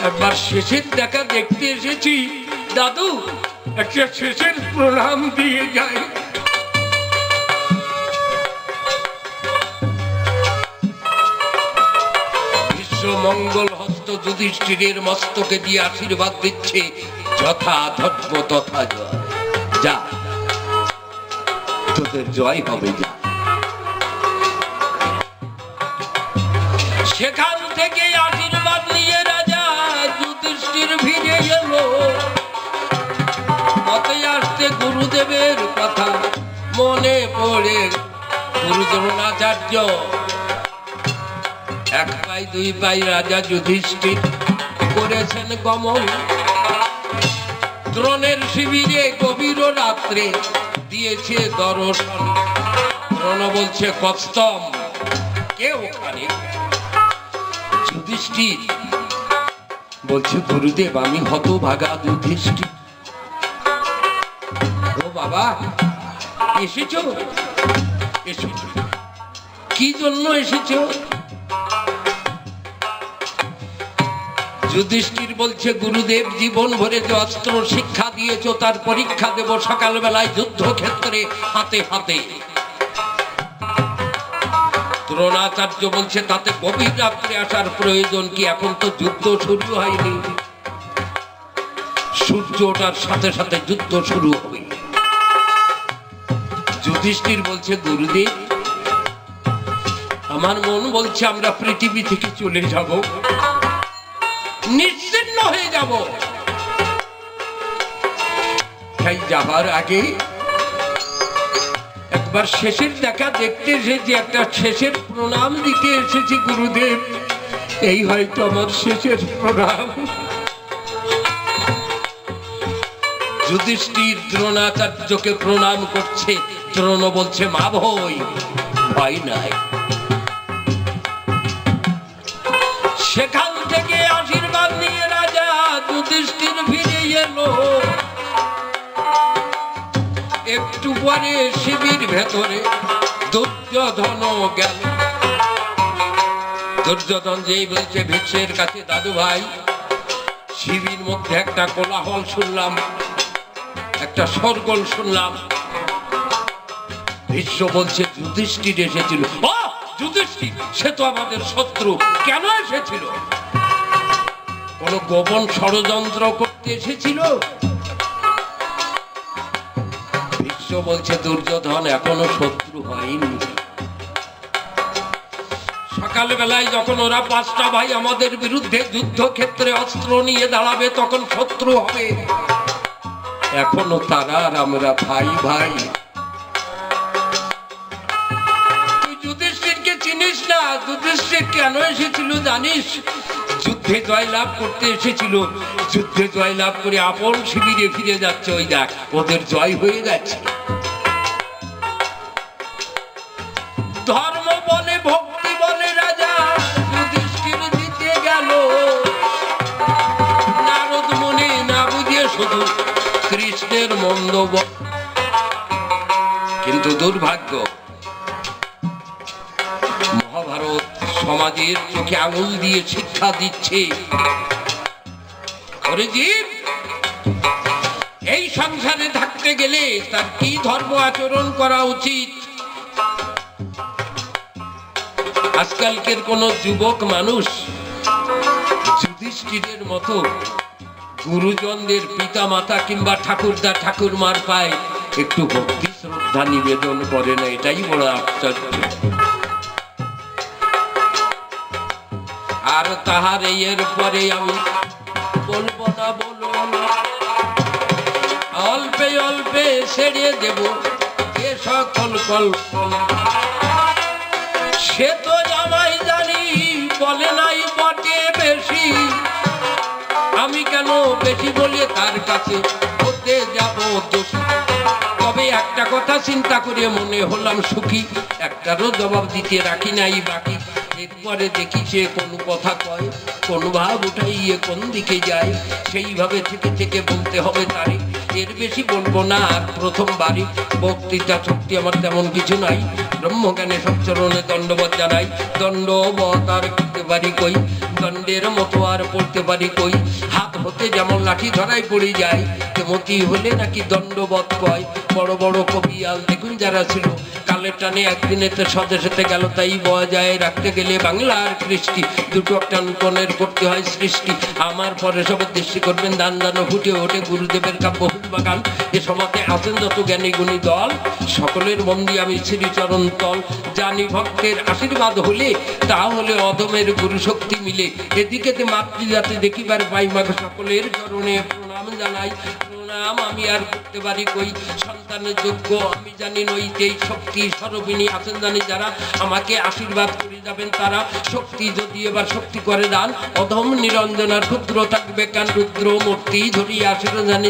একবার শেষের দেখা দেখতে এসেছি। দাদু, একটা শেষের প্রণাম দিয়ে যাই। বিশ্ব মঙ্গল হস্ত যুধিষ্ঠিরের মস্তকে দিয়ে আশীর্বাদ দিচ্ছে, যথা ধর্ম তথা জয়। যা, তোদের জয় হবে। যা। সেখান থেকে আশীর্বাদ নিয়ে রাজা যুধিষ্ঠির ফিরে এলো। পথে আসতে গুরুদেবের কথা মনে পড়ে। গুরু দ্রোণাচার্য 1 পাই 2 পাই রাজা যুধিষ্ঠির করেছেন গমন। দ্রোণের শিবিরে গভীর রাত্রে দিয়েছে দর্শন। দ্রোণ বলছে, কস্তম, কে ওখানে? যুধিষ্ঠির বলছে, গুরুদেব, আমি হতভাগা যুধিষ্ঠির। ও বাবা, এসেছো? এসেছো, কি জন্য এসেছো? যুধিষ্ঠির বলছে, গুরুদেব, জীবন ভরে যে অস্ত্র শিক্ষা দিয়েছো তার পরীক্ষা দেব সকালবেলায় যুদ্ধক্ষেত্রে হাতে হাতে। দ্রোণাচার্য বলছে, তাতে গভীর রাত্রে আসার প্রয়োজন কি? এখন তো যুদ্ধ শুরু হয়নি। সূর্য ওঠার সাথে সাথে যুদ্ধ শুরু হবে। যুধিষ্ঠির বলছে, গুরুদেব, আমার মন বলছে আমরা পৃথিবী থেকে চলে যাব, নিশ্চিন্ন হয়ে যাব। তাই যাবার আগে একবার শেষের দেখা দেখতে এসেছি, একটা শেষের প্রণাম দিতে এসেছি। গুরুদেব, এই হয়তো আমার শেষের প্রণাম। যুধিষ্ঠির দ্রোণাচার্যকে প্রণাম করছে। দ্রোণ বলছে, মা ভয়, ভয় নাই। সেখান থেকে আশীর্বাদ নিয়ে রাজা যুধিষ্ঠির ফিরে এলো। একটু পরে শিবির ভেতরে দুর্যোধন গেল। দুর্যোধন যেই বলছে ভীষ্মের কাছে, দাদু ভাই, শিবির মধ্যে একটা কোলাহল শুনলাম, একটা শোরগোল শুনলাম। ভীষ্ম বলছে, যুধিষ্ঠির এসেছিল। ও যুধিষ্ঠির সে তো আমাদের শত্রু, কেন এসেছিল? কোন গোপন ষড়যন্ত্র করতে এসেছিল? ভীষ্ম বলছে দুর্যোধন এখনো শত্রু হয়নি। সকালবেলায় যখন ওরা 5টা ভাই আমাদের বিরুদ্ধে যুদ্ধক্ষেত্রে অস্ত্র নিয়ে দাঁড়াবে তখন শত্রু হবে। এখনো তারা আর আমরা ভাই ভাই। তুই যুধিষ্ঠিরকে চিনিস না? যুধিষ্ঠির কেন এসেছিল জানিস? যুদ্ধে জয়লাভ করতে এসেছিল। যুদ্ধে জয়লাভ করে আপন শিবিরে ফিরে যাচ্ছে। ওই দেখ ওদের জয় হয়ে গেছে। ধর্ম বলে ভক্তি বলে রাজা যুধিষ্ঠির জিতে গেল। নারদ মনে না বুঝিয়ে শুধু কৃষ্ণের মন্দ কিন্তু দুর্ভাগ্য মহাভারত সমাজের চোখে আঙুল দিয়ে শিক্ষা দিচ্ছে অরিজিৎ এই সংসারে থাকতে গেলে তার কি ধর্ম আচরণ করা উচিত। আজকালকের কোন যুবক মানুষ যুধিষ্ঠিরের মতো গুরুজনদের পিতা মাতা কিংবা ঠাকুরদা ঠাকুরমার পায় একটু ভক্তি শ্রদ্ধা নিবেদন করে না, এটাই বড় আশ্চর্য। আর তাহার এর পরে আমি বলবো না অল্পে অল্পে ছেড়ে দেব এ সকল কল্পনা। সে তো জামাই জানি বলে নাই বটে বেশি, আমি কেন বেশি বলে তার কাছে হতে যাব দোষী। তবে একটা কথা চিন্তা করে মনে হলাম সুখী, একটারও জবাব দিতে রাখি নাই বাকি। এরপরে দেখি সে কোন কথা কয়, কোন ভাব উঠাইয়ে কোন দিকে যায়, সেইভাবে থেকে থেকে বলতে হবে তারে। এর বেশি বলবো না। আর প্রথমবারই বক্তৃতা শক্তি আমার তেমন কিছু নাই। ব্রহ্মজ্ঞানে সচ্চরণে দণ্ডবত জানাই। দণ্ডবত আর করতে পারি কই, দণ্ডের মতো আর পড়তে পারি কই। হাত হতে যেমন লাঠি ধরাই পড়ে যায়, মতি হলে নাকি দণ্ডবত কয়। বড় বড় কবিয়াল দেখুন যারা ছিল কালের টানে একদিনেতে স্বদেশেতে গেল, তাই বজায় রাখতে গেলে বাংলার কৃষ্টি দুটো একটা নূতনের করতে হয় সৃষ্টি। আমার পরে সবের দৃষ্টি করবেন দান দান ফুটে ওঠে গুরুদেবের কাব্য বাগান। এ সমাজে আছেন যত জ্ঞানী গুণী দল, সকলের মন্দি আমি শ্রীচরণ তল। জানি ভক্তের আশীর্বাদ হলে তাহলে অদমের গুরু শক্তি মিলে। এদিকে মাতৃজাতি দেখিবার পাই মাগ সকলের চরণে প্রণাম জানাই। প্রণাম আমি আর করতে পারি কই, সন্তানের যোগ্য আমি জানি নইতেই শক্তি স্বরূপিণী আছেন জানি যারা, আমাকে আশীর্বাদ করে যাবেন তারা। শক্তি যদি এবার শক্তি করে দান, অধম নিরঞ্জনার ক্ষুদ্র থাকবে কান রুদ্র মূর্তি ধরিয়া আসেন জানি।